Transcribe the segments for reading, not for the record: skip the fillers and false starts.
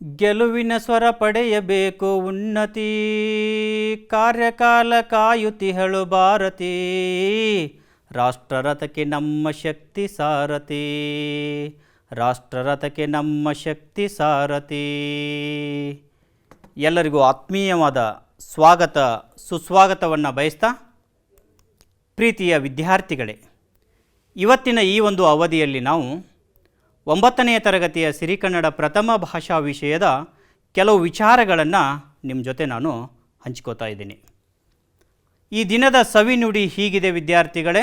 ಗೆಲುವಿನ ಸ್ವರ ಪಡೆಯಬೇಕು ಉನ್ನತಿ, ಕಾರ್ಯಕಾಲ ಕಾಯುತಿಹಳು ಭಾರತಿ, ರಾಷ್ಟ್ರರಥಕ್ಕೆ ನಮ್ಮ ಶಕ್ತಿ ಸಾರಥಿ, ರಾಷ್ಟ್ರರಥಕ್ಕೆ ನಮ್ಮ ಶಕ್ತಿ ಸಾರಥಿ. ಎಲ್ಲರಿಗೂ ಆತ್ಮೀಯವಾದ ಸ್ವಾಗತ ಸುಸ್ವಾಗತವನ್ನು ಬಯಸ್ತಾ, ಪ್ರೀತಿಯ ವಿದ್ಯಾರ್ಥಿಗಳೇ, ಇವತ್ತಿನ ಈ ಒಂದು ಅವಧಿಯಲ್ಲಿ ನಾವು 9ನೇ ತರಗತಿಯ ಸಿರಿಕನ್ನಡ ಪ್ರಥಮ ಭಾಷಾ ವಿಷಯದ ಕೆಲವು ವಿಚಾರಗಳನ್ನು ನಿಮ್ಮ ಜೊತೆ ನಾನು ಹಂಚ್ಕೋತಾ ಇದ್ದೀನಿ. ಈ ದಿನದ ಸವಿನುಡಿ ಹೀಗಿದೆ ವಿದ್ಯಾರ್ಥಿಗಳೇ: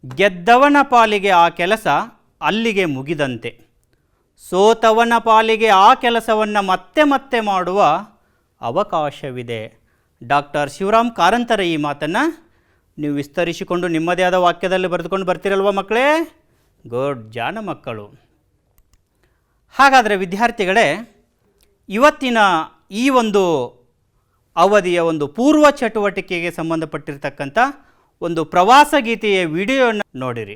ಗೆದ್ದವನ ಪಾಲಿಗೆ ಆ ಕೆಲಸ ಅಲ್ಲಿಗೆ ಮುಗಿದಂತೆ, ಸೋತವನ ಪಾಲಿಗೆ ಆ ಕೆಲಸವನ್ನು ಮತ್ತೆ ಮತ್ತೆ ಮಾಡುವ ಅವಕಾಶವಿದೆ. ಡಾಕ್ಟರ್ ಶಿವರಾಮ್ ಕಾರಂತರ ಈ ಮಾತನ್ನು ನೀವು ವಿಸ್ತರಿಸಿಕೊಂಡು ನಿಮ್ಮದೇ ಆದ ವಾಕ್ಯದಲ್ಲಿ ಬರೆದುಕೊಂಡು ಬರ್ತೀರಲ್ವ ಮಕ್ಕಳೇ? ಗುಡ್, ಜಾಣ ಮಕ್ಕಳು. ಹಾಗಾದರೆ ವಿದ್ಯಾರ್ಥಿಗಳೇ, ಇವತ್ತಿನ ಈ ಒಂದು ಅವಧಿಯ ಒಂದು ಪೂರ್ವ ಚಟುವಟಿಕೆಗೆ ಸಂಬಂಧಪಟ್ಟಿರ್ತಕ್ಕಂಥ ಒಂದು ಪ್ರವಾಸ ಗೀತೆಯ ವಿಡಿಯೋನ ನೋಡಿರಿ.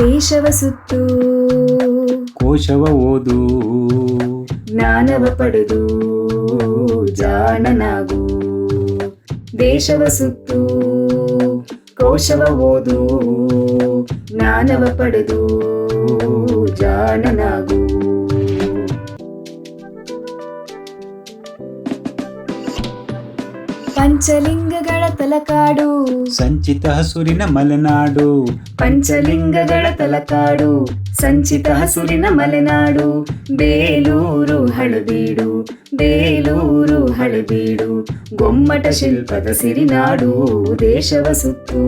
ದೇಶವ ಸುತ್ತು, ಕೋಶವ ಓದು, ಜ್ಞಾನವ ಪಡೆದು ಜಾಣನಾಗು. ದೇಶವ ಸುತ್ತು, ಕೋಶವ ಓದು, ಜ್ಞಾನವ ಪಡೆದು ಜಾಣನಾಗು. ಪಂಚಲಿಂಗಗಳ ತಲಕಾಡು, ಸಂಚಿತ ಹಸುರಿನ ಮಲೆನಾಡು. ಪಂಚಲಿಂಗಗಳ ತಲಕಾಡು, ಸಂಚಿತ ಹಸುರಿನ ಮಲೆನಾಡು. ಬೇಲೂರು ಹಳೆಬೀಡು, ಬೇಲೂರು ಹಳೆಬೀಡು, ಗೊಮ್ಮಟ ಶಿಲ್ಪದ ಸಿರಿನಾಡು. ದೇಶವ ಸುತ್ತು,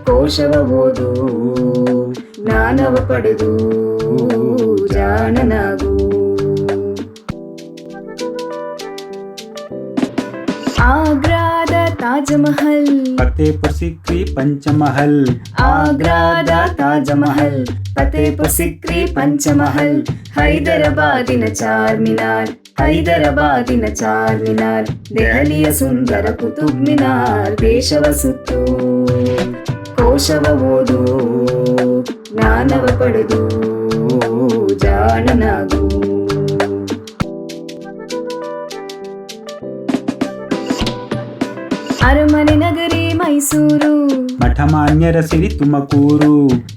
ಕೋಶವ ಓದು, ಜ್ಞಾನವ ಪಡೆದು ಜಾಣನಾಗು. ಆಗ್ರಾದ ತಾಜಮಹಲ್, ಫತೇಪುರ್ ಸಿಕ್ರಿ ಪಂಚಮಹಲ್. ಆಗ್ರಾದ ತಾಜಮಹಲ್, ಫತೇಪುರ್ ಸಿಕ್ರಿ ಪಂಚಮಹಲ್. ಹೈದರಾಬಾದಿನ ಚಾರ್ಮಿನಾರ್, ಹೈದರಾಬಾದಿನ ಚಾರ್ಮಿನಾರ್. ದೆಹಲಿಯ ಸುಂದರ ಕುತುಬ್ ಮಿನಾರ್. ದೇಶವ ಸುತ್ತು, ಕೋಶವ ಓದು, ಜ್ಞಾನವ ಪಡೆದು ಜಾಣನಾಗು. ಅರಮನೆ ನಗರಿ ಮೈಸೂರು, ಮಠಮಾನ್ಯರ ಸಿರಿ ತುಮಕೂರು.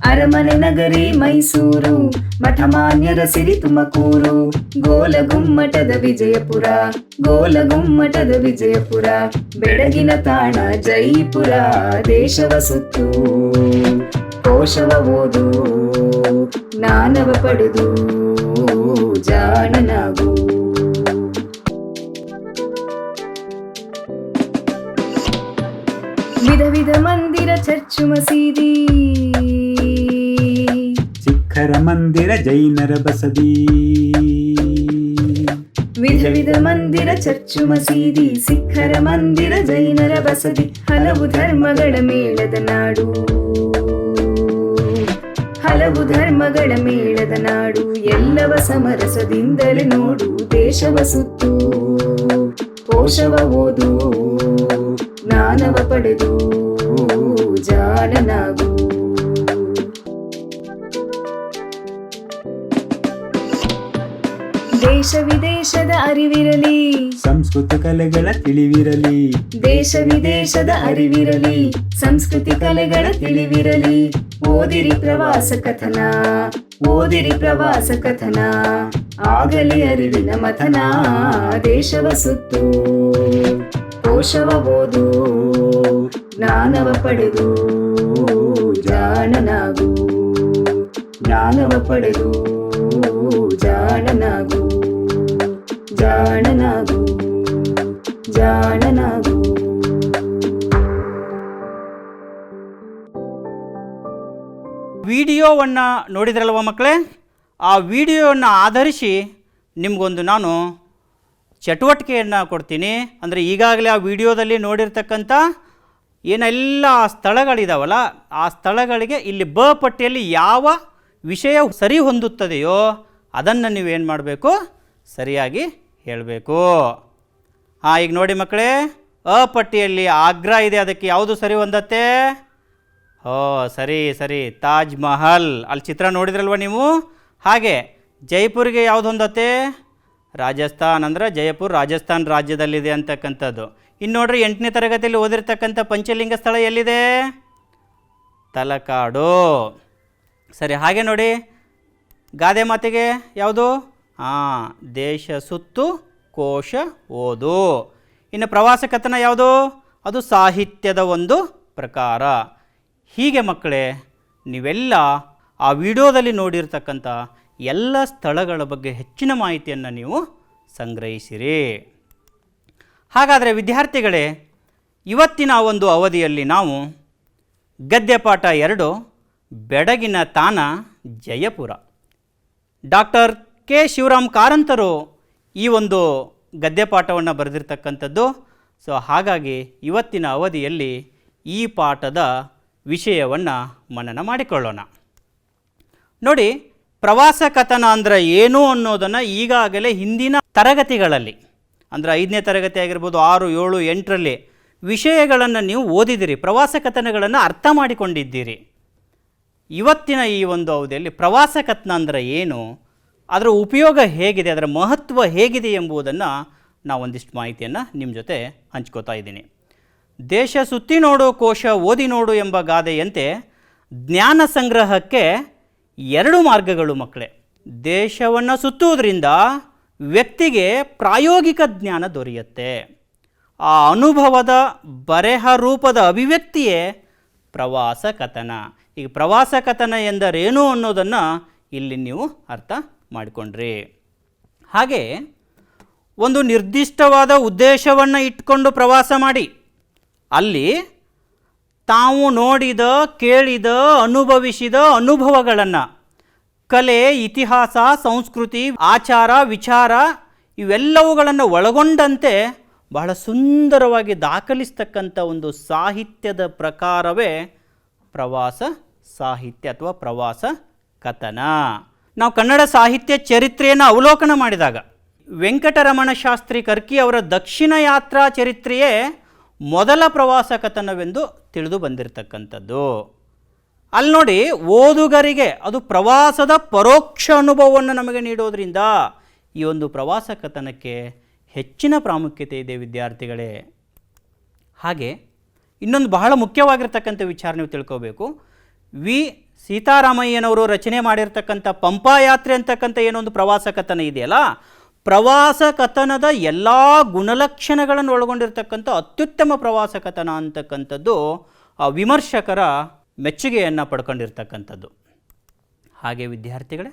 ಅರಮನೆ ನಗರಿ ಮೈಸೂರು, ಮಠಮಾನ್ಯರ ಸಿರಿ ತುಮಕೂರು. ಗೋಲಗುಮ್ಮಟದ ವಿಜಯಪುರ, ಗೋಲಗುಮ್ಮಟದ ವಿಜಯಪುರ. ಬೆಳಗಿನ ತಾಣ ಜೈಪುರ. ದೇಶವ ಸುತ್ತು, ಕೋಶವ ಓದು, ಜ್ಞಾನವ ಪಡೆದು ಜಾಣನಾಗು. ವಿಧ ವಿಧ ಮಂದಿರ ಚರ್ಚು ಮಸೀದಿ, ಶಿಖರ ಮಂದಿರ ಜೈನರ ಬಸದಿ. ವಿಧ ವಿಧ ಮಂದಿರ ಚರ್ಚು ಮಸೀದಿ, ಶಿಖರ ಮಂದಿರ ಜೈನರ ಬಸದಿ. ಹಲವು ಧರ್ಮಗಳ ಮೇಳದ ನಾಡು, ಹಲವು ಧರ್ಮಗಳ ಮೇಳದ ನಾಡು. ಎಲ್ಲವ ಸಮರಸದಿಂದಲೇ ನೋಡು. ದೇಶವ ಸುತ್ತು, ಕೋಶವ ಓದು, ಜ್ಞಾನವ ಪಡೆದು ಜಾಣನಾಗು. ದೇಶ ವಿದೇಶದ ಅರಿವಿರಲಿ, ಸಂಸ್ಕೃತಿ ಕಲೆಗಳ ತಿಳಿವಿರಲಿ. ದೇಶ ವಿದೇಶದ ಅರಿವಿರಲಿ, ಸಂಸ್ಕೃತಿ ಕಲೆಗಳ ತಿಳಿವಿರಲಿ. ಓದಿರಿ ಪ್ರವಾಸ ಕಥನ, ಓದಿರಿ ಪ್ರವಾಸ ಕಥನ. ಆಗಲಿ ಅರಿವಿನ ಮಥನ. ದೇಶವ ಸುತ್ತು, ಕೋಶವ ಓದು, ಜ್ಞಾನವ ಪಡೆದು ಜಾಣನಾಗು. ಜ್ಞಾನವ ಪಡೆದು ಜಾಣನಾಗು, ಜಾಣನಾಗು, ಜಾಣನಾಗು. ವಿಡಿಯೋವನ್ನು ನೋಡಿದ್ರಲ್ವ ಮಕ್ಕಳೇ? ಆ ವಿಡಿಯೋವನ್ನು ಆಧರಿಸಿ ನಿಮಗೊಂದು ನಾನು ಚಟುವಟಿಕೆಯನ್ನು ಕೊಡ್ತೀನಿ. ಅಂದರೆ ಈಗಾಗಲೇ ಆ ವಿಡಿಯೋದಲ್ಲಿ ನೋಡಿರ್ತಕ್ಕಂಥ ಏನೆಲ್ಲ ಸ್ಥಳಗಳಿದಾವಲ್ಲ, ಆ ಸ್ಥಳಗಳಿಗೆ ಇಲ್ಲಿ ಬ ಪಟ್ಟಿಯಲ್ಲಿ ಯಾವ ವಿಷಯ ಸರಿ ಹೊಂದುತ್ತದೆಯೋ ಅದನ್ನು ನೀವೇನು ಮಾಡಬೇಕು, ಸರಿಯಾಗಿ ಹೇಳಬೇಕು. ಈಗ ನೋಡಿ ಮಕ್ಕಳೇ, ಅ ಪಟ್ಟಿಯಲ್ಲಿ ಆಗ್ರಾ ಇದೆ, ಅದಕ್ಕೆ ಯಾವುದು ಸರಿ ಹೊಂದತ್ತೆ? ಓ ಸರಿ ಸರಿ, ತಾಜ್ ಮಹಲ್. ಅಲ್ಲಿ ಚಿತ್ರ ನೋಡಿದ್ರಲ್ವ ನೀವು? ಹಾಗೆ ಜೈಪುರ್ಗೆ ಯಾವುದು ಹೊಂದತ್ತೆ? ರಾಜಸ್ಥಾನ್, ಅಂದರೆ ಜೈಪುರ್ ರಾಜಸ್ಥಾನ್ ರಾಜ್ಯದಲ್ಲಿದೆ ಅಂತಕ್ಕಂಥದ್ದು. ಇನ್ನು ನೋಡ್ರಿ 8ನೇ ತರಗತಿಯಲ್ಲಿ ಓದಿರ್ತಕ್ಕಂಥ ಪಂಚಲಿಂಗ ಸ್ಥಳ ಎಲ್ಲಿದೆ? ತಲಕಾಡು. ಸರಿ, ಹಾಗೆ ನೋಡಿ ಗಾದೆ ಮಾತಿಗೆ ಯಾವುದು? ದೇಶ ಸುತ್ತು ಕೋಶ ಓದು. ಇನ್ನು ಪ್ರವಾಸ ಕಥನ ಯಾವುದು? ಅದು ಸಾಹಿತ್ಯದ ಒಂದು ಪ್ರಕಾರ. ಹೀಗೆ ಮಕ್ಕಳೇ, ನೀವೆಲ್ಲ ಆ ವಿಡಿಯೋದಲ್ಲಿ ನೋಡಿರ್ತಕ್ಕಂಥ ಎಲ್ಲ ಸ್ಥಳಗಳ ಬಗ್ಗೆ ಹೆಚ್ಚಿನ ಮಾಹಿತಿಯನ್ನು ನೀವು ಸಂಗ್ರಹಿಸಿರಿ. ಹಾಗಾದರೆ ವಿದ್ಯಾರ್ಥಿಗಳೇ, ಇವತ್ತಿನ ಒಂದು ಅವಧಿಯಲ್ಲಿ ನಾವು ಗದ್ಯಪಾಠ 2 ಬೆಡಗಿನ ತಾಣ ಜಯಪುರ, ಡಾಕ್ಟರ್ ಕೆ ಶಿವರಾಮ್ ಕಾರಂತರು ಈ ಒಂದು ಗದ್ಯಪಾಠವನ್ನು ಬರೆದಿರ್ತಕ್ಕಂಥದ್ದು. ಸೊ ಹಾಗಾಗಿ ಇವತ್ತಿನ ಅವಧಿಯಲ್ಲಿ ಈ ಪಾಠದ ವಿಷಯವನ್ನು ಮನನ ಮಾಡಿಕೊಳ್ಳೋಣ. ನೋಡಿ, ಪ್ರವಾಸ ಕಥನ ಅಂದರೆ ಏನು ಅನ್ನೋದನ್ನು ಈಗಾಗಲೇ ಹಿಂದಿನ ತರಗತಿಗಳಲ್ಲಿ, ಅಂದರೆ 5ನೇ ತರಗತಿ ಆಗಿರ್ಬೋದು, 6, 7, 8ರಲ್ಲಿ ವಿಷಯಗಳನ್ನು ನೀವು ಓದಿದಿರಿ, ಪ್ರವಾಸ ಕಥನಗಳನ್ನು ಅರ್ಥ ಮಾಡಿಕೊಂಡಿದ್ದೀರಿ. ಇವತ್ತಿನ ಈ ಒಂದು ಅವಧಿಯಲ್ಲಿ ಪ್ರವಾಸ ಕಥನ ಅಂದರೆ ಏನು, ಅದರ ಉಪಯೋಗ ಹೇಗಿದೆ, ಅದರ ಮಹತ್ವ ಹೇಗಿದೆ ಎಂಬುದನ್ನು ನಾವು ಒಂದಿಷ್ಟು ಮಾಹಿತಿಯನ್ನು ನಿಮ್ಮ ಜೊತೆ ಹಂಚ್ಕೋತಾ ಇದ್ದೀನಿ. ದೇಶ ಸುತ್ತಿ ನೋಡು ಕೋಶ ಓದಿ ನೋಡು ಎಂಬ ಗಾದೆಯಂತೆ ಜ್ಞಾನ ಸಂಗ್ರಹಕ್ಕೆ 2 ಮಾರ್ಗಗಳು ಮಕ್ಕಳೇ. ದೇಶವನ್ನು ಸುತ್ತುವುದರಿಂದ ವ್ಯಕ್ತಿಗೆ ಪ್ರಾಯೋಗಿಕ ಜ್ಞಾನ ದೊರೆಯುತ್ತೆ. ಆ ಅನುಭವದ ಬರೆಹ ರೂಪದ ಅಭಿವ್ಯಕ್ತಿಯೇ ಪ್ರವಾಸ ಕಥನ. ಈಗ ಪ್ರವಾಸ ಕಥನ ಎಂದರೇನು ಅನ್ನೋದನ್ನು ಇಲ್ಲಿ ನೀವು ಅರ್ಥ ಮಾಡಿಕೊಂಡ್ರಿ. ಹಾಗೆ ಒಂದು ನಿರ್ದಿಷ್ಟವಾದ ಉದ್ದೇಶವನ್ನು ಇಟ್ಕೊಂಡು ಪ್ರವಾಸ ಮಾಡಿ ಅಲ್ಲಿ ತಾವು ನೋಡಿದ, ಕೇಳಿದ, ಅನುಭವಿಸಿದ ಅನುಭವಗಳನ್ನು, ಕಲೆ, ಇತಿಹಾಸ, ಸಂಸ್ಕೃತಿ, ಆಚಾರ, ವಿಚಾರ ಇವೆಲ್ಲವುಗಳನ್ನು ಒಳಗೊಂಡಂತೆ ಬಹಳ ಸುಂದರವಾಗಿ ದಾಖಲಿಸ್ತಕ್ಕಂಥ ಒಂದು ಸಾಹಿತ್ಯದ ಪ್ರಕಾರವೇ ಪ್ರವಾಸ ಸಾಹಿತ್ಯ ಅಥವಾ ಪ್ರವಾಸ ಕಥನ. ನಾವು ಕನ್ನಡ ಸಾಹಿತ್ಯ ಚರಿತ್ರೆಯನ್ನು ಅವಲೋಕನ ಮಾಡಿದಾಗ ವೆಂಕಟರಮಣ ಶಾಸ್ತ್ರಿ ಕರ್ಕಿ ಅವರ ದಕ್ಷಿಣ ಯಾತ್ರಾ ಚರಿತ್ರೆಯೇ ಮೊದಲ ಪ್ರವಾಸ ಕಥನವೆಂದು ತಿಳಿದು ಬಂದಿರತಕ್ಕಂಥದ್ದು. ಅಲ್ಲಿ ನೋಡಿ, ಓದುಗರಿಗೆ ಅದು ಪ್ರವಾಸದ ಪರೋಕ್ಷ ಅನುಭವವನ್ನು ನಮಗೆ ನೀಡೋದ್ರಿಂದ ಈ ಒಂದು ಪ್ರವಾಸ ಕಥನಕ್ಕೆ ಹೆಚ್ಚಿನ ಪ್ರಾಮುಖ್ಯತೆ ಇದೆ ವಿದ್ಯಾರ್ಥಿಗಳೇ. ಹಾಗೆ ಇನ್ನೊಂದು ಬಹಳ ಮುಖ್ಯವಾಗಿರ್ತಕ್ಕಂಥ ವಿಚಾರ ನೀವು ತಿಳ್ಕೋಬೇಕು. ವಿ ಸೀತಾರಾಮಯ್ಯನವರು ರಚನೆ ಮಾಡಿರ್ತಕ್ಕಂಥ ಪಂಪಾ ಯಾತ್ರೆ ಅಂತಕ್ಕಂಥ ಏನೊಂದು ಪ್ರವಾಸ ಕಥನ ಇದೆಯಲ್ಲ, ಪ್ರವಾಸ ಕಥನದ ಎಲ್ಲ ಗುಣಲಕ್ಷಣಗಳನ್ನು ಒಳಗೊಂಡಿರ್ತಕ್ಕಂಥ ಅತ್ಯುತ್ತಮ ಪ್ರವಾಸ ಕಥನ ಅಂತಕ್ಕಂಥದ್ದು ವಿಮರ್ಶಕರ ಮೆಚ್ಚುಗೆಯನ್ನು ಪಡ್ಕೊಂಡಿರ್ತಕ್ಕಂಥದ್ದು. ಹಾಗೆ ವಿದ್ಯಾರ್ಥಿಗಳೇ,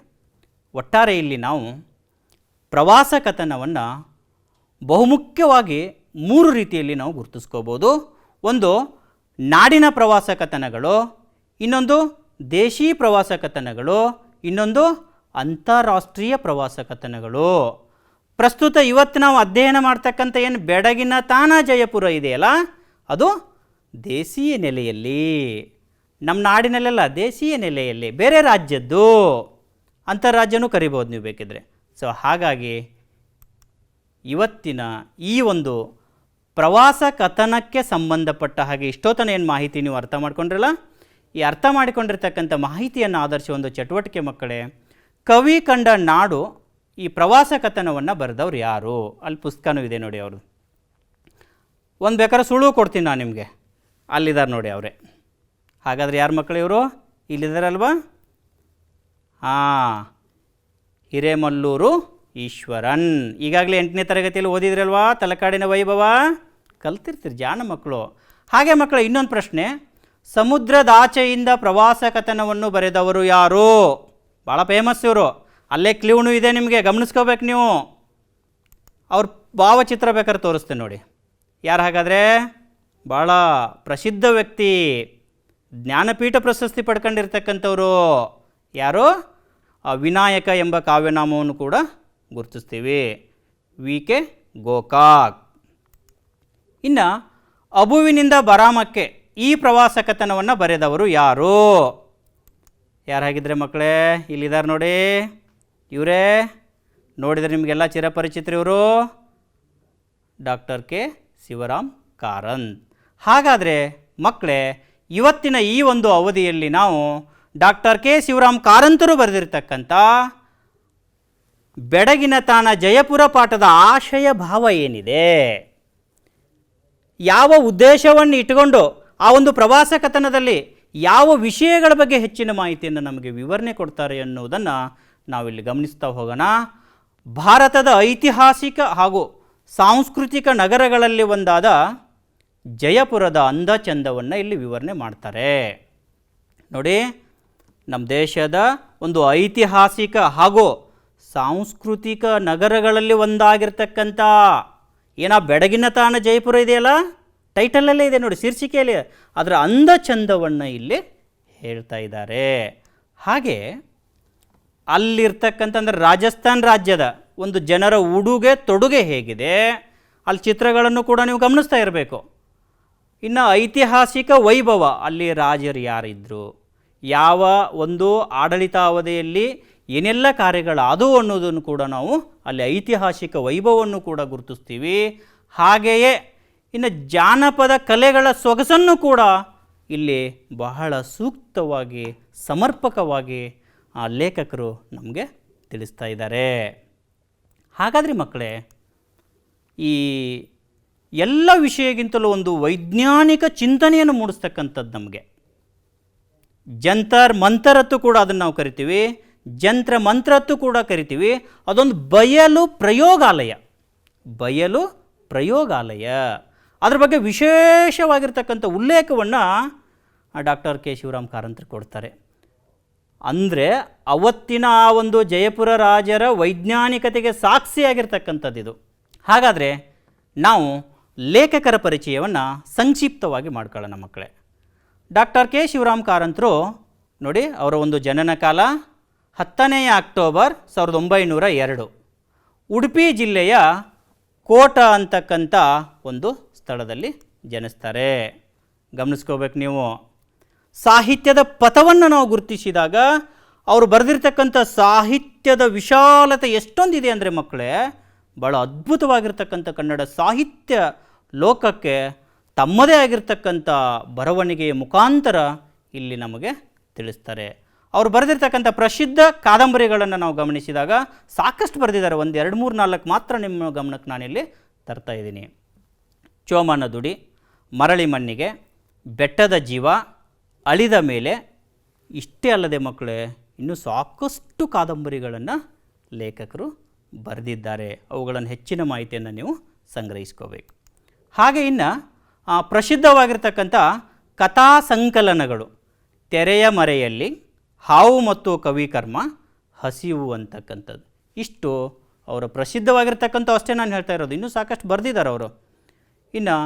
ಒಟ್ಟಾರೆ ಇಲ್ಲಿ ನಾವು ಪ್ರವಾಸ ಕಥನವನ್ನು ಬಹುಮುಖ್ಯವಾಗಿ 3 ರೀತಿಯಲ್ಲಿ ನಾವು ಗುರುತಿಸ್ಕೋಬೋದು. ಒಂದು ನಾಡಿನ ಪ್ರವಾಸ ಕಥನಗಳು, ಇನ್ನೊಂದು ದೇಶಿ ಪ್ರವಾಸ ಕಥನಗಳು, ಇನ್ನೊಂದು ಅಂತಾರಾಷ್ಟ್ರೀಯ ಪ್ರವಾಸ ಕಥನಗಳು. ಪ್ರಸ್ತುತ ಇವತ್ತು ನಾವು ಅಧ್ಯಯನ ಮಾಡ್ತಕ್ಕಂಥ ಏನು ಬೆಡಗಿನ ತಾಣ ಜಯಪುರ ಇದೆಯಲ್ಲ, ಅದು ದೇಶೀಯ ನೆಲೆಯಲ್ಲಿ, ನಮ್ಮ ನಾಡಿನಲ್ಲೆಲ್ಲ ದೇಶೀಯ ನೆಲೆಯಲ್ಲಿ, ಬೇರೆ ರಾಜ್ಯದ್ದು, ಅಂತಾರಾಜ್ಯನೂ ಕರಿಬೋದು ನೀವು ಬೇಕಿದ್ರೆ. ಸೊ ಹಾಗಾಗಿ ಇವತ್ತಿನ ಈ ಒಂದು ಪ್ರವಾಸ ಕಥನಕ್ಕೆ ಸಂಬಂಧಪಟ್ಟ ಹಾಗೆ ಇಷ್ಟೊತ್ತನ ಏನು ಮಾಹಿತಿ ನೀವು ಅರ್ಥ ಮಾಡ್ಕೊಂಡ್ರಲ್ಲ, ಈ ಅರ್ಥ ಮಾಡಿಕೊಂಡಿರ್ತಕ್ಕಂಥ ಮಾಹಿತಿಯನ್ನು ಆಧರಿಸಿ ಒಂದು ಚಟುವಟಿಕೆ ಮಕ್ಕಳೇ, ಕವಿ ಕಂಡ ನಾಡು ಈ ಪ್ರವಾಸ ಕಥನವನ್ನು ಬರೆದವ್ರು ಯಾರು? ಅಲ್ಲಿ ಪುಸ್ತಕನೂ ಇದೆ ನೋಡಿ ಅವರು. ಒಂದು ಬೇಕಾದ್ರೆ ಸುಳುವು ಕೊಡ್ತೀನಿ ನಾನು ನಿಮಗೆ, ಅಲ್ಲಿದ್ದಾರೆ ನೋಡಿ ಅವರೇ. ಹಾಗಾದರೆ ಯಾರು ಮಕ್ಕಳು ಇವರು? ಇಲ್ಲಿದ್ದಾರಲ್ವಾ? ಹಿರೇಮಲ್ಲೂರು ಈಶ್ವರನ್. ಈಗಾಗಲೇ 8ನೇ ತರಗತಿಯಲ್ಲಿ ಓದಿದ್ರಲ್ವಾ ತಲಕಾಡಿನ ವೈಭವ? ಕಲ್ತಿರ್ತೀರಿ ಜಾಣ ಮಕ್ಕಳು. ಹಾಗೆ ಮಕ್ಕಳು ಇನ್ನೊಂದು ಪ್ರಶ್ನೆ, ಸಮುದ್ರದಾಚೆಯಿಂದ ಪ್ರವಾಸ ಕಥನವನ್ನು ಬರೆದವರು ಯಾರು? ಭಾಳ ಫೇಮಸ್ ಇವರು. ಅಲ್ಲೇ ಕ್ಲೂನು ಇದೆ ನಿಮಗೆ, ಗಮನಿಸ್ಕೋಬೇಕು ನೀವು. ಅವ್ರ ಭಾವಚಿತ್ರ ಬೇಕಾದ್ರೆ ತೋರಿಸ್ತೇನೆ ನೋಡಿ. ಯಾರು ಹಾಗಾದರೆ? ಭಾಳ ಪ್ರಸಿದ್ಧ ವ್ಯಕ್ತಿ, ಜ್ಞಾನಪೀಠ ಪ್ರಶಸ್ತಿ ಪಡ್ಕೊಂಡಿರ್ತಕ್ಕಂಥವ್ರು. ಯಾರು? ವಿನಾಯಕ ಎಂಬ ಕಾವ್ಯನಾಮವನ್ನು ಕೂಡ ಗುರುತಿಸ್ತೀವಿ, ವಿ.ಕೆ. ಗೋಕಾಕ್. ಇನ್ನು ಅಬುವಿನಿಂದ ಬರಾಮಕ್ಕೆ ಈ ಪ್ರವಾಸ ಕಥನವನ್ನು ಬರೆದವರು ಯಾರು? ಯಾರಾಗಿದ್ದರೆ ಮಕ್ಕಳೇ? ಇಲ್ಲಿದ್ದಾರೆ ನೋಡಿ ಇವರೇ. ನೋಡಿದರೆ ನಿಮಗೆಲ್ಲ ಚಿರಪರಿಚಿತರು ಇವರು, ಡಾಕ್ಟರ್ ಕೆ ಶಿವರಾಮ್ ಕಾರಂತ್. ಹಾಗಾದರೆ ಮಕ್ಕಳೇ, ಇವತ್ತಿನ ಈ ಒಂದು ಅವಧಿಯಲ್ಲಿ ನಾವು ಡಾಕ್ಟರ್ ಕೆ ಶಿವರಾಮ್ ಕಾರಂತರು ಬರೆದಿರ್ತಕ್ಕಂಥ ಬೆಡಗಿನ ತಾಣ ಜಯಪುರ ಪಾಠದ ಆಶಯ ಭಾವ ಏನಿದೆ, ಯಾವ ಉದ್ದೇಶವನ್ನು ಇಟ್ಟುಕೊಂಡು ಆ ಒಂದು ಪ್ರವಾಸ ಕಥನದಲ್ಲಿ ಯಾವ ವಿಷಯಗಳ ಬಗ್ಗೆ ಹೆಚ್ಚಿನ ಮಾಹಿತಿಯನ್ನು ನಮಗೆ ವಿವರಣೆ ಕೊಡ್ತಾರೆ ಅನ್ನೋದನ್ನು ನಾವಿಲ್ಲಿ ಗಮನಿಸ್ತಾ ಹೋಗೋಣ. ಭಾರತದ ಐತಿಹಾಸಿಕ ಹಾಗೂ ಸಾಂಸ್ಕೃತಿಕ ನಗರಗಳಲ್ಲಿ ಒಂದಾದ ಜಯಪುರದ ಅಂದ ಚಂದವನ್ನು ಇಲ್ಲಿ ವಿವರಣೆ ಮಾಡ್ತಾರೆ. ನೋಡಿ, ನಮ್ಮ ದೇಶದ ಒಂದು ಐತಿಹಾಸಿಕ ಹಾಗೂ ಸಾಂಸ್ಕೃತಿಕ ನಗರಗಳಲ್ಲಿ ಒಂದಾಗಿರ್ತಕ್ಕಂಥ ಬೆಡಗಿನ ತಾಣ ಜಯಪುರ ಇದೆಯಲ್ಲ, ಟೈಟಲಲ್ಲೇ ಇದೆ ನೋಡಿ, ಶೀರ್ಷಿಕೆಯಲ್ಲಿ ಅದರ ಅಂದ ಚಂದವನ್ನು ಇಲ್ಲಿ ಹೇಳ್ತಾ ಇದ್ದಾರೆ. ಹಾಗೆ ಅಲ್ಲಿರ್ತಕ್ಕಂಥ ಅಂದರೆ ರಾಜಸ್ಥಾನ್ ರಾಜ್ಯದ ಒಂದು ಜನರ ಉಡುಗೆ ತೊಡುಗೆ ಹೇಗಿದೆ, ಅಲ್ಲಿ ಚಿತ್ರಗಳನ್ನು ಕೂಡ ನೀವು ಗಮನಿಸ್ತಾ ಇರಬೇಕು. ಇನ್ನು ಐತಿಹಾಸಿಕ ವೈಭವ, ಅಲ್ಲಿ ರಾಜರು ಯಾರಿದ್ದರು, ಯಾವ ಒಂದು ಆಡಳಿತಾವಧಿಯಲ್ಲಿ ಏನೆಲ್ಲ ಕಾರ್ಯಗಳಾದವು ಅನ್ನೋದನ್ನು ಕೂಡ ನಾವು ಅಲ್ಲಿ ಐತಿಹಾಸಿಕ ವೈಭವವನ್ನು ಕೂಡ ಗುರುತಿಸ್ತೀವಿ. ಹಾಗೆಯೇ ಇನ್ನು ಜಾನಪದ ಕಲೆಗಳ ಸೊಗಸನ್ನು ಕೂಡ ಇಲ್ಲಿ ಬಹಳ ಸೂಕ್ತವಾಗಿ ಸಮರ್ಪಕವಾಗಿ ಆ ಲೇಖಕರು ನಮಗೆ ತಿಳಿಸ್ತಾ ಇದ್ದಾರೆ. ಹಾಗಾದರೆ ಮಕ್ಕಳೇ, ಈ ಎಲ್ಲ ವಿಷಯಕ್ಕಿಂತಲೂ ಒಂದು ವೈಜ್ಞಾನಿಕ ಚಿಂತನೆಯನ್ನು ಮೂಡಿಸ್ತಕ್ಕಂಥದ್ದು ನಮಗೆ ಜಂತರ್ ಮಂತರತ್ತು ಕೂಡ ಅದನ್ನು ನಾವು ಕರಿತೀವಿ, ಜಂತ್ರ ಮಂತ್ರತ್ತು ಕೂಡ ಕರಿತೀವಿ. ಅದೊಂದು ಬಯಲು ಪ್ರಯೋಗಾಲಯ, ಬಯಲು ಪ್ರಯೋಗಾಲಯ. ಅದ್ರ ಬಗ್ಗೆ ವಿಶೇಷವಾಗಿರ್ತಕ್ಕಂಥ ಉಲ್ಲೇಖವನ್ನು ಡಾಕ್ಟರ್ ಕೆ ಶಿವರಾಮ್ ಕಾರಂತರು ಕೊಡ್ತಾರೆ. ಅಂದರೆ ಅವತ್ತಿನ ಆ ಒಂದು ಜಯಪುರ ರಾಜರ ವೈಜ್ಞಾನಿಕತೆಗೆ ಸಾಕ್ಷಿಯಾಗಿರ್ತಕ್ಕಂಥದ್ದು ಇದು. ಹಾಗಾದರೆ ನಾವು ಲೇಖಕರ ಪರಿಚಯವನ್ನು ಸಂಕ್ಷಿಪ್ತವಾಗಿ ಮಾಡ್ಕೊಳ್ಳೋಣ ಮಕ್ಕಳೇ. ಡಾಕ್ಟರ್ ಕೆ ಶಿವರಾಮ್ ಕಾರಂತರು ನೋಡಿ, ಅವರ ಒಂದು ಜನನ ಕಾಲ 10 ಅಕ್ಟೋಬರ್ 1902, ಉಡುಪಿ ಜಿಲ್ಲೆಯ ಕೋಟ ಅಂತಕ್ಕಂಥ ಒಂದು ಸ್ಥಳದಲ್ಲಿ ಜನಿಸ್ತಾರೆ. ಗಮನಿಸ್ಕೋಬೇಕು ನೀವು. ಸಾಹಿತ್ಯದ ಪಥವನ್ನು ನಾವು ಗುರುತಿಸಿದಾಗ ಅವರು ಬರೆದಿರ್ತಕ್ಕಂಥ ಸಾಹಿತ್ಯದ ವಿಶಾಲತೆ ಎಷ್ಟೊಂದಿದೆ ಅಂದರೆ ಮಕ್ಕಳೇ, ಭಾಳ ಅದ್ಭುತವಾಗಿರ್ತಕ್ಕಂಥ ಕನ್ನಡ ಸಾಹಿತ್ಯ ಲೋಕಕ್ಕೆ ತಮ್ಮದೇ ಆಗಿರ್ತಕ್ಕಂಥ ಬರವಣಿಗೆಯ ಮುಖಾಂತರ ಇಲ್ಲಿ ನಮಗೆ ತಿಳಿಸ್ತಾರೆ. ಅವರು ಬರೆದಿರ್ತಕ್ಕಂಥ ಪ್ರಸಿದ್ಧ ಕಾದಂಬರಿಗಳನ್ನು ನಾವು ಗಮನಿಸಿದಾಗ ಸಾಕಷ್ಟು ಬರೆದಿದ್ದಾರೆ. ಒಂದು 2, 3, 4 ಮಾತ್ರ ನಿಮ್ಮ ಗಮನಕ್ಕೆ ನಾನಿಲ್ಲಿ ತರ್ತಾ ಇದ್ದೀನಿ. ಚೋಮನ ದುಡಿ, ಮರಳಿ ಮಣ್ಣಿಗೆ, ಬೆಟ್ಟದ ಜೀವ, ಅಳಿದ ಮೇಲೆ. ಇಷ್ಟೇ ಅಲ್ಲದೆ ಮಕ್ಕಳೇ, ಇನ್ನೂ ಸಾಕಷ್ಟು ಕಾದಂಬರಿಗಳನ್ನು ಲೇಖಕರು ಬರೆದಿದ್ದಾರೆ. ಅವುಗಳನ್ನು ಹೆಚ್ಚಿನ ಮಾಹಿತಿಯನ್ನು ನೀವು ಸಂಗ್ರಹಿಸ್ಕೋಬೇಕು. ಹಾಗೆ ಇನ್ನು ಪ್ರಸಿದ್ಧವಾಗಿರ್ತಕ್ಕಂಥ ಕಥಾ ಸಂಕಲನಗಳು, ತೆರೆಯ ಮರೆಯಲ್ಲಿ, ಹಾವು ಮತ್ತು ಕವಿಕರ್ಮ, ಹಸಿವು ಅಂತಕ್ಕಂಥದ್ದು. ಇಷ್ಟು ಅವರ ಪ್ರಸಿದ್ಧವಾಗಿರ್ತಕ್ಕಂಥ ಅಷ್ಟೇ ನಾನು ಹೇಳ್ತಾ ಇರೋದು. ಇನ್ನೂ ಸಾಕಷ್ಟು ಬರೆದಿದ್ದಾರೆ ಅವರು. ಇನ್ನು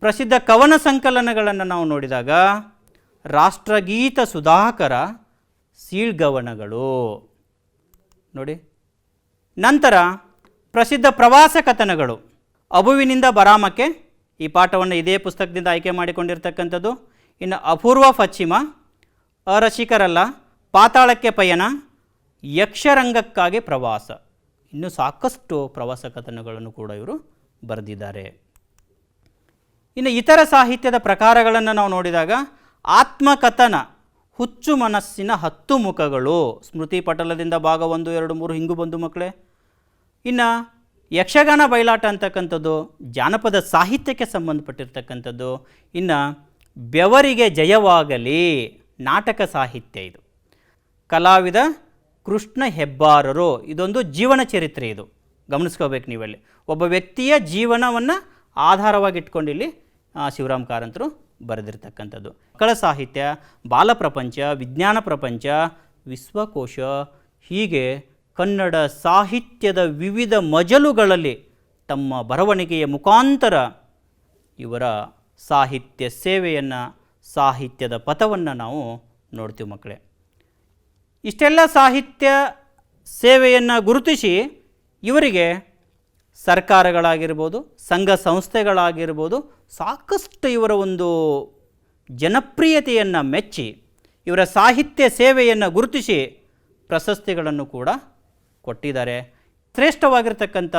ಪ್ರಸಿದ್ಧ ಕವನ ಸಂಕಲನಗಳನ್ನು ನಾವು ನೋಡಿದಾಗ ರಾಷ್ಟ್ರಗೀತ ಸುಧಾಕರ, ಸೀಳ್ಗವನಗಳು ನೋಡಿ. ನಂತರ ಪ್ರಸಿದ್ಧ ಪ್ರವಾಸ ಕಥನಗಳು, ಅಬುವಿನಿಂದ ಬರಾಮಕ್ಕೆ. ಈ ಪಾಠವನ್ನು ಇದೇ ಪುಸ್ತಕದಿಂದ ಆಯ್ಕೆ ಮಾಡಿಕೊಂಡಿರ್ತಕ್ಕಂಥದ್ದು. ಇನ್ನು ಅಪೂರ್ವ ಪಶ್ಚಿಮ, ಅರಸಿಕರಲ್ಲ, ಪಾತಾಳಕ್ಕೆ ಪಯಣ, ಯಕ್ಷರಂಗಕ್ಕಾಗಿ ಪ್ರವಾಸ. ಇನ್ನೂ ಸಾಕಷ್ಟು ಪ್ರವಾಸ ಕಥನಗಳನ್ನು ಕೂಡ ಇವರು ಬರೆದಿದ್ದಾರೆ. ಇನ್ನು ಇತರ ಸಾಹಿತ್ಯದ ಪ್ರಕಾರಗಳನ್ನು ನಾವು ನೋಡಿದಾಗ ಆತ್ಮಕಥನ, ಹುಚ್ಚು ಮನಸ್ಸಿನ 10 ಮುಖಗಳು, ಸ್ಮೃತಿ ಪಟಲದಿಂದ ಭಾಗ 1, 2, 3 ಹಿಂಗೂ ಬಂದು ಮಕ್ಕಳೇ. ಇನ್ನು ಯಕ್ಷಗಾನ ಬಯಲಾಟ ಅಂತಕ್ಕಂಥದ್ದು ಜಾನಪದ ಸಾಹಿತ್ಯಕ್ಕೆ ಸಂಬಂಧಪಟ್ಟಿರ್ತಕ್ಕಂಥದ್ದು. ಇನ್ನು ಬೆವರಿಗೆ ಜಯವಾಗಲಿ ನಾಟಕ ಸಾಹಿತ್ಯ ಇದು. ಕಲಾವಿದ ಕೃಷ್ಣ ಹೆಬ್ಬಾರರು, ಇದೊಂದು ಜೀವನ ಚರಿತ್ರೆ. ಇದು ಗಮನಿಸ್ಕೋಬೇಕು ನೀವಲ್ಲಿ. ಒಬ್ಬ ವ್ಯಕ್ತಿಯ ಜೀವನವನ್ನು ಆಧಾರವಾಗಿಟ್ಕೊಂಡು ಇಲ್ಲಿ ಶಿವರಾಮ್ ಕಾರಂತರು ಬರೆದಿರ್ತಕ್ಕಂಥದ್ದು. ಮಕ್ಕಳ ಸಾಹಿತ್ಯ, ಬಾಲಪ್ರಪಂಚ, ವಿಜ್ಞಾನ ಪ್ರಪಂಚ, ವಿಶ್ವಕೋಶ, ಹೀಗೆ ಕನ್ನಡ ಸಾಹಿತ್ಯದ ವಿವಿಧ ಮಜಲುಗಳಲ್ಲಿ ತಮ್ಮ ಬರವಣಿಗೆಯ ಮುಖಾಂತರ ಇವರ ಸಾಹಿತ್ಯ ಸೇವೆಯನ್ನು, ಸಾಹಿತ್ಯದ ಪಥವನ್ನು ನಾವು ನೋಡ್ತೀವಿ ಮಕ್ಕಳೇ. ಇಷ್ಟೆಲ್ಲ ಸಾಹಿತ್ಯ ಸೇವೆಯನ್ನು ಗುರುತಿಸಿ ಇವರಿಗೆ ಸರ್ಕಾರಗಳಾಗಿರ್ಬೋದು, ಸಂಘ ಸಂಸ್ಥೆಗಳಾಗಿರ್ಬೋದು, ಸಾಕಷ್ಟು ಇವರ ಒಂದು ಜನಪ್ರಿಯತೆಯನ್ನು ಮೆಚ್ಚಿ ಇವರ ಸಾಹಿತ್ಯ ಸೇವೆಯನ್ನು ಗುರುತಿಸಿ ಪ್ರಶಸ್ತಿಗಳನ್ನು ಕೂಡ ಕೊಟ್ಟಿದ್ದಾರೆ. ಶ್ರೇಷ್ಠವಾಗಿರ್ತಕ್ಕಂಥ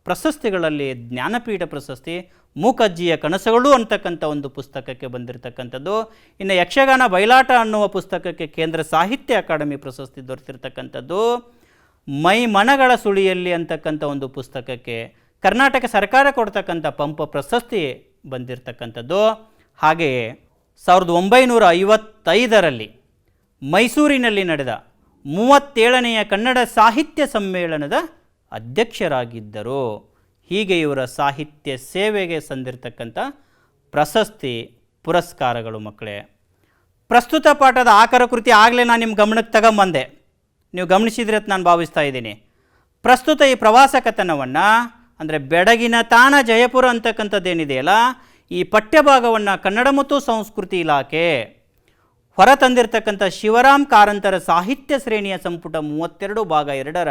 ಪ್ರಶಸ್ತಿಗಳಲ್ಲಿ ಜ್ಞಾನಪೀಠ ಪ್ರಶಸ್ತಿ, ಮೂಕಜ್ಜಿಯ ಕನಸುಗಳು ಅಂತಕ್ಕಂಥ ಒಂದು ಪುಸ್ತಕಕ್ಕೆ ಬಂದಿರತಕ್ಕಂಥದ್ದು. ಇನ್ನು ಯಕ್ಷಗಾನ ಬಯಲಾಟ ಅನ್ನುವ ಪುಸ್ತಕಕ್ಕೆ ಕೇಂದ್ರ ಸಾಹಿತ್ಯ ಅಕಾಡೆಮಿ ಪ್ರಶಸ್ತಿ ದೊರೆತಿರ್ತಕ್ಕಂಥದ್ದು. ಮೈಮನಗಳ ಸುಳಿಯಲ್ಲಿ ಅಂತಕ್ಕಂಥ ಒಂದು ಪುಸ್ತಕಕ್ಕೆ ಕರ್ನಾಟಕ ಸರ್ಕಾರ ಕೊಡ್ತಕ್ಕಂಥ ಪಂಪ ಪ್ರಶಸ್ತಿ ಬಂದಿರತಕ್ಕಂಥದ್ದು. ಹಾಗೆಯೇ 1955ರಲ್ಲಿ ಮೈಸೂರಿನಲ್ಲಿ ನಡೆದ 37ನೆಯ ಕನ್ನಡ ಸಾಹಿತ್ಯ ಸಮ್ಮೇಳನದ ಅಧ್ಯಕ್ಷರಾಗಿದ್ದರು. ಹೀಗೆ ಇವರ ಸಾಹಿತ್ಯ ಸೇವೆಗೆ ಸಂದಿರತಕ್ಕಂಥ ಪ್ರಶಸ್ತಿ ಪುರಸ್ಕಾರಗಳು ಮಕ್ಕಳೇ. ಪ್ರಸ್ತುತ ಪಾಠದ ಆಕರ ಕೃತಿ ಆಗಲೇ ನಾನು ನಿಮ್ಮ ಗಮನಕ್ಕೆ ತಗೊಂಬಂದೆ, ನೀವು ಗಮನಿಸಿದ್ರೆ ಅಂತ ನಾನು ಭಾವಿಸ್ತಾ ಇದ್ದೀನಿ. ಪ್ರಸ್ತುತ ಈ ಪ್ರವಾಸ ಕಥನವನ್ನು ಅಂದರೆ ಬೆಡಗಿನ ತಾಣ ಜಯಪುರ ಅಂತಕ್ಕಂಥದ್ದೇನಿದೆಯಲ್ಲ, ಈ ಪಠ್ಯಭಾಗವನ್ನು ಕನ್ನಡ ಮತ್ತು ಸಂಸ್ಕೃತಿ ಇಲಾಖೆ ಹೊರತಂದಿರತಕ್ಕಂಥ ಶಿವರಾಮ್ ಕಾರಂತರ ಸಾಹಿತ್ಯ ಶ್ರೇಣಿಯ ಸಂಪುಟ 32 ಭಾಗ 2ರ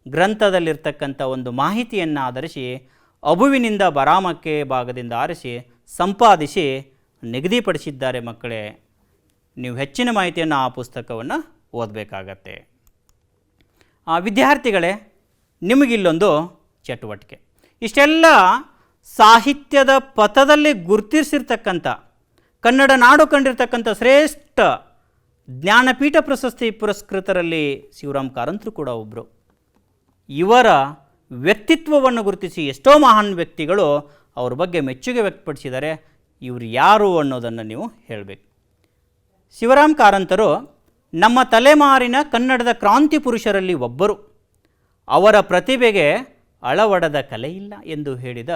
ಗ್ರಂಥದಲ್ಲಿರ್ತಕ್ಕಂಥ ಒಂದು ಮಾಹಿತಿಯನ್ನು ಆಧರಿಸಿ ಅಬುವಿನಿಂದ ಬರಾಮಕ್ಕೆ ಭಾಗದಿಂದ ಆರಿಸಿ ಸಂಪಾದಿಸಿ ನಿಗದಿಪಡಿಸಿದ್ದಾರೆ ಮಕ್ಕಳೇ. ನೀವು ಹೆಚ್ಚಿನ ಮಾಹಿತಿಯನ್ನು ಆ ಪುಸ್ತಕವನ್ನು ಓದಬೇಕಾಗತ್ತೆ. ವಿದ್ಯಾರ್ಥಿಗಳೇ, ನಿಮಗಿಲ್ಲೊಂದು ಚಟುವಟಿಕೆ. ಇಷ್ಟೆಲ್ಲ ಸಾಹಿತ್ಯದ ಪಥದಲ್ಲಿ ಗುರುತಿಸಿರ್ತಕ್ಕಂಥ ಕನ್ನಡ ನಾಡು ಕಂಡಿರ್ತಕ್ಕಂಥ ಶ್ರೇಷ್ಠ ಜ್ಞಾನಪೀಠ ಪ್ರಶಸ್ತಿ ಪುರಸ್ಕೃತರಲ್ಲಿ ಶಿವರಾಮ್ ಕಾರಂತರು ಕೂಡ ಒಬ್ಬರು. ಇವರ ವ್ಯಕ್ತಿತ್ವವನ್ನು ಗುರುತಿಸಿ ಎಷ್ಟೋ ಮಹಾನ್ ವ್ಯಕ್ತಿಗಳು ಅವ್ರ ಬಗ್ಗೆ ಮೆಚ್ಚುಗೆ ವ್ಯಕ್ತಪಡಿಸಿದ್ದಾರೆ. ಇವರು ಯಾರು ಅನ್ನೋದನ್ನು ನೀವು ಹೇಳಬೇಕು. ಶಿವರಾಮ್ ಕಾರಂತರು ನಮ್ಮ ತಲೆಮಾರಿನ ಕನ್ನಡದ ಕ್ರಾಂತಿ ಪುರುಷರಲ್ಲಿ ಒಬ್ಬರು. ಅವರ ಪ್ರತಿಭೆಗೆ ಅಳವಡದ ಕಲೆ ಇಲ್ಲ ಎಂದು ಹೇಳಿದ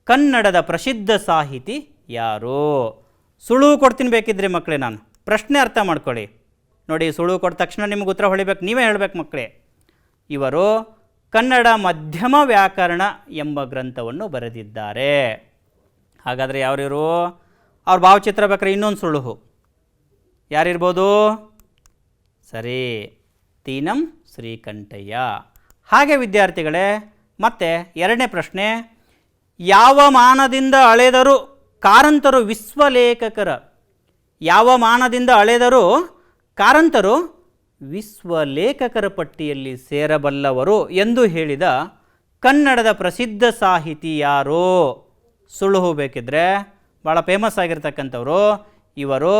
ಕನ್ನಡದ ಪ್ರಸಿದ್ಧ ಸಾಹಿತಿ ಯಾರು? ಸುಳುವು ಕೊಡ್ತೀನಿ ಬೇಕಿದ್ರೆ ಮಕ್ಕಳೇ, ನಾನು ಪ್ರಶ್ನೆ ಅರ್ಥ ಮಾಡ್ಕೊಳ್ಳಿ. ನೋಡಿ, ಸುಳುವು ಕೊಟ್ಟ ತಕ್ಷಣ ನಿಮಗೆ ಉತ್ತರ ಹೊಳಿಬೇಕು, ನೀವೇ ಹೇಳಬೇಕು ಮಕ್ಕಳೇ. ಇವರು ಕನ್ನಡ ಮಧ್ಯಮ ವ್ಯಾಕರಣ ಎಂಬ ಗ್ರಂಥವನ್ನು ಬರೆದಿದ್ದಾರೆ. ಹಾಗಾದರೆ ಯಾರಿವರು? ಅವ್ರ ಭಾವಚಿತ್ರ ಬೇಕಾದ್ರೆ ಇನ್ನೊಂದು ಸುಳುಹು ಯಾರಿರ್ಬೋದು? ಸರಿ, ತೀನಂ ಶ್ರೀಕಂಠಯ್ಯ. ಹಾಗೆ ವಿದ್ಯಾರ್ಥಿಗಳೇ, ಮತ್ತೆ ಎರಡನೇ ಪ್ರಶ್ನೆ, ಯಾವ ಮಾನದಿಂದ ಅಳೆದರೂ ಕಾರಂತರು ವಿಶ್ವಲೇಖಕರ ಯಾವ ಮಾನದಿಂದ ಅಳೆದರೂ ಕಾರಂತರು ವಿಶ್ವಲೇಖಕರ ಪಟ್ಟಿಯಲ್ಲಿ ಸೇರಬಲ್ಲವರು ಎಂದು ಹೇಳಿದ ಕನ್ನಡದ ಪ್ರಸಿದ್ಧ ಸಾಹಿತಿ ಯಾರು? ಸುಳುಹು ಬೇಕಿದ್ರೆ ಭಾಳ ಫೇಮಸ್ ಆಗಿರ್ತಕ್ಕಂಥವ್ರು ಇವರು.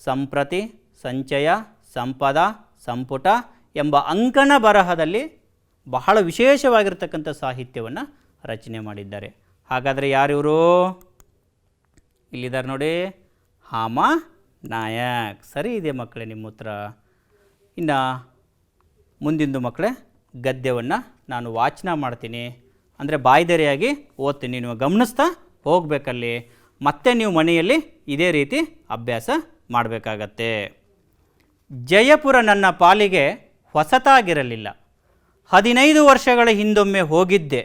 ಸಂಪ್ರತಿ, ಸಂಚಯ, ಸಂಪದ, ಸಂಪುಟ ಎಂಬ ಅಂಕಣ ಬರಹದಲ್ಲಿ ಬಹಳ ವಿಶೇಷವಾಗಿರ್ತಕ್ಕಂಥ ಸಾಹಿತ್ಯವನ್ನು ರಚನೆ ಮಾಡಿದ್ದಾರೆ. ಹಾಗಾದರೆ ಯಾರಿವರು? ಇಲ್ಲಿದ್ದಾರೆ ನೋಡಿ, ಹಾಮ ನಾಯಕ್. ಸರಿ ಇದೆ ಮಕ್ಕಳೇ ನಿಮ್ಮ ಉತ್ತರ. ಇನ್ನು ಮುಂದಿಂದು ಮಕ್ಕಳೇ, ಗದ್ಯವನ್ನು ನಾನು ವಾಚನ ಮಾಡ್ತೀನಿ, ಅಂದರೆ ಬಾಯ್ದೆರೆಯಾಗಿ ಓದ್ತೀನಿ, ನೀವು ಗಮನಿಸ್ತಾ ಹೋಗಬೇಕಲ್ಲಿ. ಮತ್ತೆ ನೀವು ಮನೆಯಲ್ಲಿ ಇದೇ ರೀತಿ ಅಭ್ಯಾಸ ಮಾಡಬೇಕಾಗತ್ತೆ. ಜಯಪುರ ನನ್ನ ಪಾಲಿಗೆ ಹೊಸತಾಗಿರಲಿಲ್ಲ. 15 ವರ್ಷಗಳ ಹಿಂದೊಮ್ಮೆ ಹೋಗಿದ್ದೆ.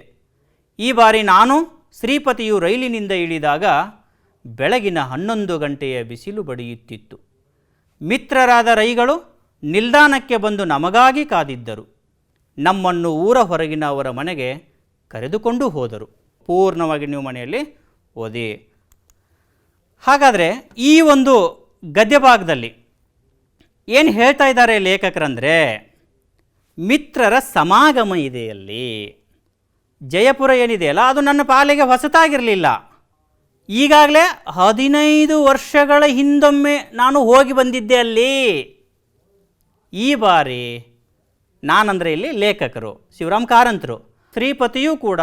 ಈ ಬಾರಿ ನಾನು ಶ್ರೀಪತಿಯು ರೈಲಿನಿಂದ ಇಳಿದಾಗ ಬೆಳಗಿನ 11 ಗಂಟೆಯ ಬಿಸಿಲು ಬಡಿಯುತ್ತಿತ್ತು. ಮಿತ್ರರಾದ ರೈಗಳು ನಿಲ್ದಾಣಕ್ಕೆ ಬಂದು ನಮಗಾಗಿ ಕಾದಿದ್ದರು. ನಮ್ಮನ್ನು ಊರ ಹೊರಗಿನ ಅವರ ಮನೆಗೆ ಕರೆದುಕೊಂಡು ಹೋದರು. ಪೂರ್ಣವಾಗಿ ನೀವು ಮನೆಯಲ್ಲಿ ಓದಿ. ಹಾಗಾದರೆ ಈ ಒಂದು ಗದ್ಯ ಭಾಗದಲ್ಲಿ ಏನು ಹೇಳ್ತಾ ಇದ್ದಾರೆ ಲೇಖಕರಂದರೆ, ಮಿತ್ರರ ಸಮಾಗಮ ಇದೆಯಲ್ಲಿ. ಜಯಪುರ ಏನಿದೆಯಲ್ಲ ಅದು ನನ್ನ ಪಾಲಿಗೆ ಹೊಸತಾಗಿರಲಿಲ್ಲ. ಈಗಾಗಲೇ 15 ವರ್ಷಗಳ ಹಿಂದೊಮ್ಮೆ ನಾನು ಹೋಗಿ ಬಂದಿದ್ದೆ ಅಲ್ಲಿ. ಈ ಬಾರಿ ನಾನಂದರೆ ಇಲ್ಲಿ ಲೇಖಕರು ಶಿವರಾಮ್ ಕಾರಂತರು. ಶ್ರೀಪತಿಯೂ ಕೂಡ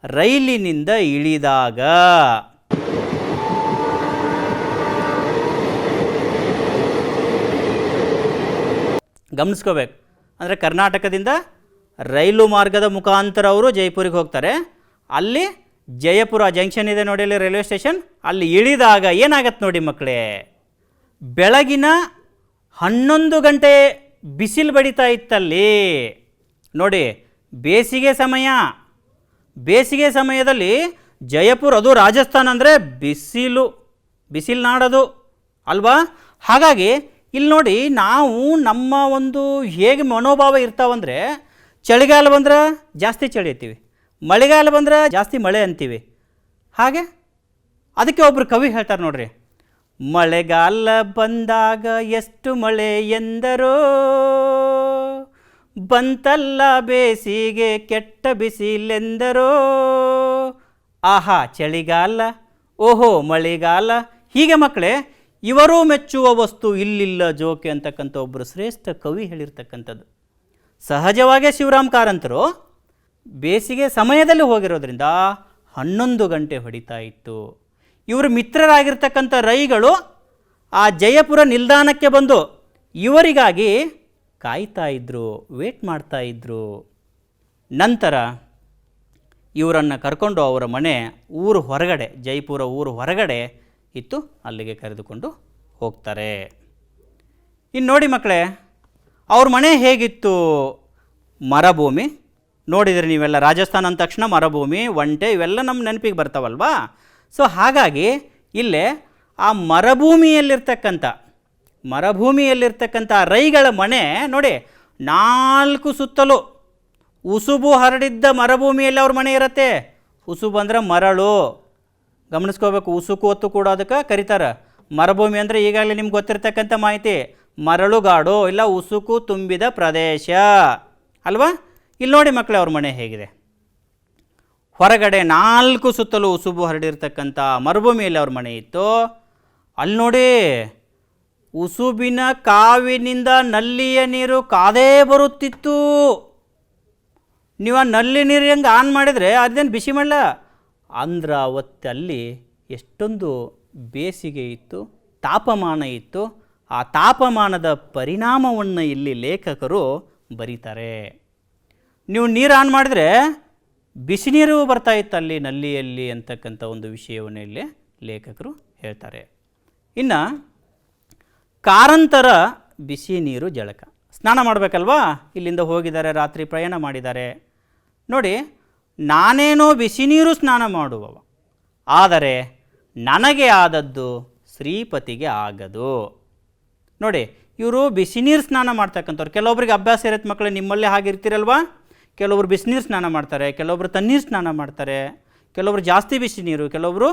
ರೈಲಿನಿಂದ ಇಳಿದಾಗ ಗಮನಿಸ್ಕೋಬೇಕು. ಅಂದರೆ ಕರ್ನಾಟಕದಿಂದ ರೈಲು ಮಾರ್ಗದ ಮುಖಾಂತರ ಅವರು ಜೈಪುರಿಗೆ ಹೋಗ್ತಾರೆ. ಅಲ್ಲಿ ಜಯಪುರ ಜಂಕ್ಷನ್ ಇದೆ ನೋಡಿ, ಅಲ್ಲಿ ರೈಲ್ವೆ ಸ್ಟೇಷನ್. ಅಲ್ಲಿ ಇಳಿದಾಗ ಏನಾಗತ್ತೆ ನೋಡಿ ಮಕ್ಕಳೇ, ಬೆಳಗಿನ 11 ಗಂಟೆ ಬಿಸಿಲು ಬಡಿತಾ ಇತ್ತಲ್ಲಿ ನೋಡಿ. ಬೇಸಿಗೆ ಸಮಯ, ಬೇಸಿಗೆ ಸಮಯದಲ್ಲಿ ಜಯಪುರ, ಅದು ರಾಜಸ್ಥಾನ ಅಂದರೆ ಬಿಸಿಲು ನಾಡೋದು ಅಲ್ವಾ. ಹಾಗಾಗಿ ಇಲ್ಲಿ ನೋಡಿ, ನಾವು ನಮ್ಮ ಒಂದು ಹೇಗೆ ಮನೋಭಾವ ಇರ್ತಾವಂದರೆ, ಚಳಿಗಾಲ ಬಂದ್ರೆ ಜಾಸ್ತಿ ಚಳಿ ಅಂತೀವಿ, ಮಳೆಗಾಲ ಬಂದ್ರೆ ಜಾಸ್ತಿ ಮಳೆ ಅಂತೀವಿ. ಹಾಗೆ ಅದಕ್ಕೆ ಒಬ್ಬರು ಕವಿ ಹೇಳ್ತಾರೆ ನೋಡ್ರಿ, ಮಳೆಗಾಲ ಬಂದಾಗ ಎಷ್ಟು ಮಳೆ ಎಂದರೋ, ಬಂತಲ್ಲ ಬೇಸಿಗೆ ಕೆಟ್ಟ ಬಿಸಿಲೆಂದರೋ, ಆಹಾ ಚಳಿಗಾಲ, ಓಹೋ ಮಳೆಗಾಲ. ಹೀಗೆ ಮಕ್ಕಳೇ, ಇವರೂ ಮೆಚ್ಚುವ ವಸ್ತು ಇಲ್ಲಿಲ್ಲ ಜೋಕೆ ಅಂತಕ್ಕಂಥ ಒಬ್ಬರು ಶ್ರೇಷ್ಠ ಕವಿ ಹೇಳಿರ್ತಕ್ಕಂಥದ್ದು. ಸಹಜವಾಗೇ ಶಿವರಾಮ್ ಕಾರಂತರು ಬೇಸಿಗೆ ಸಮಯದಲ್ಲಿ ಹೋಗಿರೋದ್ರಿಂದ 11 ಗಂಟೆ ಹೊಡಿತಾ ಇತ್ತು. ಇವರು ಮಿತ್ರರಾಗಿರ್ತಕ್ಕಂಥ ರೈಗಳು ಆ ಜಯಪುರ ನಿಲ್ದಾಣಕ್ಕೆ ಬಂದು ಇವರಿಗಾಗಿ ಕಾಯ್ತಾ ಇದ್ದರು, ವೇಟ್ ಮಾಡ್ತಾ ಇದ್ದರು. ನಂತರ ಇವರನ್ನು ಕರ್ಕೊಂಡು ಅವರ ಮನೆ ಊರು ಹೊರಗಡೆ, ಜೈಪುರ ಊರು ಹೊರಗಡೆ ಇತ್ತು, ಅಲ್ಲಿಗೆ ಕರೆದುಕೊಂಡು ಹೋಗ್ತಾರೆ. ಇನ್ನು ನೋಡಿ ಮಕ್ಕಳೇ, ಅವ್ರ ಮನೆ ಹೇಗಿತ್ತು? ಮರಭೂಮಿ. ನೋಡಿದರೆ ನೀವೆಲ್ಲ ರಾಜಸ್ಥಾನ ಅಂದ ತಕ್ಷಣ ಮರಭೂಮಿ, ಒಂಟೆ ಇವೆಲ್ಲ ನಮ್ಮ ನೆನಪಿಗೆ ಬರ್ತಾವಲ್ವಾ. ಸೊ ಹಾಗಾಗಿ ಇಲ್ಲೇ ಆ ಮರುಭೂಮಿಯಲ್ಲಿರ್ತಕ್ಕಂಥ ರೈಗಳ ಮನೆ ನೋಡಿ, 4 ಸುತ್ತಲೂ ಉಸುಬು ಹರಡಿದ್ದ ಮರುಭೂಮಿಯಲ್ಲಿ ಅವ್ರ ಮನೆ ಇರುತ್ತೆ. ಉಸುಬು ಅಂದರೆ ಮರಳು, ಗಮನಿಸ್ಕೋಬೇಕು. ಉಸುಕು ಹೊತ್ತು ಕೂಡ ಅದಕ್ಕೆ ಕರೀತಾರೆ. ಮರುಭೂಮಿ ಅಂದರೆ ಈಗಾಗಲೇ ನಿಮ್ಗೆ ಗೊತ್ತಿರ್ತಕ್ಕಂಥ ಮಾಹಿತಿ, ಮರಳುಗಾಡು ಇಲ್ಲ ಉಸುಕು ತುಂಬಿದ ಪ್ರದೇಶ ಅಲ್ವಾ. ಇಲ್ಲಿ ನೋಡಿ ಮಕ್ಕಳೇ, ಅವ್ರ ಮನೆ ಹೇಗಿದೆ. ಹೊರಗಡೆ 4 ಸುತ್ತಲೂ ಉಸುಬು ಹರಡಿರ್ತಕ್ಕಂಥ ಮರುಭೂಮಿಯಲ್ಲಿ ಅವ್ರ ಮನೆ ಇತ್ತು. ಅಲ್ಲಿ ನೋಡಿ, ಉಸುಬಿನ ಕಾವಿನಿಂದ ನಲ್ಲಿಯ ನೀರು ಕಾದೇ ಬರುತ್ತಿತ್ತು. ನೀವು ಆ ನಲ್ಲಿ ನೀರು ಹೆಂಗೆ ಆನ್ ಮಾಡಿದರೆ ಅದೇನು ಬಿಸಿ ಮಾಡಲ್ಲ ಅಂದ್ರೆ ಅವತ್ತಲ್ಲಿ ಎಷ್ಟೊಂದು ಬೇಸಿಗೆ ಇತ್ತು, ತಾಪಮಾನ ಇತ್ತು. ಆ ತಾಪಮಾನದ ಪರಿಣಾಮವನ್ನು ಇಲ್ಲಿ ಲೇಖಕರು ಬರೀತಾರೆ. ನೀವು ನೀರು ಆನ್ ಮಾಡಿದರೆ ಬಿಸಿ ನೀರು ಬರ್ತಾ ಇತ್ತು ಅಲ್ಲಿ ನಲ್ಲಿಯಲ್ಲಿ ಅಂತಕ್ಕಂಥ ಒಂದು ವಿಷಯವನ್ನು ಇಲ್ಲಿ ಲೇಖಕರು ಹೇಳ್ತಾರೆ. ಇನ್ನು ಕಾರಂತರ ಬಿಸಿ ನೀರು ಜಳಕ, ಸ್ನಾನ ಮಾಡಬೇಕಲ್ವಾ, ಇಲ್ಲಿಂದ ಹೋಗಿದ್ದಾರೆ, ರಾತ್ರಿ ಪ್ರಯಾಣ ಮಾಡಿದ್ದಾರೆ. ನೋಡಿ, ನಾನೇನೋ ಬಿಸಿ ನೀರು ಸ್ನಾನ ಮಾಡುವವ, ಆದರೆ ನನಗೆ ಆದದ್ದು ಶ್ರೀಪತಿಗೆ ಆಗದು. ನೋಡಿ, ಇವರು ಬಿಸಿ ನೀರು ಸ್ನಾನ ಮಾಡ್ತಕ್ಕಂಥವ್ರು. ಕೆಲವೊಬ್ರಿಗೆ ಅಭ್ಯಾಸ ಇರುತ್ತೆ ಮಕ್ಕಳು, ನಿಮ್ಮಲ್ಲೇ ಹಾಗಿರ್ತೀರಲ್ವಾ. ಕೆಲವೊಬ್ರು ಬಿಸಿನೀರು ಸ್ನಾನ ಮಾಡ್ತಾರೆ, ಕೆಲವೊಬ್ರು ತಣ್ಣೀರು ಸ್ನಾನ ಮಾಡ್ತಾರೆ, ಕೆಲವೊಬ್ರು ಜಾಸ್ತಿ ಬಿಸಿ ನೀರು, ಕೆಲವೊಬ್ಬರು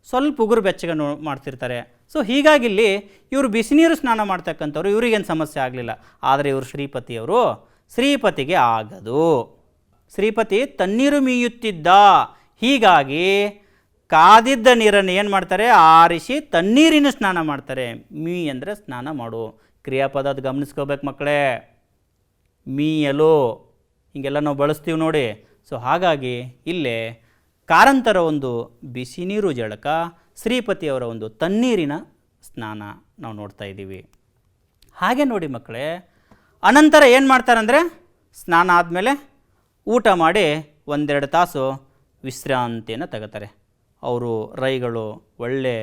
ಸ್ವಲ್ಪ ಉಗುರು ಬೆಚ್ಚಗೆ ಮಾಡ್ತಿರ್ತಾರೆ. ಸೊ ಹೀಗಾಗಿ ಇಲ್ಲಿ ಇವರು ಬಿಸಿನೀರು ಸ್ನಾನ ಮಾಡ್ತಕ್ಕಂಥವ್ರು, ಇವರಿಗೇನು ಸಮಸ್ಯೆ ಆಗಲಿಲ್ಲ. ಆದರೆ ಇವರು ಶ್ರೀಪತಿಗೆ ಆಗದು. ಶ್ರೀಪತಿ ತಣ್ಣೀರು ಮೀಯುತ್ತಿದ್ದ, ಹೀಗಾಗಿ ಕಾದಿದ್ದ ನೀರನ್ನು ಏನು ಮಾಡ್ತಾರೆ, ಆರಿಸಿ ತಣ್ಣೀರಿನ ಸ್ನಾನ ಮಾಡ್ತಾರೆ. ಮೀ ಅಂದರೆ ಸ್ನಾನ ಮಾಡು, ಕ್ರಿಯಾಪದ ಅದು ಗಮನಿಸ್ಕೋಬೇಕು ಮಕ್ಕಳೇ. ಮೀಯಲು ಹೀಗೆಲ್ಲ ನಾವು ಬಳಸ್ತೀವಿ ನೋಡಿ. ಸೊ ಹಾಗಾಗಿ ಇಲ್ಲೇ ಕಾರಂತರ ಒಂದು ಬಿಸಿ ನೀರು ಜಳಕ, ಶ್ರೀಪತಿಯವರ ಒಂದು ತಣ್ಣೀರಿನ ಸ್ನಾನ ನಾವು ನೋಡ್ತಾ ಇದ್ದೀವಿ. ಹಾಗೆ ನೋಡಿ ಮಕ್ಕಳೇ, ಅನಂತರ ಏನು ಮಾಡ್ತಾರಂದರೆ, ಸ್ನಾನ ಆದಮೇಲೆ ಊಟ ಮಾಡಿ 1-2 ತಾಸು ವಿಶ್ರಾಂತಿಯನ್ನು ತಗೋತಾರೆ. ಅವರು ರೈಗಳು ಒಳ್ಳೆ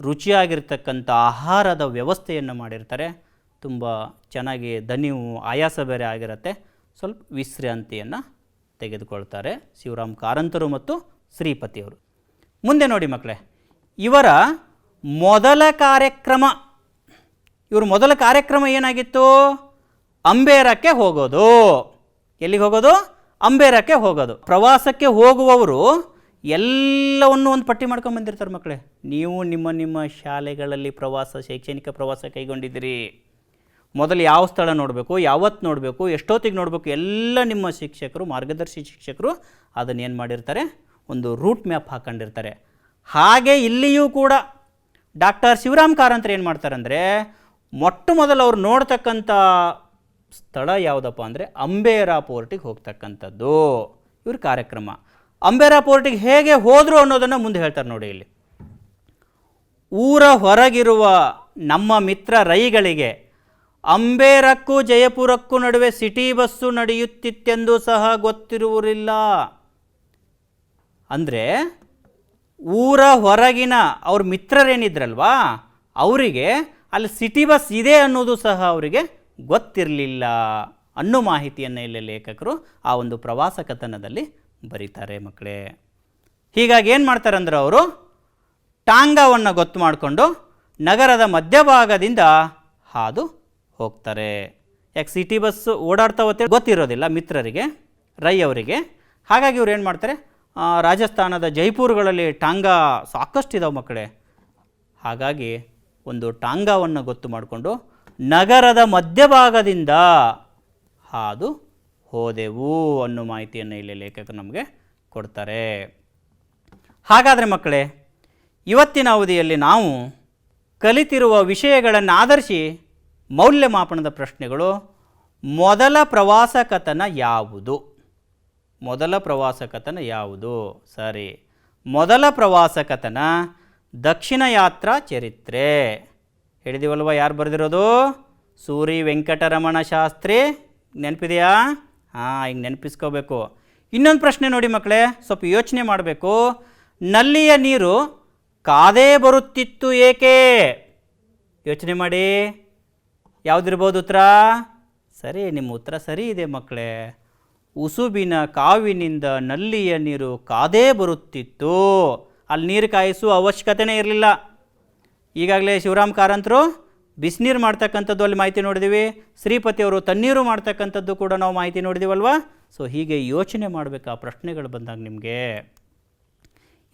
ರುಚಿಯಾಗಿರ್ತಕ್ಕಂಥ ಆಹಾರದ ವ್ಯವಸ್ಥೆಯನ್ನು ಮಾಡಿರ್ತಾರೆ. ತುಂಬ ಚೆನ್ನಾಗಿ ದಣಿವು ಆಯಾಸ ಬೇರೆ ಆಗಿರುತ್ತೆ. ಸ್ವಲ್ಪ ವಿಶ್ರಾಂತಿಯನ್ನು ತೆಗೆದುಕೊಳ್ತಾರೆ ಶಿವರಾಮ್ ಕಾರಂತರು ಮತ್ತು ಶ್ರೀಪತಿಯವರು. ಮುಂದೆ ನೋಡಿ ಮಕ್ಕಳೇ, ಇವರ ಮೊದಲ ಕಾರ್ಯಕ್ರಮ ಏನಾಗಿತ್ತು? ಅಂಬೇರಕ್ಕೆ ಹೋಗೋದು. ಎಲ್ಲಿಗೆ ಹೋಗೋದು? ಅಂಬೇರಕ್ಕೆ ಹೋಗೋದು. ಪ್ರವಾಸಕ್ಕೆ ಹೋಗುವವರು ಎಲ್ಲವನ್ನು ಒಂದು ಪಟ್ಟಿ ಮಾಡ್ಕೊಂಡು ಬಂದಿರ್ತಾರೆ ಮಕ್ಕಳೇ. ನೀವು ನಿಮ್ಮ ಶಾಲೆಗಳಲ್ಲಿ ಶೈಕ್ಷಣಿಕ ಪ್ರವಾಸ ಕೈಗೊಂಡಿದ್ದೀರಿ. ಮೊದಲು ಯಾವ ಸ್ಥಳ ನೋಡಬೇಕು, ಯಾವತ್ತು ನೋಡಬೇಕು, ಎಷ್ಟೊತ್ತಿಗೆ ನೋಡಬೇಕು, ಎಲ್ಲ ನಿಮ್ಮ ಶಿಕ್ಷಕರು, ಮಾರ್ಗದರ್ಶಿ ಶಿಕ್ಷಕರು ಅದನ್ನು ಏನು ಮಾಡಿರ್ತಾರೆ, ಒಂದು ರೂಟ್ ಮ್ಯಾಪ್ ಹಾಕೊಂಡಿರ್ತಾರೆ. ಹಾಗೆ ಇಲ್ಲಿಯೂ ಕೂಡ ಡಾಕ್ಟರ್ ಶಿವರಾಮ್ ಕಾರಂತರು ಏನು ಮಾಡ್ತಾರೆ ಅಂದರೆ, ಮೊಟ್ಟ ಮೊದಲು ಅವ್ರು ನೋಡ್ತಕ್ಕಂಥ ಸ್ಥಳ ಯಾವುದಪ್ಪ ಅಂದರೆ ಅಂಬೇರ ಪೋರ್ಟಿಗೆ ಹೋಗ್ತಕ್ಕಂಥದ್ದು ಇವ್ರ ಕಾರ್ಯಕ್ರಮ. ಅಂಬೇರ ಪೋರ್ಟಿಗೆ ಹೇಗೆ ಹೋದರು ಅನ್ನೋದನ್ನು ಮುಂದೆ ಹೇಳ್ತಾರೆ ನೋಡಿ. ಇಲ್ಲಿ ಊರ ಹೊರಗಿರುವ ನಮ್ಮ ಮಿತ್ರ ರೈಗಳಿಗೆ ಅಂಬೇರಕ್ಕೂ ಜಯಪುರಕ್ಕೂ ನಡುವೆ ಸಿಟಿ ಬಸ್ಸು ನಡೆಯುತ್ತಿತ್ತೆಂದು ಸಹ ಗೊತ್ತಿರುವುದಿಲ್ಲ. ಅಂದರೆ ಊರ ಹೊರಗಿನ ಅವ್ರ ಮಿತ್ರರೇನಿದ್ರಲ್ವಾ, ಅವರಿಗೆ ಅಲ್ಲಿ ಸಿಟಿ ಬಸ್ ಇದೆ ಅನ್ನೋದು ಸಹ ಅವರಿಗೆ ಗೊತ್ತಿರಲಿಲ್ಲ ಅನ್ನೋ ಮಾಹಿತಿಯನ್ನು ಇಲ್ಲಿ ಲೇಖಕರು ಆ ಒಂದು ಪ್ರವಾಸ ಕಥನದಲ್ಲಿ ಬರೀತಾರೆ ಮಕ್ಕಳೇ. ಹೀಗಾಗಿ ಏನು ಮಾಡ್ತಾರೆ ಅಂದರೆ, ಅವರು ಟಾಂಗಾವನ್ನು ಗೊತ್ತು ಮಾಡಿಕೊಂಡು ನಗರದ ಮಧ್ಯಭಾಗದಿಂದ ಹಾದು ಹೋಗ್ತಾರೆ. ಯಾಕೆ ಸಿಟಿ ಬಸ್ ಓಡಾಡ್ತಾವತ್ತೆ ಗೊತ್ತಿರೋದಿಲ್ಲ ಮಿತ್ರರಿಗೆ, ರೈ ಅವರಿಗೆ. ಹಾಗಾಗಿ ಇವ್ರು ಏನು ಮಾಡ್ತಾರೆ, ರಾಜಸ್ಥಾನದ ಜೈಪುರಗಳಲ್ಲಿ ಟಾಂಗಾ ಸಾಕಷ್ಟಿದಾವೆ ಮಕ್ಕಳೇ. ಹಾಗಾಗಿ ಒಂದು ಟಾಂಗಾವನ್ನು ಗೊತ್ತು ಮಾಡಿಕೊಂಡು ನಗರದ ಮಧ್ಯಭಾಗದಿಂದ ಹಾದು ಹೋದೆವು ಅನ್ನೋ ಮಾಹಿತಿಯನ್ನು ಇಲ್ಲಿ ಲೇಖಕರು ನಮಗೆ ಕೊಡ್ತಾರೆ. ಹಾಗಾದರೆ ಮಕ್ಕಳೇ, ಇವತ್ತಿನ ಅವಧಿಯಲ್ಲಿ ನಾವು ಕಲಿತಿರುವ ವಿಷಯಗಳನ್ನು ಆಧರಿಸಿ ಮೌಲ್ಯಮಾಪನದ ಪ್ರಶ್ನೆಗಳು. ಮೊದಲ ಪ್ರವಾಸ ಕಥನ ಯಾವುದು? ಮೊದಲ ಪ್ರವಾಸ ಕಥನ ಯಾವುದು? ಸರಿ, ಮೊದಲ ಪ್ರವಾಸ ಕಥನ ದಕ್ಷಿಣ ಯಾತ್ರಾ ಚರಿತ್ರೆ. ಹೇಳಿದೀವಲ್ವ, ಯಾರು ಬರೆದಿರೋದು? ಸೂರಿ ವೆಂಕಟರಮಣ ಶಾಸ್ತ್ರಿ. ನೆನಪಿದೆಯಾ? ಹಾಂ, ಈಗ ನೆನಪಿಸ್ಕೋಬೇಕು. ಇನ್ನೊಂದು ಪ್ರಶ್ನೆ ನೋಡಿ ಮಕ್ಕಳೇ, ಸ್ವಲ್ಪ ಯೋಚನೆ ಮಾಡಬೇಕು. ನಲ್ಲಿಯ ನೀರು ಕಾದೇ ಬರುತ್ತಿತ್ತು ಏಕೆ? ಯೋಚನೆ ಮಾಡಿ, ಯಾವುದಿರ್ಬೋದು ಉತ್ತರ? ಸರಿ, ನಿಮ್ಮ ಉತ್ತರ ಸರಿ ಇದೆ ಮಕ್ಕಳೇ. ಉಸುಬಿನ ಕಾವಿನಿಂದ ನಲ್ಲಿಯ ನೀರು ಕಾದೇ ಬರುತ್ತಿತ್ತು. ಅಲ್ಲಿ ನೀರು ಕಾಯಿಸುವ ಅವಶ್ಯಕತೆಯೇ ಇರಲಿಲ್ಲ. ಈಗಾಗಲೇ ಶಿವರಾಮ್ ಕಾರಂತರು ಬಿಸಿನೀರು ಮಾಡ್ತಕ್ಕಂಥದ್ದು ಅಲ್ಲಿ ಮಾಹಿತಿ ನೋಡಿದ್ದೀವಿ. ಶ್ರೀಪತಿಯವರು ತಣ್ಣೀರು ಮಾಡ್ತಕ್ಕಂಥದ್ದು ಕೂಡ ನಾವು ಮಾಹಿತಿ ನೋಡಿದ್ದೀವಲ್ವ. ಸೊ ಹೀಗೆ ಯೋಚನೆ ಮಾಡಬೇಕು ಆ ಪ್ರಶ್ನೆಗಳು ಬಂದಾಗ ನಿಮಗೆ.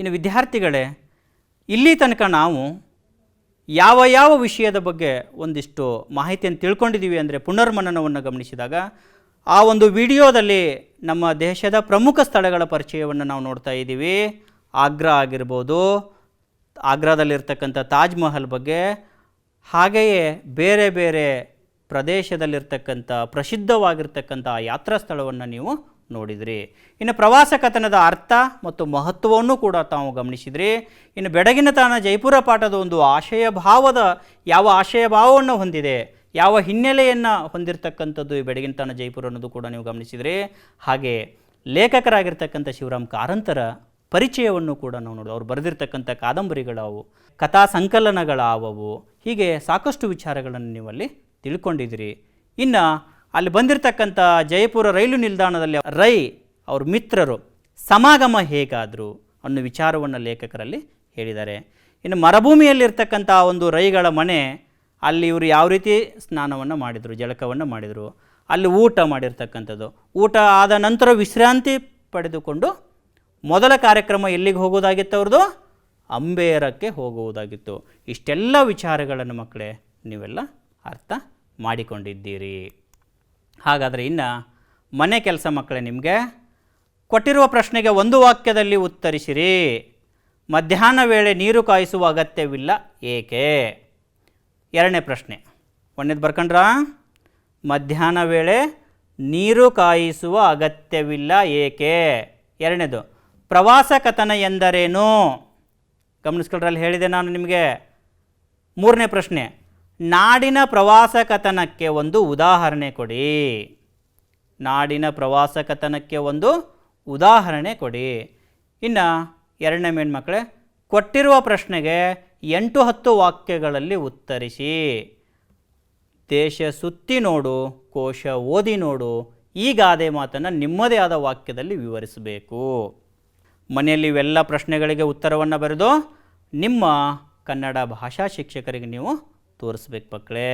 ಇನ್ನು ವಿದ್ಯಾರ್ಥಿಗಳೇ, ಇಲ್ಲಿ ತನಕ ನಾವು ಯಾವ ಯಾವ ವಿಷಯದ ಬಗ್ಗೆ ಒಂದಿಷ್ಟು ಮಾಹಿತಿಯನ್ನು ತಿಳ್ಕೊಂಡಿದ್ದೀವಿ ಅಂದರೆ, ಪುನರ್ಮನನವನ್ನು ಗಮನಿಸಿದಾಗ ಆ ಒಂದು ವಿಡಿಯೋದಲ್ಲಿ ನಮ್ಮ ದೇಶದ ಪ್ರಮುಖ ಸ್ಥಳಗಳ ಪರಿಚಯವನ್ನು ನಾವು ನೋಡ್ತಾ ಇದ್ದೀವಿ. ಆಗ್ರಾ ಆಗಿರ್ಬೋದು, ಆಗ್ರಾದಲ್ಲಿರ್ತಕ್ಕಂಥ ತಾಜ್ ಮಹಲ್ ಬಗ್ಗೆ, ಹಾಗೆಯೇ ಬೇರೆ ಬೇರೆ ಪ್ರದೇಶದಲ್ಲಿರ್ತಕ್ಕಂಥ ಪ್ರಸಿದ್ಧವಾಗಿರ್ತಕ್ಕಂಥ ಯಾತ್ರಾ ಸ್ಥಳವನ್ನು ನೀವು ನೋಡಿದ್ರಿ. ಇನ್ನು ಪ್ರವಾಸ ಕಥನದ ಅರ್ಥ ಮತ್ತು ಮಹತ್ವವನ್ನು ಕೂಡ ತಾವು ಗಮನಿಸಿದ್ರಿ. ಇನ್ನು ಬೆಡಗಿನ ತಾಣ ಜೈಪುರ ಪಾಠದ ಒಂದು ಯಾವ ಆಶಯ ಭಾವವನ್ನು ಹೊಂದಿದೆ, ಯಾವ ಹಿನ್ನೆಲೆಯನ್ನು ಹೊಂದಿರತಕ್ಕಂಥದ್ದು ಈ ಬೆಡಗಿನ ತಾಣ ಜೈಪುರ ಅನ್ನೋದು ಕೂಡ ನೀವು ಗಮನಿಸಿದ್ರಿ. ಹಾಗೆ ಲೇಖಕರಾಗಿರ್ತಕ್ಕಂಥ ಶಿವರಾಮ್ ಕಾರಂತರ ಪರಿಚಯವನ್ನು ಕೂಡ ನಾವು ನೋಡೋದು. ಅವರು ಬರೆದಿರ್ತಕ್ಕಂಥ ಕಾದಂಬರಿಗಳಾವು, ಕಥಾ ಸಂಕಲನಗಳಾವವು, ಹೀಗೆ ಸಾಕಷ್ಟು ವಿಚಾರಗಳನ್ನು ನೀವು ಅಲ್ಲಿ ತಿಳ್ಕೊಂಡಿದ್ದೀರಿ. ಇನ್ನು ಅಲ್ಲಿ ಬಂದಿರತಕ್ಕಂಥ ಜಯಪುರ ರೈಲು ನಿಲ್ದಾಣದಲ್ಲಿ ಅವ್ರ ಮಿತ್ರರು ಸಮಾಗಮ ಹೇಗಾದರು ಅನ್ನೋ ವಿಚಾರವನ್ನು ಲೇಖಕರಲ್ಲಿ ಹೇಳಿದ್ದಾರೆ. ಇನ್ನು ಮರುಭೂಮಿಯಲ್ಲಿರ್ತಕ್ಕಂಥ ಒಂದು ರೈಗಳ ಮನೆ, ಅಲ್ಲಿ ಇವರು ಯಾವ ರೀತಿ ಸ್ನಾನವನ್ನು ಮಾಡಿದರು, ಜಳಕವನ್ನು ಮಾಡಿದರು, ಅಲ್ಲಿ ಊಟ ಮಾಡಿರ್ತಕ್ಕಂಥದ್ದು, ಊಟ ಆದ ನಂತರ ವಿಶ್ರಾಂತಿ ಪಡೆದುಕೊಂಡು ಮೊದಲ ಕಾರ್ಯಕ್ರಮ ಎಲ್ಲಿಗೆ ಹೋಗೋದಾಗಿತ್ತು? ಅವ್ರದ್ದು ಅಂಬೇರಕ್ಕೆ ಹೋಗುವುದಾಗಿತ್ತು. ಇಷ್ಟೆಲ್ಲ ವಿಚಾರಗಳನ್ನು ಮಕ್ಕಳೇ ನೀವೆಲ್ಲ ಅರ್ಥ ಮಾಡಿಕೊಂಡಿದ್ದೀರಿ. ಹಾಗಾದರೆ ಇನ್ನು ಮನೆ ಕೆಲಸ ಮಕ್ಕಳೇ, ನಿಮಗೆ ಕೊಟ್ಟಿರುವ ಪ್ರಶ್ನೆಗೆ ಒಂದು ವಾಕ್ಯದಲ್ಲಿ ಉತ್ತರಿಸಿರಿ. ಮಧ್ಯಾಹ್ನ ವೇಳೆ ನೀರು ಕಾಯಿಸುವ ಅಗತ್ಯವಿಲ್ಲ ಏಕೆ? ಎರಡನೇ ಪ್ರಶ್ನೆ, ಒಂದನೇದು ಬರ್ಕೊಂಡ್ರಾ? ಮಧ್ಯಾಹ್ನ ವೇಳೆ ನೀರು ಕಾಯಿಸುವ ಅಗತ್ಯವಿಲ್ಲ ಏಕೆ? ಎರಡನೇದು, ಪ್ರವಾಸ ಕಥನ ಎಂದರೇನು? ಗಮನಿಸ್ಕೊಳ್ಳ್ರಲ್ಲಿ ಹೇಳಿದೆ ನಾನು ನಿಮಗೆ. ಮೂರನೇ ಪ್ರಶ್ನೆ, ನಾಡಿನ ಪ್ರವಾಸ ಕಥನಕ್ಕೆ ಒಂದು ಉದಾಹರಣೆ ಕೊಡಿ. ನಾಡಿನ ಪ್ರವಾಸ ಕಥನಕ್ಕೆ ಒಂದು ಉದಾಹರಣೆ ಕೊಡಿ. ಇನ್ನು ಎರಡನೇ ಮೇನ್ ಮಕ್ಕಳೇ, ಕೊಟ್ಟಿರುವ ಪ್ರಶ್ನೆಗೆ 8-10 ವಾಕ್ಯಗಳಲ್ಲಿ ಉತ್ತರಿಸಿ. ದೇಶ ಸುತ್ತಿ ನೋಡು, ಕೋಶ ಓದಿ ನೋಡು, ಈ ಗಾದೆ ಮಾತನ್ನು ನಿಮ್ಮದೇ ಆದ ವಾಕ್ಯದಲ್ಲಿ ವಿವರಿಸಬೇಕು. ಮನೆಯಲ್ಲಿ ಇವೆಲ್ಲ ಪ್ರಶ್ನೆಗಳಿಗೆ ಉತ್ತರವನ್ನು ಬರೆದು ನಿಮ್ಮ ಕನ್ನಡ ಭಾಷಾ ಶಿಕ್ಷಕರಿಗೆ ನೀವು ತೋರಿಸ್ಬೇಕು ಮಕ್ಕಳೇ.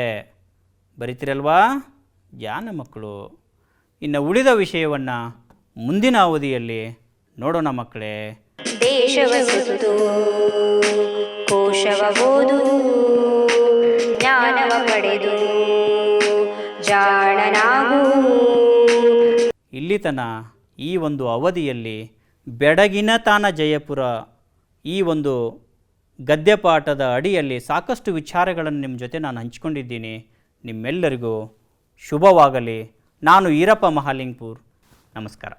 ಬರಿತೀರಲ್ವಾ ಜಾನ ಮಕ್ಕಳು? ಇನ್ನು ಉಳಿದ ವಿಷಯವನ್ನು ಮುಂದಿನ ಅವಧಿಯಲ್ಲಿ ನೋಡೋಣ ಮಕ್ಕಳೇ. ದೇಶವ ಸುತ್ತು ಕೋಶವ ಓದು ಜ್ಞಾನವ ಪಡೆದು ಜಾಣನಾಗು. ಇಲ್ಲಿ ತನ ಈ ಒಂದು ಅವಧಿಯಲ್ಲಿ ಬೆಡಗಿನ ತಾಣ ಜಯಪುರ ಈ ಒಂದು ಗದ್ಯಪಾಠದ ಅಡಿಯಲ್ಲಿ ಸಾಕಷ್ಟು ವಿಚಾರಗಳನ್ನು ನಿಮ್ಮ ಜೊತೆ ನಾನು ಹಂಚಿಕೊಂಡಿದ್ದೀನಿ. ನಿಮ್ಮೆಲ್ಲರಿಗೂ ಶುಭವಾಗಲಿ. ನಾನು ಈರಪ್ಪ ಮಹಾಲಿಂಗಪುರ್. ನಮಸ್ಕಾರ.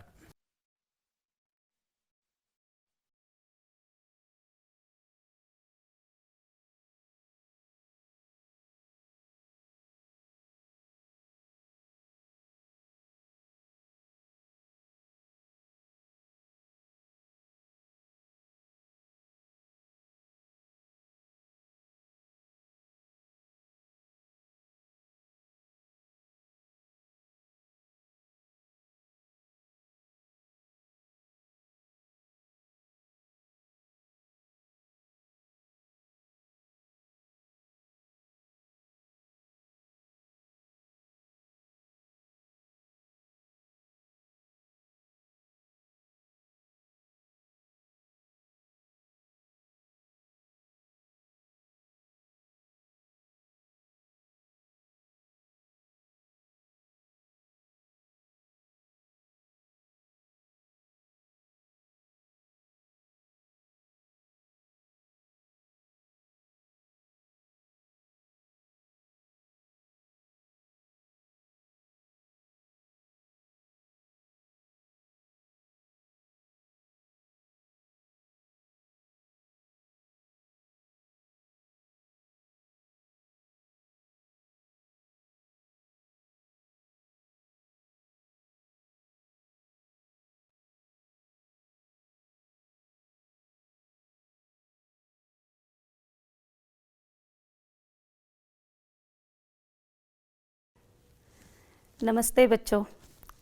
नमस्ते बच्चों,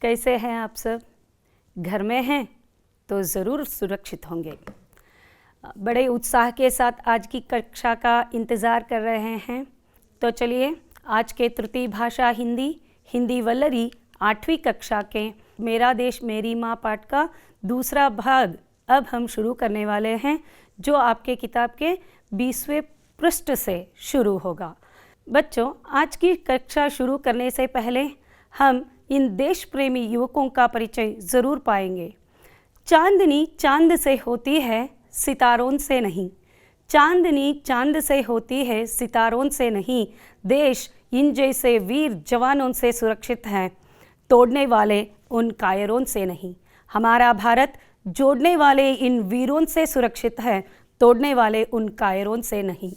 कैसे हैं आप सब? घर में हैं तो ज़रूर सुरक्षित होंगे। बड़े उत्साह के साथ आज की कक्षा का इंतज़ार कर रहे हैं। तो चलिए आज के तृतीय भाषा हिंदी वल्लरी 8वीं कक्षा के मेरा देश मेरी माँ पाठ का दूसरा भाग अब हम शुरू करने वाले हैं, जो आपके किताब के 20वें पृष्ठ से शुरू होगा। बच्चों, आज की कक्षा शुरू करने से पहले हम इन देश प्रेमी युवकों का परिचय ज़रूर पाएंगे। चांदनी चांद से होती है, सितारों से नहीं। चांदनी चांद से होती है, सितारों से नहीं। देश इन जैसे वीर जवानों से सुरक्षित है, तोड़ने वाले उन कायरों से नहीं। हमारा भारत जोड़ने वाले इन वीरों से सुरक्षित है, तोड़ने वाले उन कायरों से नहीं।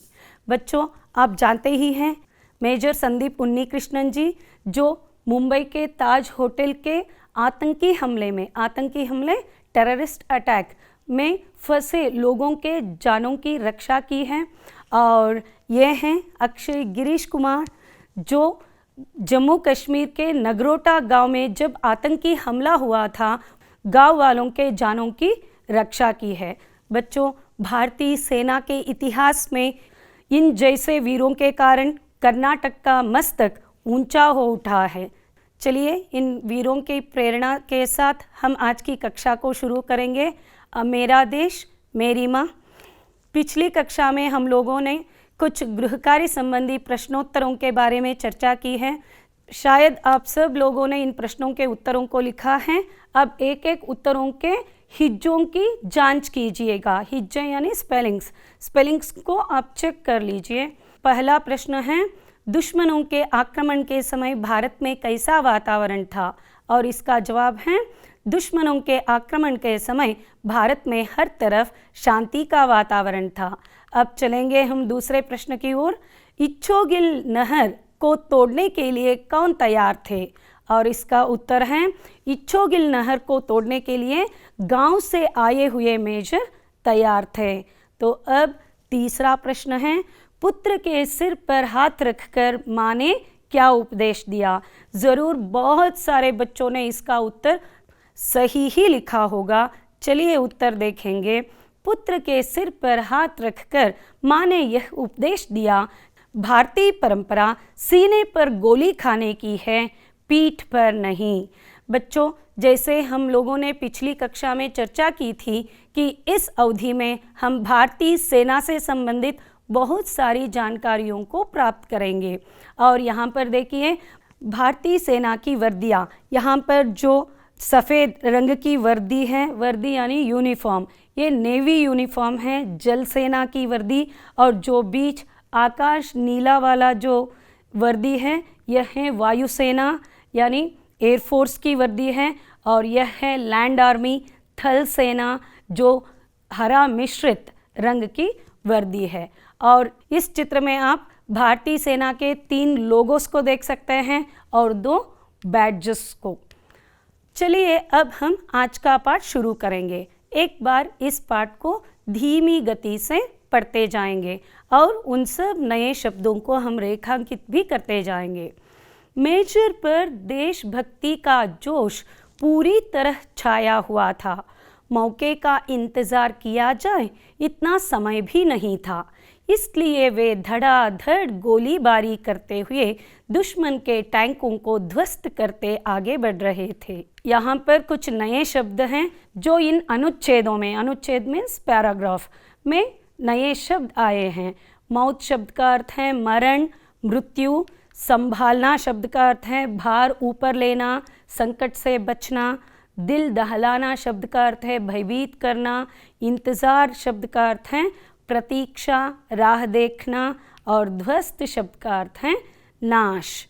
बच्चों, आप जानते ही हैं मेजर संदीप उन्नीकृष्णन जी, जो मुंबई के ताज होटल के आतंकी हमले टेररिस्ट अटैक में फंसे लोगों के जानों की रक्षा की है। और ये हैं अक्षय गिरीश कुमार, जो जम्मू कश्मीर के नगरोटा गांव में जब आतंकी हमला हुआ था, गांव वालों के जानों की रक्षा की है। बच्चों, भारतीय सेना के इतिहास में इन जैसे वीरों के कारण कर्नाटक का मस्तक ऊंचा हो उठा है। चलिए इन वीरों की प्रेरणा के साथ हम आज की कक्षा को शुरू करेंगे। मेरा देश मेरी माँ। पिछली कक्षा में हम लोगों ने कुछ गृहकार्य संबंधी प्रश्नोत्तरों के बारे में चर्चा की है। शायद आप सब लोगों ने इन प्रश्नों के उत्तरों को लिखा है। अब एक एक उत्तरों के हिज्जों की जांच कीजिएगा। हिज्जे यानी स्पेलिंग्स को आप चेक कर लीजिए। पहला प्रश्न है, दुश्मनों के आक्रमण के समय भारत में कैसा वातावरण था? और इसका जवाब है, दुश्मनों के आक्रमण के समय भारत में हर तरफ शांति का वातावरण था। अब चलेंगे हम दूसरे प्रश्न की ओर। इच्छोगिल नहर को तोड़ने के लिए कौन तैयार थे? और इसका उत्तर है, इच्छोगिल नहर को तोड़ने के लिए गांव से आए हुए मेजर तैयार थे। तो अब तीसरा प्रश्न है, पुत्र के सिर पर हाथ रखकर माँ ने क्या उपदेश दिया? ज़रूर बहुत सारे बच्चों ने इसका उत्तर सही ही लिखा होगा। चलिए उत्तर देखेंगे। पुत्र के सिर पर हाथ रखकर माँ ने यह उपदेश दिया, भारतीय परंपरा सीने पर गोली खाने की है, पीठ पर नहीं। बच्चों, जैसे हम लोगों ने पिछली कक्षा में चर्चा की थी कि इस अवधि में हम भारतीय सेना से संबंधित बहुत सारी जानकारियों को प्राप्त करेंगे। और यहाँ पर देखिए भारतीय सेना की वर्दियाँ, यहाँ पर जो सफ़ेद रंग की वर्दी है, वर्दी यानी यूनिफॉर्म, ये नेवी यूनिफॉर्म है, जल सेना की वर्दी। और जो बीच आकाश नीला वाला जो वर्दी है, यह है वायुसेना यानी एयरफोर्स की वर्दी है। और यह है लैंड आर्मी थल सेना, जो हरा मिश्रित रंग की वर्दी है। और इस चित्र में आप भारतीय सेना के 3 लोगोस को देख सकते हैं और 2 बैडजेस को। चलिए अब हम आज का पाठ शुरू करेंगे। एक बार इस पाठ को धीमी गति से पढ़ते जाएंगे और उन सब नए शब्दों को हम रेखांकित भी करते जाएंगे। मेजर पर देशभक्ति का जोश पूरी तरह छाया हुआ था। मौके का इंतज़ार किया जाए इतना समय भी नहीं था, इसलिए वे धड़ाधड़ गोलीबारी करते हुए दुश्मन के टैंकों को ध्वस्त करते आगे बढ़ रहे थे। यहाँ पर कुछ नए शब्द हैं जो इन अनुच्छेदों में, अनुच्छेद मीन्स पैराग्राफ में नए शब्द आए हैं। मौत शब्द का अर्थ है मरण, मृत्यु। संभालना शब्द का अर्थ है भार ऊपर लेना, संकट से बचना। दिल दहलाना शब्द का अर्थ है भयभीत करना। इंतज़ार शब्द का अर्थ है प्रतीक्षा, राह देखना। और ध्वस्त शब्द का अर्थ है नाश।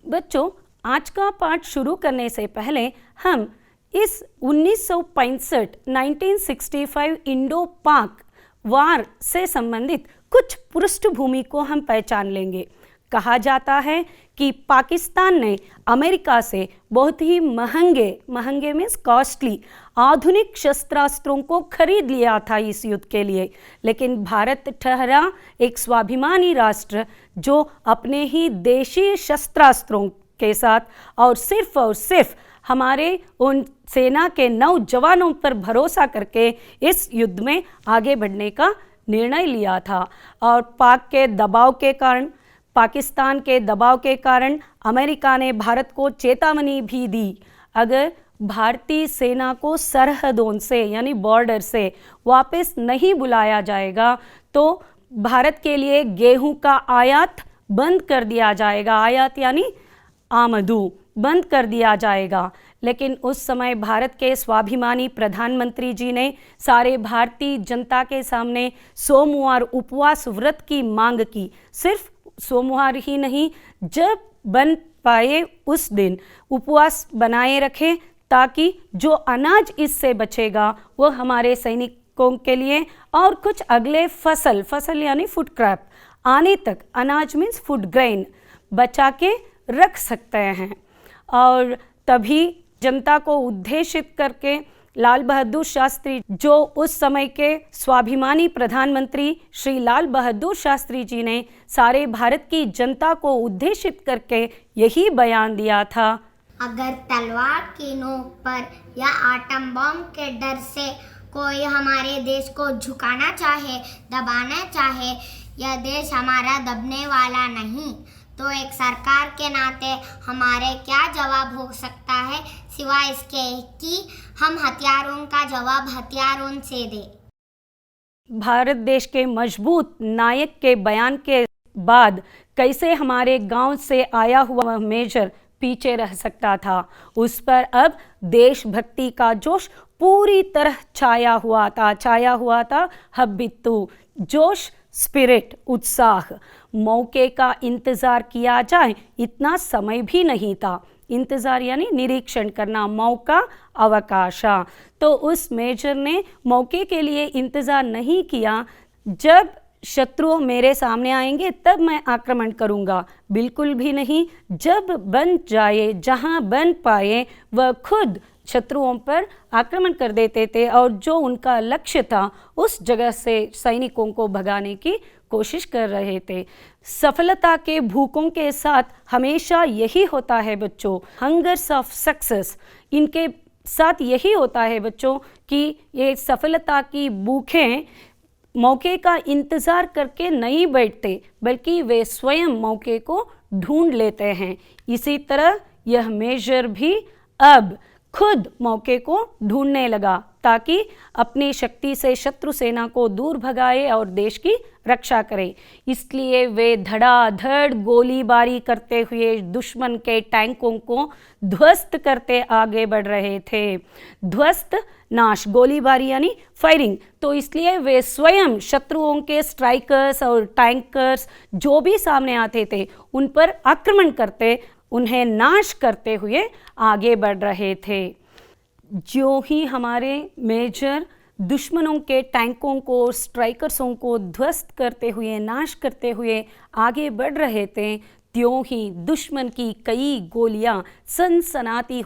बच्चों, आज का पाठ शुरू करने से पहले हम इस 1965 इंडो पाक वार से संबंधित कुछ पृष्ठभूमि को हम पहचान लेंगे। कहा जाता है कि पाकिस्तान ने अमेरिका से बहुत ही महंगे मीन्स कॉस्टली आधुनिक शस्त्रास्त्रों को खरीद लिया था इस युद्ध के लिए, लेकिन भारत ठहरा एक स्वाभिमानी राष्ट्र जो अपने ही देशी शस्त्रास्त्रों के साथ और सिर्फ हमारे उन सेना के 9 जवानों पर भरोसा करके इस युद्ध में आगे बढ़ने का निर्णय लिया था। और पाकिस्तान के दबाव के कारण अमेरिका ने भारत को चेतावनी भी दी, अगर भारतीय सेना को सरहदों से यानी बॉर्डर से वापस नहीं बुलाया जाएगा तो भारत के लिए गेहूं का आयात बंद कर दिया जाएगा, आयात यानी आमदू बंद कर दिया जाएगा। लेकिन उस समय भारत के स्वाभिमानी प्रधानमंत्री जी ने सारे भारतीय जनता के सामने सोमवार उपवास व्रत की मांग की। सिर्फ सोमवार ही नहीं, जब बन पाए उस दिन उपवास बनाए रखें ताकि जो अनाज इससे बचेगा वो हमारे सैनिकों के लिए और कुछ अगले फसल यानी फूड क्रॉप आने तक, अनाज मीन्स फूड ग्रेन, बचा के रख सकते हैं। और तभी जनता को उद्देशित करके लाल बहादुर शास्त्री, जो उस समय के स्वाभिमानी प्रधानमंत्री श्री लाल बहादुर शास्त्री जी ने सारे भारत की जनता को उद्देशित करके यही बयान दिया था, अगर तलवार की नोक पर या आटम बम के डर से कोई हमारे देश को झुकाना चाहे, दबाना चाहे, यह देश हमारा दबने वाला नहीं। तो एक सरकार के नाते हमारे क्या जवाब हो सकता है सिवाय इसके कि हम हथियारों का जवाब हथियारों से दें। भारत देश के मजबूत नायक के बयान के बाद कैसे हमारे गांव से आया हुआ मेजर पीछे रह सकता था। उस पर अब देशभक्ति का जोश पूरी तरह छाया हुआ था। हब्बित्तू जोश, स्पिरिट, उत्साह। मौके का इंतज़ार किया जाए इतना समय भी नहीं था। इंतज़ार यानी निरीक्षण करना, मौका, अवकाश। तो उस मेजर ने मौके के लिए इंतज़ार नहीं किया, जब शत्रु मेरे सामने आएंगे तब मैं आक्रमण करूंगा, बिल्कुल भी नहीं। जब बन जाए, जहां बन पाए, वह खुद शत्रुओं पर आक्रमण कर देते थे और जो उनका लक्ष्य था उस जगह से सैनिकों को भगाने की कोशिश कर रहे थे। सफलता के भूखों के साथ हमेशा यही होता है बच्चों, हंगर्स ऑफ सक्सेस, इनके साथ यही होता है बच्चों कि ये सफलता की भूखें मौके का इंतज़ार करके नहीं बैठते, बल्कि वे स्वयं मौके को ढूंढ लेते हैं। इसी तरह यह मेजर भी अब खुद मौके को ढूंढने लगा ताकि अपनी शक्ति से शत्रु सेना को दूर भगाए और देश की रक्षा करे। इसलिए वे धड़ाधड़ गोलीबारी करते हुए दुश्मन के टैंकों को ध्वस्त करते आगे बढ़ रहे थे। ध्वस्त, नाश, गोलीबारी यानी फायरिंग। तो इसलिए वे स्वयं शत्रुओं के स्ट्राइकर्स और टैंकर्स जो भी सामने आते थे उन पर आक्रमण करते, उन्हें नाश करते हुए आगे बढ़ रहे थे। जो ही हमारे मेजर दुश्मनों के टैंकों को, स्ट्राइकर्सों को ध्वस्त करते हुए, नाश करते हुए आगे बढ़ रहे थे, त्यों ही दुश्मन की कई गोलियां सनसनाती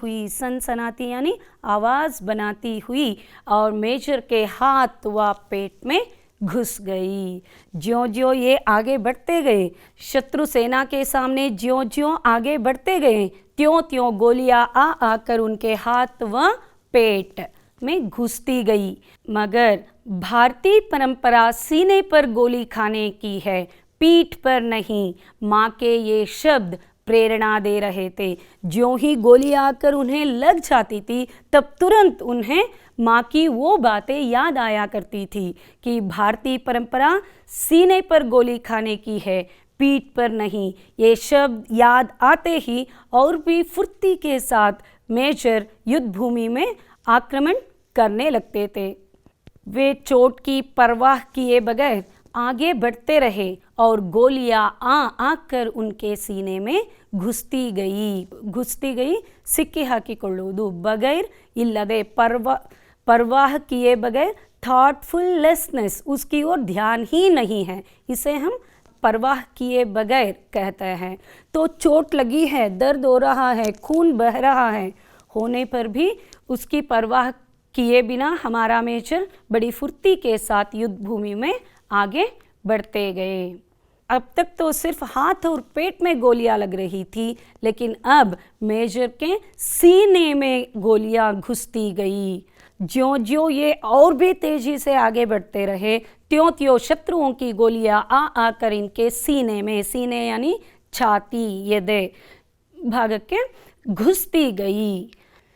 यानी आवाज़ बनाती हुई और मेजर के हाथ व पेट में घुस गई। ज्यों-ज्यों ये आगे बढ़ते गए, शत्रु सेना के सामने ज्यों-ज्यों आगे बढ़ते गए, त्यों-त्यों गोलियां आकर उनके हाथ व पेट में घुसती गई। मगर भारतीय परंपरा सीने पर गोली खाने की है, पीठ पर नहीं। माँ के ये शब्द प्रेरणा दे रहे थे। ज्यों ही गोली आकर उन्हें लग जाती थी तब तुरंत उन्हें माँ की वो बातें याद आया करती थी कि भारतीय परंपरा सीने पर गोली खाने की है, पीठ पर नहीं। ये शब्द याद आते ही और भी फुर्ती के साथ मेजर युद्ध भूमि में आक्रमण करने लगते थे। वे चोट की परवाह किए बगैर आगे बढ़ते रहे और गोलियां आकर उनके सीने में घुसती गई सिक्की हाकिಕೊಳ್ಳುವುದು बगैर इल्लदे परवाह किए बगैर, थॉटफुलनेस, उसकी ओर ध्यान ही नहीं है, इसे हम परवाह किए बगैर कहते हैं। तो चोट लगी है, दर्द हो रहा है, खून बह रहा है, होने पर भी उसकी परवाह किए बिना हमारा मेजर बड़ी फुर्ती के साथ युद्ध भूमि में आगे बढ़ते गए। अब तक तो सिर्फ हाथ और पेट में गोलियां लग रही थी, लेकिन अब मेजर के सीने में गोलियां घुसती गई। ज्यों ज्यों ये और भी तेजी से आगे बढ़ते रहे, त्यों त्यों शत्रुओं की गोलियां आकर इनके सीने में, सीने यानी छाती, ये भाग के घुसती गई।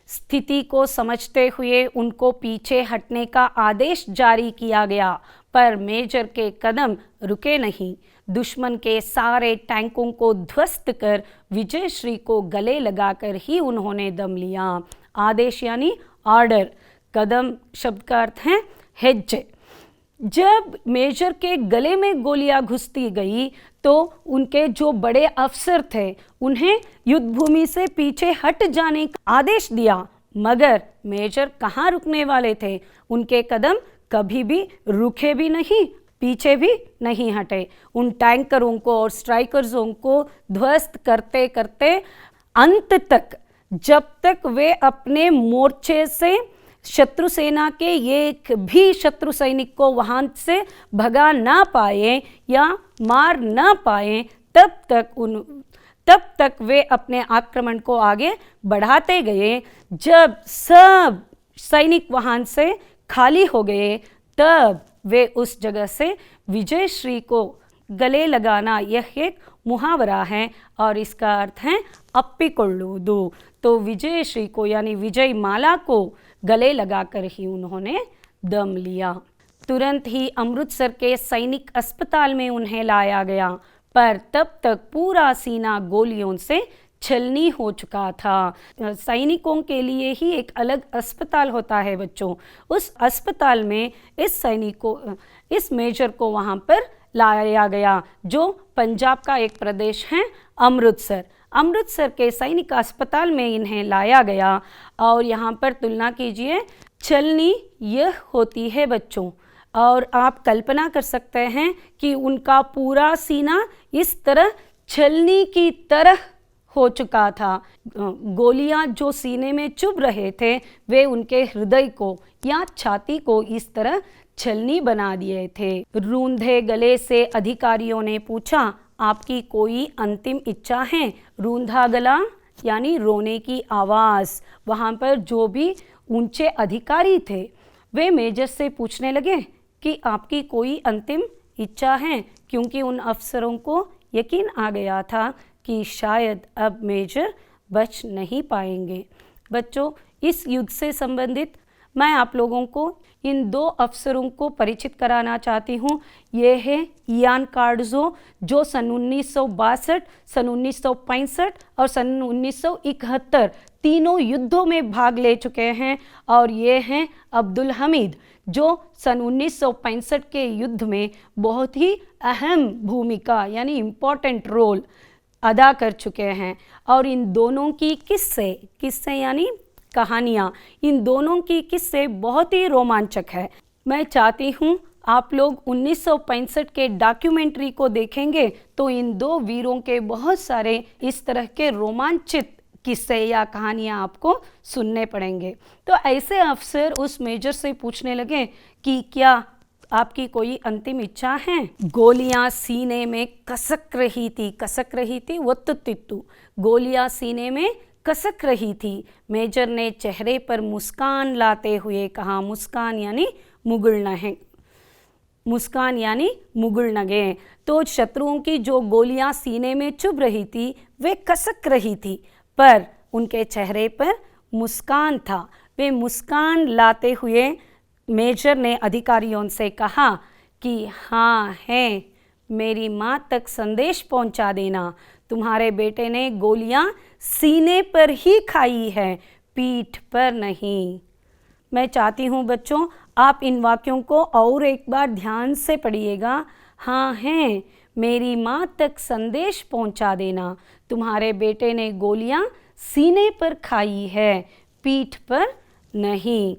स्थिति को समझते हुए उनको पीछे हटने का आदेश जारी किया गया, पर मेजर के कदम रुके नहीं। दुश्मन के सारे टैंकों को ध्वस्त कर विजयश्री को गले लगाकर ही उन्होंने दम लिया। आदेश यानी ऑर्डर, कदम शब्द का अर्थ है हेज्जे। जब मेजर के गले में गोलियां घुसती गई तो उनके जो बड़े अफसर थे उन्हें युद्ध भूमि से पीछे हट जाने का आदेश दिया, मगर मेजर कहाँ रुकने वाले थे। उनके कदम कभी भी रुके भी नहीं, पीछे भी नहीं हटे। उन टैंकरों को और स्ट्राइकर्सों को ध्वस्त करते करते अंत तक, जब तक वे अपने मोर्चे से शत्रु सेना के एक भी शत्रु सैनिक को वहां से भगा ना पाए या मार ना पाए, तब तक वे अपने आक्रमण को आगे बढ़ाते गए। जब सब सैनिक वहां से खाली हो गए, तब वे उस जगह से विजयश्री को गले लगाना, यह एक मुहावरा है और इसका अर्थ है अप्पिकोल्लूदू। तो विजयश्री को यानी विजय माला को गले लगाकर ही उन्होंने दम लिया। तुरंत ही अमृतसर के सैनिक अस्पताल में उन्हें लाया गया, पर तब तक पूरा सीना गोलियों से छलनी हो चुका था। सैनिकों के लिए ही एक अलग अस्पताल होता है बच्चों। उस अस्पताल में इस मेजर को वहाँ पर लाया गया, जो पंजाब का एक प्रदेश है अमृतसर। अमृतसर के सैनिक अस्पताल में इन्हें लाया गया और यहाँ पर तुलना कीजिए, छलनी यह होती है बच्चों, और आप कल्पना कर सकते हैं कि उनका पूरा सीना इस तरह छलनी की तरह हो चुका था। गोलियां जो सीने में चुभ रहे थे वे उनके हृदय को या छाती को इस तरह छलनी बना दिए थे। रूंधे गले से अधिकारियों ने पूछा, आपकी कोई अंतिम इच्छा है? रूंधा गला यानी रोने की आवाज़। वहाँ पर जो भी ऊंचे अधिकारी थे वे मेजर से पूछने लगे कि आपकी कोई अंतिम इच्छा है, क्योंकि उन अफसरों को यकीन आ गया था कि शायद अब मेजर बच नहीं पाएंगे। बच्चों, इस युद्ध से संबंधित मैं आप लोगों को इन दो अफसरों को परिचित कराना चाहती हूँ। ये है इयान कार्डज़ो, जो सन 1962, सन 1965 और सन 1971 तीनों युद्धों में भाग ले चुके हैं, और ये हैं अब्दुल हमीद, जो सन 1965 के युद्ध में बहुत ही अहम भूमिका यानी इम्पॉर्टेंट रोल अदा कर चुके हैं। और इन दोनों की किस्से यानी कहानियाँ, इन दोनों की किस्से बहुत ही रोमांचक है। मैं चाहती हूँ आप लोग 1965 के डॉक्यूमेंट्री को देखेंगे तो इन दो वीरों के बहुत सारे इस तरह के रोमांचित किस्से या कहानियाँ आपको सुनने पड़ेंगे। तो ऐसे अफसर उस मेजर से पूछने लगे कि क्या आपकी कोई अंतिम इच्छा है? गोलियां सीने में कसक रही थी वत्तुतित्तु, गोलियां सीने में कसक रही थी। मेजर ने चेहरे पर मुस्कान लाते हुए कहा, मुस्कान यानी मुगुलनगे। तो शत्रुओं की जो गोलियां सीने में चुभ रही थी वे कसक रही थी, पर उनके चेहरे पर मुस्कान था। वे मुस्कान लाते हुए मेजर ने अधिकारियों से कहा कि हाँ है, मेरी माँ तक संदेश पहुँचा देना, तुम्हारे बेटे ने गोलियाँ सीने पर ही खाई है, पीठ पर नहीं। मैं चाहती हूँ बच्चों आप इन वाक्यों को और एक बार ध्यान से पढ़िएगा। हाँ है, मेरी माँ तक संदेश पहुँचा देना, तुम्हारे बेटे ने गोलियाँ सीने पर खाई है, पीठ पर नहीं।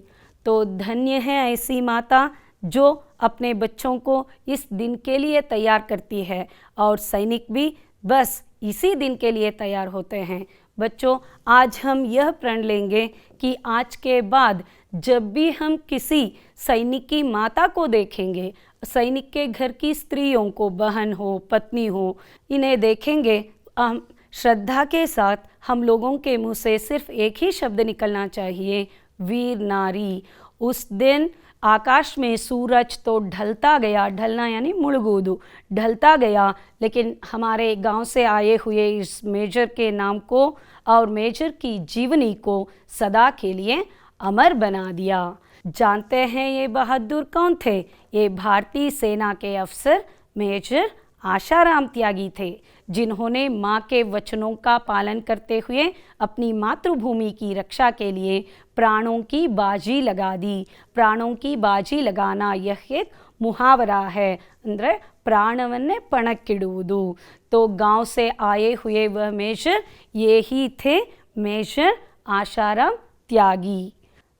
तो धन्य है ऐसी माता जो अपने बच्चों को इस दिन के लिए तैयार करती है, और सैनिक भी बस इसी दिन के लिए तैयार होते हैं। बच्चों, आज हम यह प्रण लेंगे कि आज के बाद जब भी हम किसी सैनिक की माता को देखेंगे, सैनिक के घर की स्त्रियों को, बहन हो, पत्नी हो, इन्हें देखेंगे, हम श्रद्धा के साथ हम लोगों के मुंह से सिर्फ एक ही शब्द निकलना चाहिए, वीर नारी। उस दिन आकाश में सूरज तो ढलता गया, ढलना यानी मुड़गूदू, ढलता गया, लेकिन हमारे गांव से आए हुए इस मेजर के नाम को और मेजर की जीवनी को सदा के लिए अमर बना दिया। जानते हैं ये बहादुर कौन थे? ये भारतीय सेना के अफसर मेजर आशाराम त्यागी थे, जिन्होंने माँ के वचनों का पालन करते हुए अपनी मातृभूमि की रक्षा के लिए प्राणों की बाजी लगा दी। प्राणों की बाजी लगाना यह एक मुहावरा है, अंदर प्राणवन्ने पणक्किडुवुदु। तो गांव से आए हुए वह मेजर ये ही थे, मेजर आशाराम त्यागी।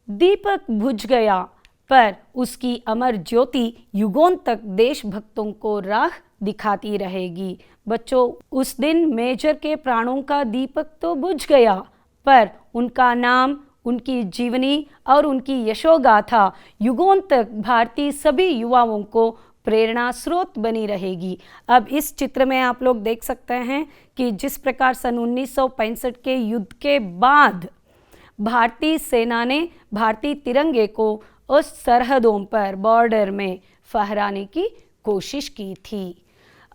दीपक बुझ गया, पर उसकी अमर ज्योति युगों तक देशभक्तों को राह दिखाती रहेगी। बच्चों, उस दिन मेजर के प्राणों का दीपक तो बुझ गया, पर उनका नाम, उनकी जीवनी और उनकी यशोगाथा युगों तक भारतीय सभी युवाओं को प्रेरणा स्रोत बनी रहेगी। अब इस चित्र में आप लोग देख सकते हैं कि जिस प्रकार सन 1965 के युद्ध के बाद भारतीय सेना ने भारतीय तिरंगे को उस सरहदों पर, बॉर्डर में फहराने की कोशिश की थी।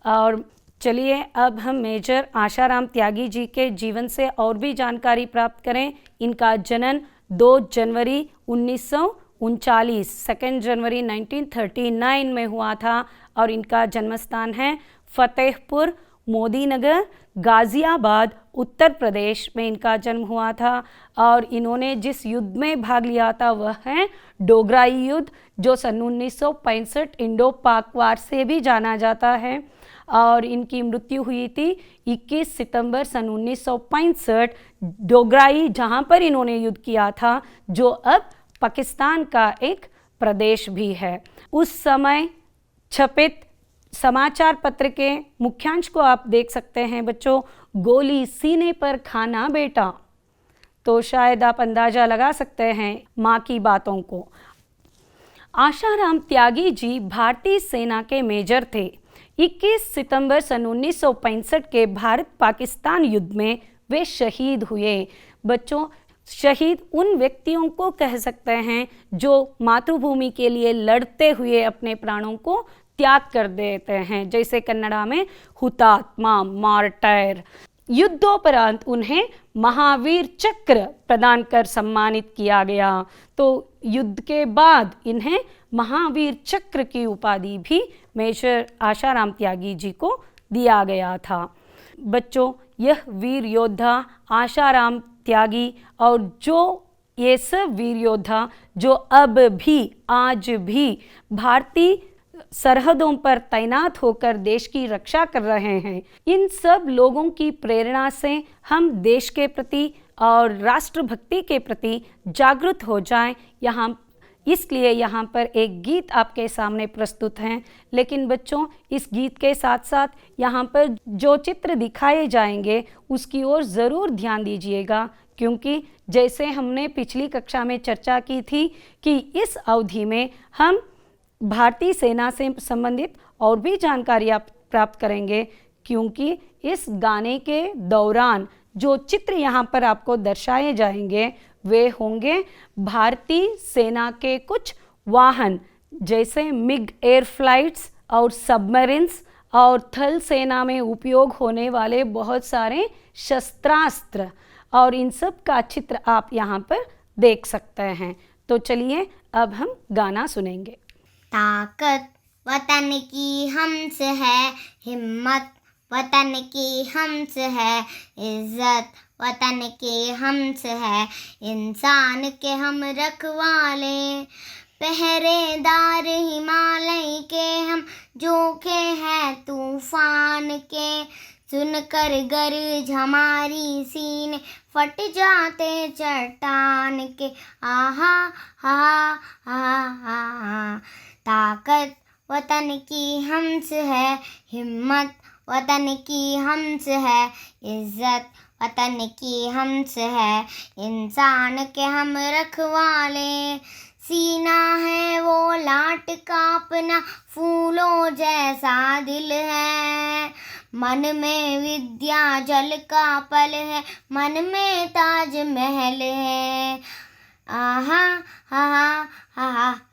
और चलिए अब हम मेजर आशाराम त्यागी जी के जीवन से और भी जानकारी प्राप्त करें। इनका जन्म 2 जनवरी 1939, 2 जनवरी 1939 में हुआ था और इनका जन्म स्थान है फतेहपुर मोदीनगर, गाज़ियाबाद, उत्तर प्रदेश में इनका जन्म हुआ था। और इन्होंने जिस युद्ध में भाग लिया था वह है डोगराई युद्ध, जो सन 1965 इंडो पाक वार से भी जाना जाता है। और इनकी मृत्यु हुई थी 21 सितंबर सन 1965 डोगराई, जहाँ पर इन्होंने युद्ध किया था, जो अब पाकिस्तान का एक प्रदेश भी है। उस समय छपित समाचार पत्र के मुख्यांश को आप देख सकते हैं बच्चों, गोली सीने पर खाना बेटा। तो शायद आप अंदाजा लगा सकते हैं माँ की बातों को। आशाराम त्यागी जी भारतीय सेना के मेजर थे। 21 सितंबर सन 1965 के भारत पाकिस्तान युद्ध में वे शहीद हुए। बच्चों, शहीद उन व्यक्तियों को कह सकते हैं जो मातृभूमि के लिए लड़ते हुए अपने प्राणों को त्याग कर देते हैं, जैसे कन्नड़ा में हुतात्मा, मार्टायर। युद्धोपरांत उन्हें महावीर चक्र प्रदान कर सम्मानित किया गया। तो युद्ध के बाद इन्हें महावीर चक्र की उपाधि भी मेजर आशाराम त्यागी जी को दिया गया था। बच्चों, यह वीर योद्धा आशाराम त्यागी और जो ये सब वीर योद्धा जो अब भी, आज भी भारतीय सरहदों पर तैनात होकर देश की रक्षा कर रहे हैं, इन सब लोगों की प्रेरणा से हम देश के प्रति और राष्ट्रभक्ति के प्रति जागरूक हो जाएं। इसलिए यहाँ पर एक गीत आपके सामने प्रस्तुत हैं। लेकिन बच्चों, इस गीत के साथ साथ यहाँ पर जो चित्र दिखाए जाएंगे उसकी ओर ज़रूर ध्यान दीजिएगा, क्योंकि जैसे हमने पिछली कक्षा में चर्चा की थी कि इस अवधि में हम भारतीय सेना से संबंधित और भी जानकारियाँ प्राप्त करेंगे, क्योंकि इस गाने के दौरान जो चित्र यहाँ पर आपको दर्शाए जाएंगे वे होंगे भारतीय सेना के कुछ वाहन, जैसे मिग एयर फ्लाइट्स और सबमरीन्स, और थल सेना में उपयोग होने वाले बहुत सारे शस्त्रास्त्र, और इन सब का चित्र आप यहाँ पर देख सकते हैं। तो चलिए अब हम गाना सुनेंगे। ताकत वतन की हमसे है, हिम्मत वतन की हमसे है, इज्जत वतन की हमसे है, इंसान के हम रखवाले, पहरेदार हिमालय के हम, जोखे हैं तूफान के, सुनकर गरज हमारी सीने फट जाते चट्टान के, आहा हा हा हा। ताकत वतन की हमसे है, हिम्मत वतन की हमसे है, इज्जत वतन की हम्स है, इंसान के हम रखवाले। सीना है वो लाट का अपना, फूलों जैसा दिल है। मन में विद्या जल का पल है, मन में ताज महल है। आहा हा हा हा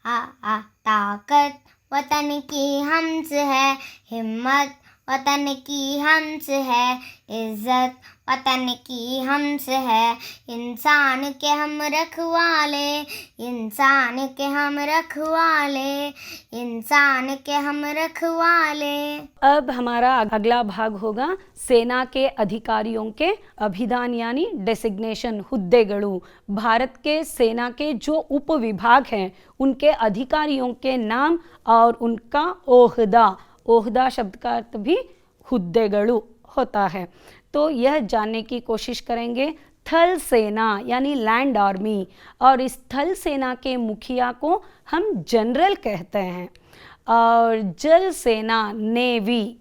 हा हा, ताकत वतन की हम्स है, हिम्मत वतन की हम्स है, इज्जत वतन की हम्स है। इंसान के हम रखवाले, इंसान के हम रखवाले, इंसान के हम रखवाले। अब हमारा अगला भाग होगा सेना के अधिकारियों के अभिधान यानी डेसिग्नेशन, हुद्देगड़ू। भारत के सेना के जो उप विभाग हैं उनके अधिकारियों के नाम और उनका ओहदा, ओहदा शब्द का अर्थ भी हुद्देगड़ू होता है। तो यह जानने की कोशिश करेंगे। थल सेना यानी लैंड आर्मी, और इस थल सेना के मुखिया को हम जनरल कहते हैं। और जल सेना नेवी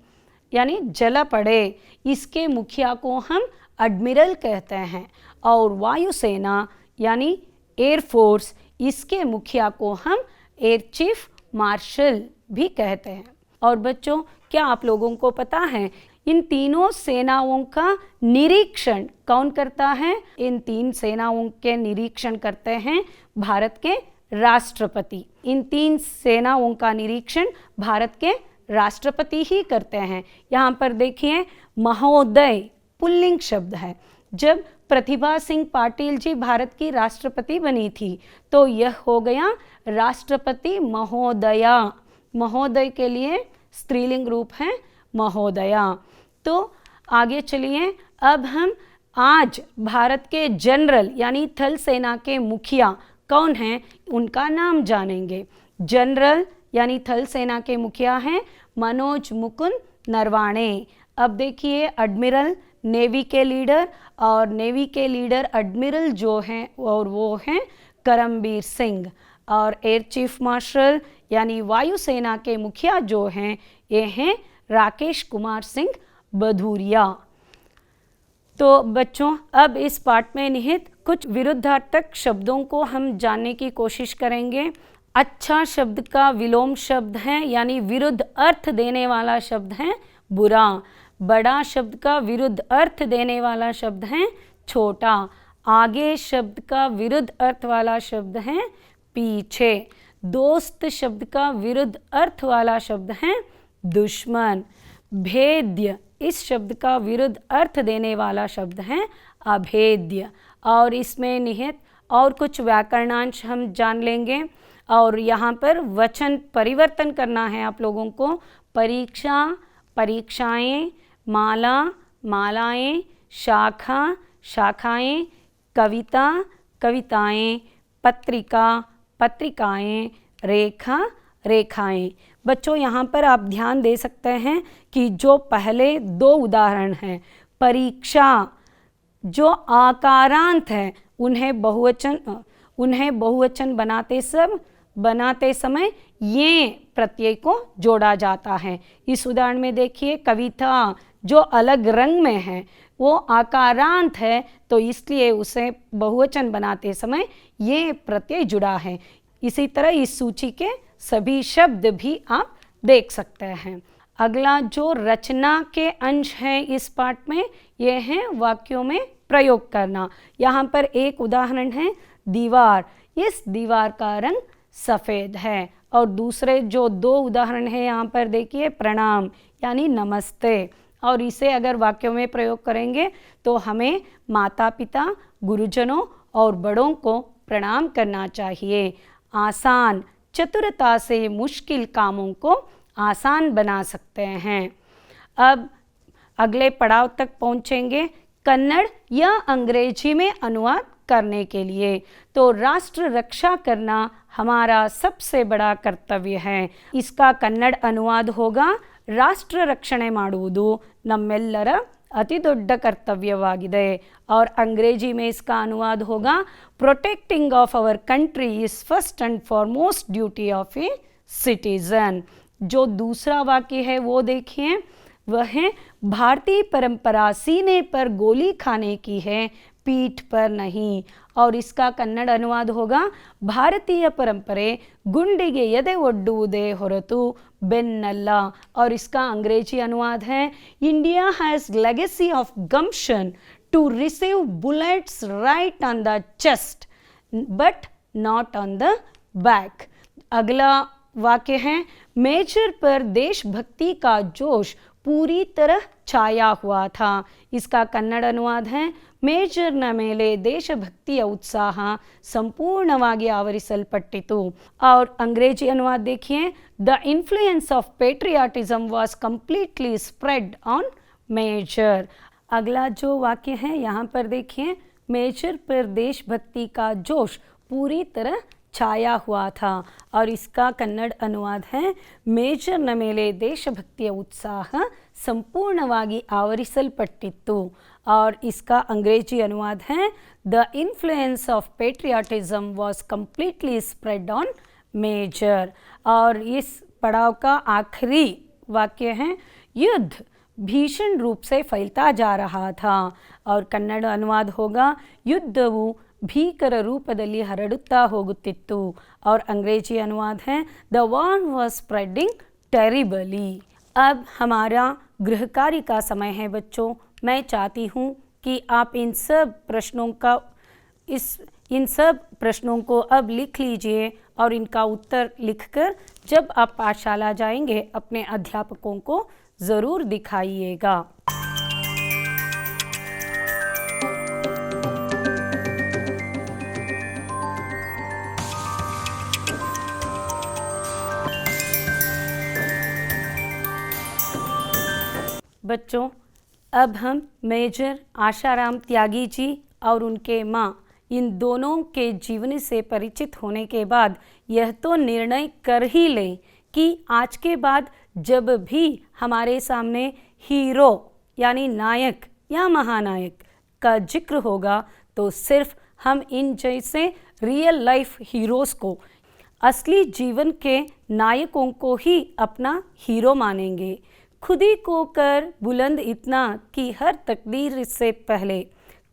यानी जलपड़े, इसके मुखिया को हम एडमिरल कहते हैं। और वायुसेना यानी एयरफोर्स, इसके मुखिया को हम एयर चीफ मार्शल भी कहते हैं। और बच्चों, क्या आप लोगों को पता है इन तीनों सेनाओं का निरीक्षण कौन करता है? इन तीन सेनाओं के निरीक्षण करते हैं भारत के राष्ट्रपति। इन तीन सेनाओं का निरीक्षण भारत के राष्ट्रपति ही करते हैं। यहाँ पर देखिए, महोदय पुल्लिंग शब्द है। जब प्रतिभा सिंह पाटिल जी भारत की राष्ट्रपति बनी थी तो यह हो गया राष्ट्रपति महोदया। महोदय के लिए स्त्रीलिंग रूप है महोदया। तो आगे चलिए, अब हम आज भारत के जनरल यानी थल सेना के मुखिया कौन हैं उनका नाम जानेंगे। जनरल यानी थल सेना के मुखिया हैं मनोज मुकुंद नरवाणे। अब देखिए, एडमिरल नेवी के लीडर, और नेवी के लीडर एडमिरल जो हैं और वो हैं करमबीर सिंह। और एयर चीफ मार्शल यानी वायुसेना के मुखिया जो हैं ये हैं राकेश कुमार सिंह भदौरिया। तो बच्चों, अब इस पाठ में निहित कुछ विरुद्धार्थक शब्दों को हम जानने की कोशिश करेंगे। अच्छा शब्द का विलोम शब्द है यानी विरुद्ध अर्थ देने वाला शब्द है बुरा। बड़ा शब्द का विरुद्ध अर्थ देने वाला शब्द है छोटा। आगे शब्द का विरुद्ध अर्थ वाला शब्द है पीछे। दोस्त शब्द का विरुद्ध अर्थ वाला शब्द है दुश्मन। भेद्य इस शब्द का विरुद्ध अर्थ देने वाला शब्द है अभेद्य। और इसमें निहित और कुछ व्याकरणांश हम जान लेंगे। और यहाँ पर वचन परिवर्तन करना है आप लोगों को। परीक्षा, परीक्षाएं, माला, मालाएं, शाखा, शाखाएं, कविता, कविताएं, पत्रिका, पत्रिकाएं, रेखा, रेखाएं। बच्चों, यहाँ पर आप ध्यान दे सकते हैं कि जो पहले दो उदाहरण हैं, परीक्षा जो आकारांत है उन्हें बहुवचन बनाते समय ये प्रत्यय को जोड़ा जाता है। इस उदाहरण में देखिए, कविता जो अलग रंग में है वो आकारांत है तो इसलिए उसे बहुवचन बनाते समय ये प्रत्यय जुड़ा है। इसी तरह इस सूची के सभी शब्द भी आप देख सकते हैं। अगला जो रचना के अंश है इस पाठ में, ये है वाक्यों में प्रयोग करना। यहाँ पर एक उदाहरण है दीवार। इस दीवार का रंग सफ़ेद है। और दूसरे जो दो उदाहरण है यहाँ पर देखिए, प्रणाम यानी नमस्ते। और इसे अगर वाक्यों में प्रयोग करेंगे तो हमें माता पिता, गुरुजनों और बड़ों को प्रणाम करना चाहिए। आसान, चतुरता से मुश्किल कामों को आसान बना सकते हैं। अब अगले पड़ाव तक पहुँचेंगे, कन्नड़ या अंग्रेजी में अनुवाद करने के लिए। तो राष्ट्र रक्षा करना हमारा सबसे बड़ा कर्तव्य है। इसका कन्नड़ अनुवाद होगा, ರಾಷ್ಟ್ರ ರಕ್ಷಣೆ ಮಾಡುವುದು ನಮ್ಮೆಲ್ಲರ अति ದೊಡ್ಡ कर्तव्यवाಗಿದೆ। और अंग्रेजी में इसका अनुवाद होगा, protecting of our country is first and foremost duty of a citizen. जो दूसरा वाक्य है वो देखिए, वह है भारतीय परंपरा सीने पर गोली खाने की है, पीठ पर नहीं। और इसका कन्नड़ अनुवाद होगा भारतीय परंपरे गुंडिगे ಎದೆ ಒಡ್ಡುವುದೇ ಹೊರತು ಬೆನ್ನಲ್ಲ। और इसका अंग्रेजी अनुवाद है India has legacy of gumption to receive bullets right on the chest but not on the back. अगला वाक्य है मेजर पर देशभक्ति का जोश पूरी तरह छाया हुआ था। इसका कन्नड़ अनुवाद है ಮೇಜರ್ನ ಮೇಲೆ ದೇಶಭಕ್ತಿಯ ಉತ್ಸಾಹ ಸಂಪೂರ್ಣವಾಗಿ ಆವರಿಸಲ್ಪಟ್ಟಿತು। और अंग्रेजी अनुवाद देखिए the influence of patriotism was completely spread on major. अगला जो वाक्य है यहाँ पर देखिए मेजर पर देशभक्ति का जोश पूरी तरह छाया हुआ था। और इसका कन्नड़ अनुवाद है ಮೇಜರ್ನ ಮೇಲೆ ದೇಶಭಕ್ತಿಯ ಉತ್ಸಾಹ ಸಂಪೂರ್ಣವಾಗಿ ಆವರಿಸಲ್ಪಟ್ಟಿತ್ತು। और इसका अंग्रेजी अनुवाद है the influence of patriotism was completely spread on major. और इस पड़ाव का आखिरी वाक्य है युद्ध भीषण रूप से फैलता जा रहा था। और कन्नड़ अनुवाद होगा युद्धವು ಭೀಕರ ರೂಪದಲ್ಲಿ ಹರಡುತ್ತಾ ಹೋಗುತ್ತಿತ್ತು। और अंग्रेजी अनुवाद है the war was spreading terribly. अब हमारा गृह कार्य का समय है बच्चों। मैं चाहती हूँ कि आप इन सब प्रश्नों को अब लिख लीजिए और इनका उत्तर लिखकर जब आप पाठशाला जाएंगे अपने अध्यापकों को ज़रूर दिखाइएगा। बच्चों अब हम मेजर आशाराम त्यागी जी और उनके माँ इन दोनों के जीवन से परिचित होने के बाद यह तो निर्णय कर ही लें कि आज के बाद जब भी हमारे सामने हीरो यानी नायक या महानायक का जिक्र होगा तो सिर्फ हम इन जैसे रियल लाइफ हीरोज़ को असली जीवन के नायकों को ही अपना हीरो मानेंगे। खुद ही को कर बुलंद इतना कि हर तकदीर से पहले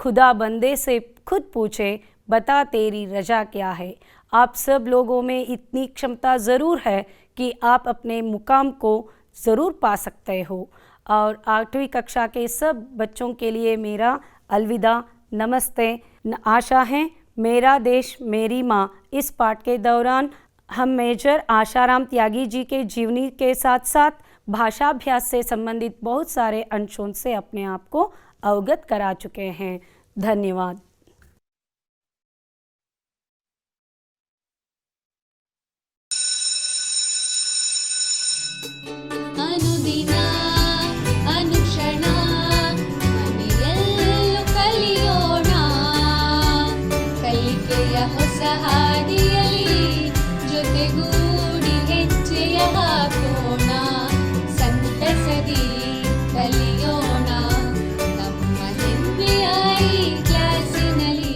खुदा बंदे से खुद पूछे बता तेरी रजा क्या है। आप सब लोगों में इतनी क्षमता ज़रूर है कि आप अपने मुकाम को ज़रूर पा सकते हो। और 8वीं कक्षा के सब बच्चों के लिए मेरा अलविदा, नमस्ते। आशा है मेरा देश मेरी माँ इस पाठ के दौरान हम मेजर आशाराम त्यागी जी के जीवनी के साथ साथ भाषाभ्यास से संबंधित बहुत सारे अंशों से अपने आप को अवगत करा चुके हैं। धन्यवाद। ಅನುದಿನ ಅನುಕ್ಷಣ ಮನೆಯಲ್ಲೂ ಕಲಿಯೋಣ, ಕಲಿಕೆಯ ಹೊಸ ಹಾದಿಯಲ್ಲಿ ಜೊತೆಗೂಡಿ ಹೆಜ್ಜೆಯ ಹಾಕೋಣ, ಸಂತಸದಿ ಕಲಿಯೋಣ ನಮ್ಮ ಹೆಮ್ಮೆಯ ಈ ಕ್ಲಾಸಿನಲ್ಲಿ।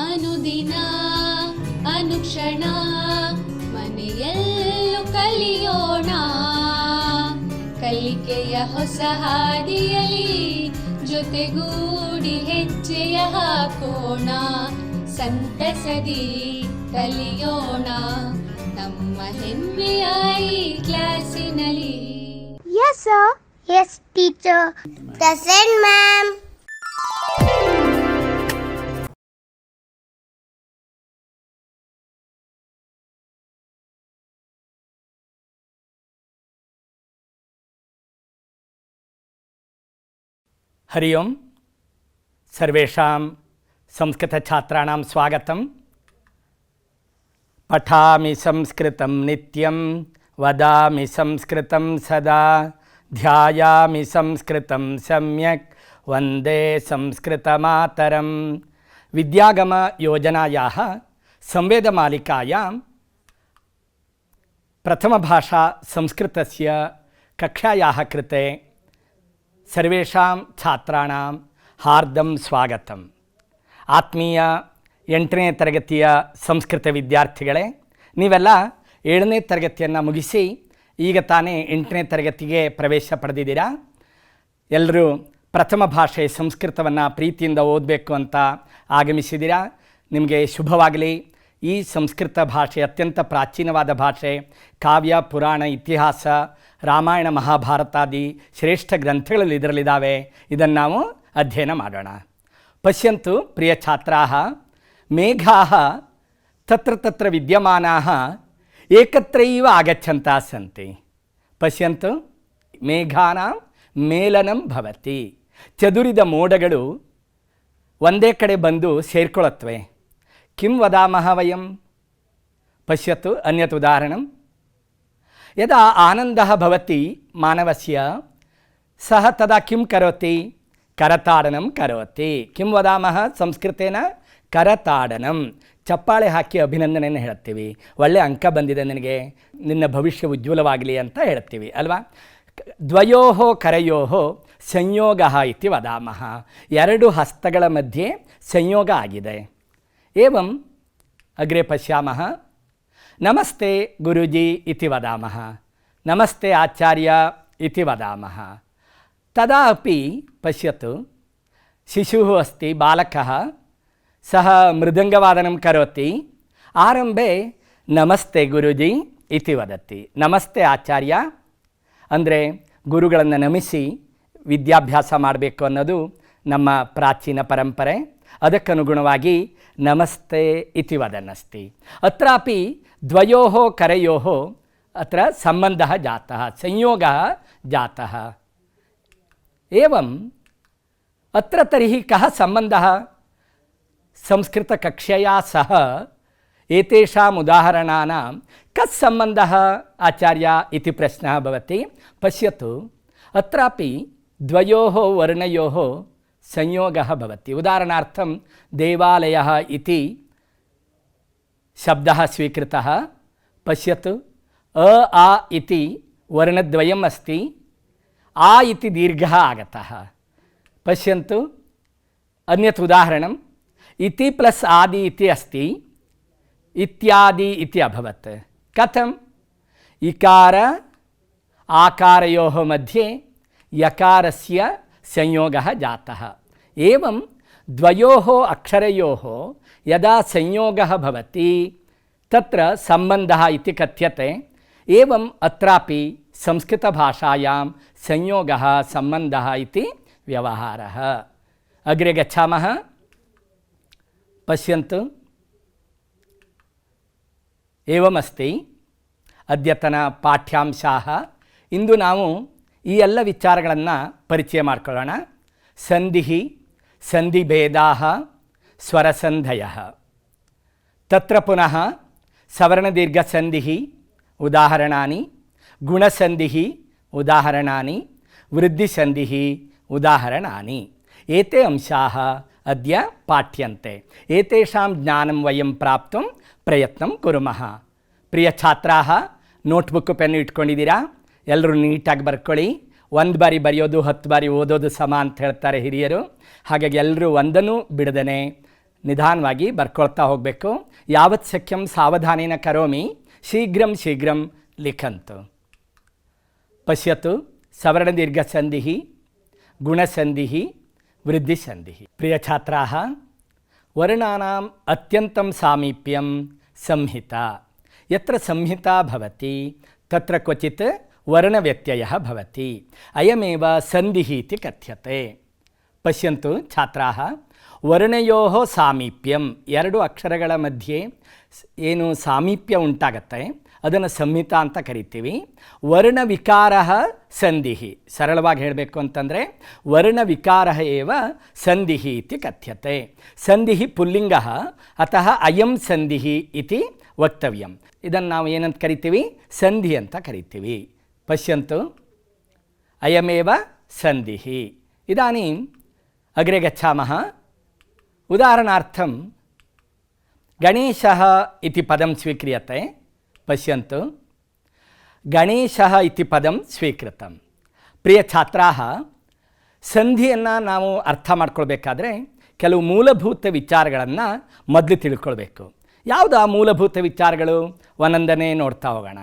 ಅನುದಿನ ಅನುಕ್ಷಣ ಮನೆಯಲ್ಲೂ ಕಲಿಯೋಣ ಕಲಿಕೆಯ ಹೊಸ ಹಾದಿಯಲಿ ಜೊತೆಗೂಡಿ ಹೆಜ್ಜೆಯ ಹಾಕೋಣ ಸಂತಸದಿ ಕಲಿಯೋಣ ನಮ್ಮ ಹೆಮ್ಮೆಯ ಈ ಕ್ಲಾಸಿನಲ್ಲಿ. Yes, sir. Yes, teacher. Present, ma'am. Hari ओं सर्वेषां संस्कृतछात्राणां स्वागतं. पठामि संस्कृतं नित्यं वदामि संस्कृतं सदा ध्यायामि संस्कृतं सम्यक् वन्दे संस्कृतमातरं. विद्यागमयोजनायाः संवेदमालिकायां प्रथमभाषा संस्कृतस्य कक्षायाः कृते सर्वेषां छात्राणां हार्दं स्वागतम्. ಆತ್ಮೀಯ 8ನೇ ತರಗತಿಯ ಸಂಸ್ಕೃತ ವಿದ್ಯಾರ್ಥಿಗಳೇ, ನೀವೆಲ್ಲ 7ನೇ ತರಗತಿಯನ್ನು ಮುಗಿಸಿ ಈಗ ತಾನೇ 8ನೇ ತರಗತಿಗೆ ಪ್ರವೇಶ ಪಡೆದಿದ್ದೀರಾ. ಎಲ್ಲರೂ ಪ್ರಥಮ ಭಾಷೆ ಸಂಸ್ಕೃತವನ್ನು ಪ್ರೀತಿಯಿಂದ ಓದಬೇಕು ಅಂತ ಆಗಮಿಸಿದ್ದೀರಾ. ನಿಮಗೆ ಶುಭವಾಗಲಿ. ಈ ಸಂಸ್ಕೃತ ಭಾಷೆ ಅತ್ಯಂತ ಪ್ರಾಚೀನವಾದ ಭಾಷೆ. ಕಾವ್ಯ, ಪುರಾಣ, ಇತಿಹಾಸ, ರಾಮಾಯಣ, ಮಹಾಭಾರತಾದಿ ಶ್ರೇಷ್ಠ ಗ್ರಂಥಗಳಲ್ಲಿ ಇದರಲ್ಲಿದ್ದಾವೆ. ಇದನ್ನು ನಾವು ಅಧ್ಯಯನ ಮಾಡೋಣ. ಪಶ್ಯಂತು ಪ್ರಿಯ ಛಾತ್ರಾಃ, ಮೇಘಾಃ ತತ್ರ ತತ್ರ ವಿದ್ಯಮಾನಾಃ ಏಕತ್ರೈವ ಆಗಚ್ಚಂತಾಃ ಸಂತಿ. ಪಶ್ಯಂತು ಮೇಘಾನಾಂ ಮೇಲನಂ ಭವತಿ. ಚದುರಿದ ಮೋಡಗಳು ಒಂದೇ ಕಡೆ ಬಂದು ಸೇರ್ಕೊಳ್ಳುತ್ತವೆ. ಕಿಂ ವದಾಮಃ ವಯಂ? ಪಶ್ಯತು ಅನ್ಯತ್ ಉದಾಹರಣಂ. ಯದಾ ಆನಂದಃ ಭವತಿ ಮಾನವಸ್ಯ ಸಹ ತದಾ ಕಿಂ ಕರೋತಿ? ಕರತಾಡನಂ ಕರೋತಿ. ಕಿಂ ವದಾಮಃ ಸಂಸ್ಕೃತೇನ? ಕರತಾಡನಂ. ಚಪ್ಪಾಳೆ ಹಾಕಿ ಅಭಿನಂದನೆಯನ್ನು ಹೇಳ್ತೀವಿ. ಒಳ್ಳೆಯ ಅಂಕ ಬಂದಿದೆ ನಿನಗೆ, ನಿನ್ನ ಭವಿಷ್ಯ ಉಜ್ವಲವಾಗಲಿ ಅಂತ ಹೇಳ್ತೀವಿ ಅಲ್ವಾ. ದ್ವಯೋಃ ಕರಯೋಃ ಸಂಯೋಗಃ ಇತಿ ವದಾಮಃ. ಎರಡು ಹಸ್ತಗಳ ಮಧ್ಯೆ ಸಂಯೋಗ ಆಗಿದೆ. ಏವಂ ಅಗ್ರೆ ಪಶ್ಯಾಮಃ. ನಮಸ್ತೆ ಗುರುಜಿ ಇತಿ ವದಾಮಃ. ನಮಸ್ತೆ ಆಚಾರ್ಯ ಇತಿ ವದಾಮಃ. ತದಾ ಅಪಿ ಪಶ್ಯತು, ಶಿಶುಃ ಅಸ್ತಿ, ಬಾಲಕಃ, ಸಹ ಮೃದಂಗವಾದನಂ ಕರೋತಿ. ಆರಂಭೆ ನಮಸ್ತೆ ಗುರುಜಿ ಇತಿ ವದತಿ. ನಮಸ್ತೆ ಆಚಾರ್ಯ ಅಂದರೆ ಗುರುಗಳನ್ನು ನಮಿಸಿ ವಿದ್ಯಾಭ್ಯಾಸ ಮಾಡಬೇಕು ಅನ್ನೋದು ನಮ್ಮ ಪ್ರಾಚೀನ ಪರಂಪರೆ. ಅದಕ್ಕನುಗುಣವಾಗಿ ನಮಸ್ತೆ ಇತಿ ವದನ್ನಸ್ತಿ. ಅತ್ರಾಪಿ ದ್ವಯೋಃ ಕರಯೋಃ ಅತ್ರ ಸಂಬಂಧಃ ಜಾತಃ, ಸಂಯೋಗಃ ಜಾತಃ. एवं अत्र तर्हि कः सम्बन्धः? संस्कृतकक्षया सह एतेषाम् उदाहरणानां कः सम्बन्धः आचार्य इति प्रश्नः भवति. पश्यतु, अत्रापि द्वयोः वर्णयोः संयोगः भवति. उदाहरणार्थं देवालयः इति शब्दः स्वीकृतः. पश्यतु, अ आ इति वर्णद्वयम् अस्ति. आ इति दीर्घः आगतः. पश्यन्तु अन्यत् उदाहरणम्. इति प्लस् आदि इति अस्ति, इत्यादि इति अभवत्. कथम्? इकार आकारयोः मध्ये यकारस्य संयोगः जातः. एवं द्वयोः अक्षरयोः यदा संयोगः भवति तत्र सम्बन्धः इति कथ्यते. एवम् अत्रापि संस्कृतभाषायां संयोगः सम्बन्धः इति व्यवहारः. अग्रे गच्छामः. पश्यन्तु, एवमस्ति अद्यतन पाठ्यांशाः. ಇಂದು ನಾವು ಈ ಎಲ್ಲ ವಿಚಾರಗಳನ್ನು ಪರಿಚಯ ಮಾಡಿಕೊಳ್ಳೋಣ. ಸಂಧಿಃ, ಸಂಧಿಭೇದಾಃ, ಸ್ವರಸಂಧಯಃ. ತತ್ರ ಪುನಃ ಸವರ್ಣದೀರ್ಘಸಂಧಿಃ ಉದಾಹರಣಾನಿ, ಗುಣಸಂಧಿಃ ಉದಾಹರಣಾನಿ, ವೃದ್ಧಿಸಂಧಿಃ ಉದಾಹರಣಾನಿ. ಏತೆ ಅಂಶಾಃ ಅದ್ಯ ಪಾಠ್ಯಂತೆ. ಏತೇಷಾಂ ಜ್ಞಾನಂ ವಯಂ ಪ್ರಾಪ್ತುಂ ಪ್ರಯತ್ನಂ ಕುರ್ಮಃ. ಪ್ರಿಯ ಛಾತ್ರಾಃ, ನೋಟ್ಬುಕ್ಕು ಪೆನ್ನು ಇಟ್ಕೊಂಡಿದ್ದೀರಾ? ಎಲ್ಲರೂ ನೀಟಾಗಿ ಬರ್ಕೊಳ್ಳಿ. 1 ಬಾರಿ ಬರೆಯೋದು 10 ಬಾರಿ ಓದೋದು ಸಮ ಅಂತ ಹೇಳ್ತಾರೆ ಹಿರಿಯರು. ಹಾಗಾಗಿ ಎಲ್ಲರೂ ಒಂದನ್ನು ಬಿಡದೇ ನಿಧಾನವಾಗಿ ಬರ್ಕೊಳ್ತಾ ಹೋಗಬೇಕು. ಯಾವತ್ ಶಕ್ಯಂ ಸಾವಧಾನೇನ ಕರೋಮಿ ಶೀಘ್ರಂ ಶೀಘ್ರಂ ಲಿಖಂತು. ಪಶ್ಯತು ಸವರ್ಣದೀರ್ಘಸಂಧಿ ಗುಣಸಂಧಿ ವೃದ್ಧಿಸಂಧಿ. ಪ್ರಿಯ ಛಾತ್ರಾಃ, ವರ್ಣಾನಾಂ ಅತ್ಯಂತಂ ಸಾಮೀಪ್ಯಂ ಸಂಹಿತಾ. ಯತ್ರ ಸಂಹಿತಾ ಭವತಿ ತತ್ರ ಕ್ವಚಿತ್ ವರ್ಣವ್ಯತ್ಯಯಃ ಭವತಿ. ಅಯಮೇವ ಸಂಧಿಃ ಇತಿ ಕಥ್ಯತೆ. ಪಶ್ಯಂತು ಛಾತ್ರಾಃ, ವರ್ಣಯೋಃ ಸಾಮೀಪ್ಯಂ, ಎರಡು ಅಕ್ಷರಗಳ ಮಧ್ಯೆ ಏನು ಸಾಮೀಪ್ಯ ಉಂಟಾಗತ್ತೆ ಅದನ್ನು ಸಂಹಿತಾ ಅಂತ ಕರಿತೀವಿ. ವರ್ಣವಿಕಾರ ಸಂಧಿಃ, ಸರಳವಾಗಿ ಹೇಳಬೇಕು ಅಂತಂದರೆ ವರ್ಣವಿಕಾರ ಏವ ಸಂಧಿಃ ಇತಿ ಕಥ್ಯತೆ. ಸಂಧಿಃ ಪುಲ್ಲಿಂಗಃ ಅತಃ ಅಯಂ ಸಂಧಿಃ ಇತಿ ವಕ್ತವ್ಯಂ. ಇದನ್ನು ನಾವು ಏನಂತ ಕರಿತೀವಿ? ಸಂಧಿ ಅಂತ ಕರಿತೀವಿ. ಪಶ್ಯಂತು ಅಯಮೇವ ಸಂಧಿಃ. ಇದಾनीं ಅಗ್ರೆ ಗಚ್ಚಾಮಃ. ಉದಾಹರಣಾರ್ಥಂ ಗಣೇಶಃ ಇತಿ ಪದಂ ಸ್ವೀಕ್ರಿಯತೆ. ಪಶ್ಯಂತು ಗಣೇಶಃ ಇತಿ ಪದಂ ಸ್ವೀಕೃತಂ. ಪ್ರಿಯ ಛಾತ್ರಾಃ, ಸಂಧಿಯನ್ನು ನಾವು ಅರ್ಥ ಮಾಡ್ಕೊಳ್ಬೇಕಾದ್ರೆ ಕೆಲವು ಮೂಲಭೂತ ವಿಚಾರಗಳನ್ನು ಮೊದಲು ತಿಳ್ಕೊಳ್ಬೇಕು. ಯಾವುದು ಆ ಮೂಲಭೂತ ವಿಚಾರಗಳು? ಒಂದೊಂದನೇ ನೋಡ್ತಾ ಹೋಗೋಣ.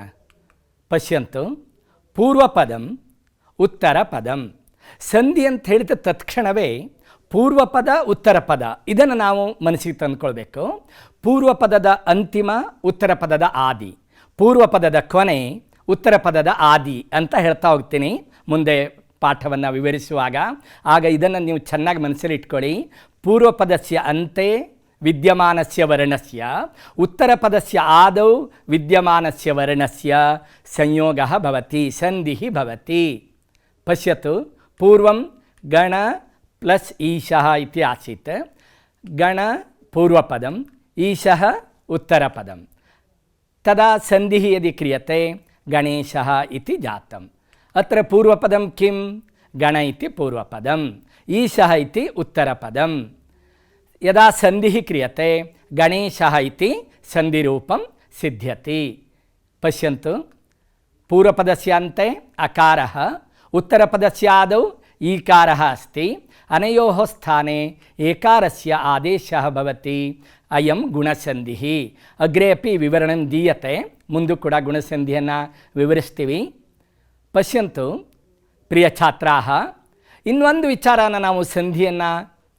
ಪಶ್ಯಂತು ಪೂರ್ವಪದಂ ಉತ್ತರ ಪದಂ. ಸಂಧಿ ಅಂತ ಹೇಳಿದ ತತ್ಕ್ಷಣವೇ ಪೂರ್ವಪದ ಉತ್ತರ ಪದ ಇದನ್ನು ನಾವು ಮನಸ್ಸಿಗೆ ತಂದುಕೊಳ್ಬೇಕು. ಪೂರ್ವಪದದ ಅಂತಿಮ, ಉತ್ತರ ಪದದ ಆದಿ, ಪೂರ್ವಪದದ ಕೊನೆ, ಉತ್ತರ ಪದದ ಆದಿ ಅಂತ ಹೇಳ್ತಾ ಹೋಗ್ತೀನಿ ಮುಂದೆ ಪಾಠವನ್ನು ವಿವರಿಸುವಾಗ. ಆಗ ಇದನ್ನು ನೀವು ಚೆನ್ನಾಗಿ ಮನಸ್ಸಲ್ಲಿ ಇಟ್ಕೊಳ್ಳಿ. ಪೂರ್ವಪದಸ್ಯ ಅಂತೆ ವಿದ್ಯಮಾನಸ್ಯ ವರ್ಣಸ್ಯ ಉತ್ತರ ಪದಸ್ಯ ಆದೌ ವಿದ್ಯಮಾನಸ್ಯ ವರ್ಣಸ್ಯ ಸಂಯೋಗಃ ಭವತಿ, ಸಂಧಿಃ ಭವತಿ. ಪಶ್ಯತು ಪೂರ್ವಂ ಗಣ ಪ್ಲಸ್ ಈಶಃ ಇತಿ ಆಸೀತ್. ಗಣ ಪೂರ್ವಪದಂ, ಈಶಃ ಉತ್ತರಪದಂ. ತದಾ ಸಂಧಿಃ ಯದಿ ಕ್ರಿಯತೆ ಗಣೇಶಃ ಇತಿ ಜಾತಂ. ಅತ್ರ ಪೂರ್ವಪದಂ ಕಿಂ? ಗಣ ಇತಿ ಪೂರ್ವಪದಂ, ಈಶಃ ಇತಿ ಉತ್ತರಪದಂ. ಯದಾ ಸಂಧಿಃ ಕ್ರಿಯತೆ ಗಣೇಶಃ ಇತಿ ಸಂಧಿರೂಪಂ ಸಿದ್ಧ್ಯತಿ. ಪಶ್ಯಂತು ಪೂರ್ವಪದಸ್ಯ ಅಂತೆ ಅಕಾರಃ, ಉತ್ತರಪದಸ್ಯ ಆದೌ ಈಕಾರಃ अस्ति. अनयोः स्थाने एकारस्य आदेशः भवति. अयं गुणसन्धिः. अग्रे अपि विवरणं दीयते, ಮುಂದೆ ಕೂಡ ಗುಣಸಂಧಿಯನ್ನು ವಿವರಿಸ್ತೀವಿ. ಪಶ್ಯಂತು ಪ್ರಿಯ ಛಾತ್ರಾಃ, ಇನ್ನೊಂದು ವಿಚಾರನ ನಾವು ಸಂಧಿಯನ್ನು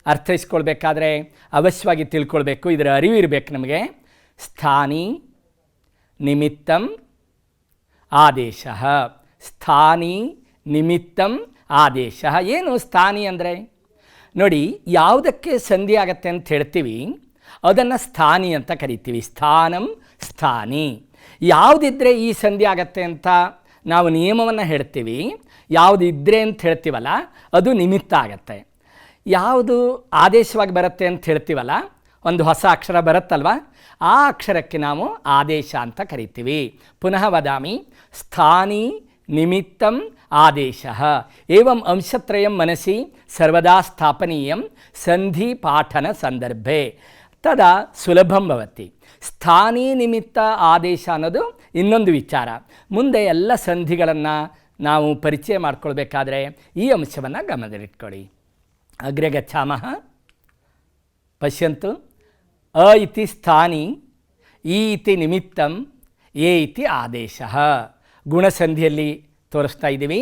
ಅರ್ಥೈಸ್ಕೊಳ್ಬೇಕಾದ್ರೆ ಅವಶ್ಯವಾಗಿ ತಿಳ್ಕೊಳ್ಬೇಕು, ಇದರ ಅರಿವು ಇರಬೇಕು ನಮಗೆ. ಸ್ಥಾನಿ ನಿಮಿತ್ತಂ ಆದೇಶಃ. ಸ್ಥಾನಿ ನಿಮಿತ್ತಂ ಆದೇಶ. ಏನು ಸ್ಥಾನಿ ಅಂದರೆ ನೋಡಿ, ಯಾವುದಕ್ಕೆ ಸಂಧಿ ಆಗತ್ತೆ ಅಂತ ಹೇಳ್ತೀವಿ ಅದನ್ನು ಸ್ಥಾನಿ ಅಂತ ಕರಿತೀವಿ. ಸ್ಥಾನಂ ಸ್ಥಾನಿ. ಯಾವುದಿದ್ದರೆ ಈ ಸಂಧಿ ಆಗತ್ತೆ ಅಂತ ನಾವು ನಿಯಮವನ್ನು ಹೇಳ್ತೀವಿ. ಯಾವುದಿದ್ದರೆ ಅಂತ ಹೇಳ್ತೀವಲ್ಲ ಅದು ನಿಮಿತ್ತ ಆಗತ್ತೆ. ಯಾವುದು ಆದೇಶವಾಗಿ ಬರುತ್ತೆ ಅಂತ ಹೇಳ್ತೀವಲ್ಲ, ಒಂದು ಹೊಸ ಅಕ್ಷರ ಬರುತ್ತಲ್ವ, ಆ ಅಕ್ಷರಕ್ಕೆ ನಾವು ಆದೇಶ ಅಂತ ಕರಿತೀವಿ. ಪುನಃ ವದಾಮಿ, ಸ್ಥಾನಿ ನಿಮಿತ್ತಂ ಆದೇಶಃ. ಏವಂ ಅಂಶತ್ರಯಂ ಮನಸಿ ಸರ್ವದಾ ಸ್ಥಾಪನೀಯಂ ಸಂಧಿ ಪಾಠನ ಸಂದರ್ಭೆ ತದಾ ಸುಲಭಂ ಭವತಿ. ಸ್ಥಾನಿ ನಿಮಿತ್ತ ಆದೇಶ ಅನ್ನೋದು ಇನ್ನೊಂದು ವಿಚಾರ. ಮುಂದೆ ಎಲ್ಲ ಸಂಧಿಗಳನ್ನು ನಾವು ಪರಿಚಯ ಮಾಡಿಕೊಳ್ಬೇಕಾದ್ರೆ ಈ ಅಂಶವನ್ನು ಗಮನದಲ್ಲಿಟ್ಕೊಳ್ಳಿ. ಅಗ್ರೆ ಗಚ್ಚಾಮಃ. ಪಶ್ಯಂತು ಅ ಇತಿ ಸ್ಥಾನಿ, ಈ ಇತಿ ನಿಮಿತ್ತಂ, ಎ ಇತಿ ಆದೇಶಃ. ಗುಣಸಂಧಿಯಲ್ಲಿ ತೋರಿಸ್ತಾ ಇದ್ದೀವಿ.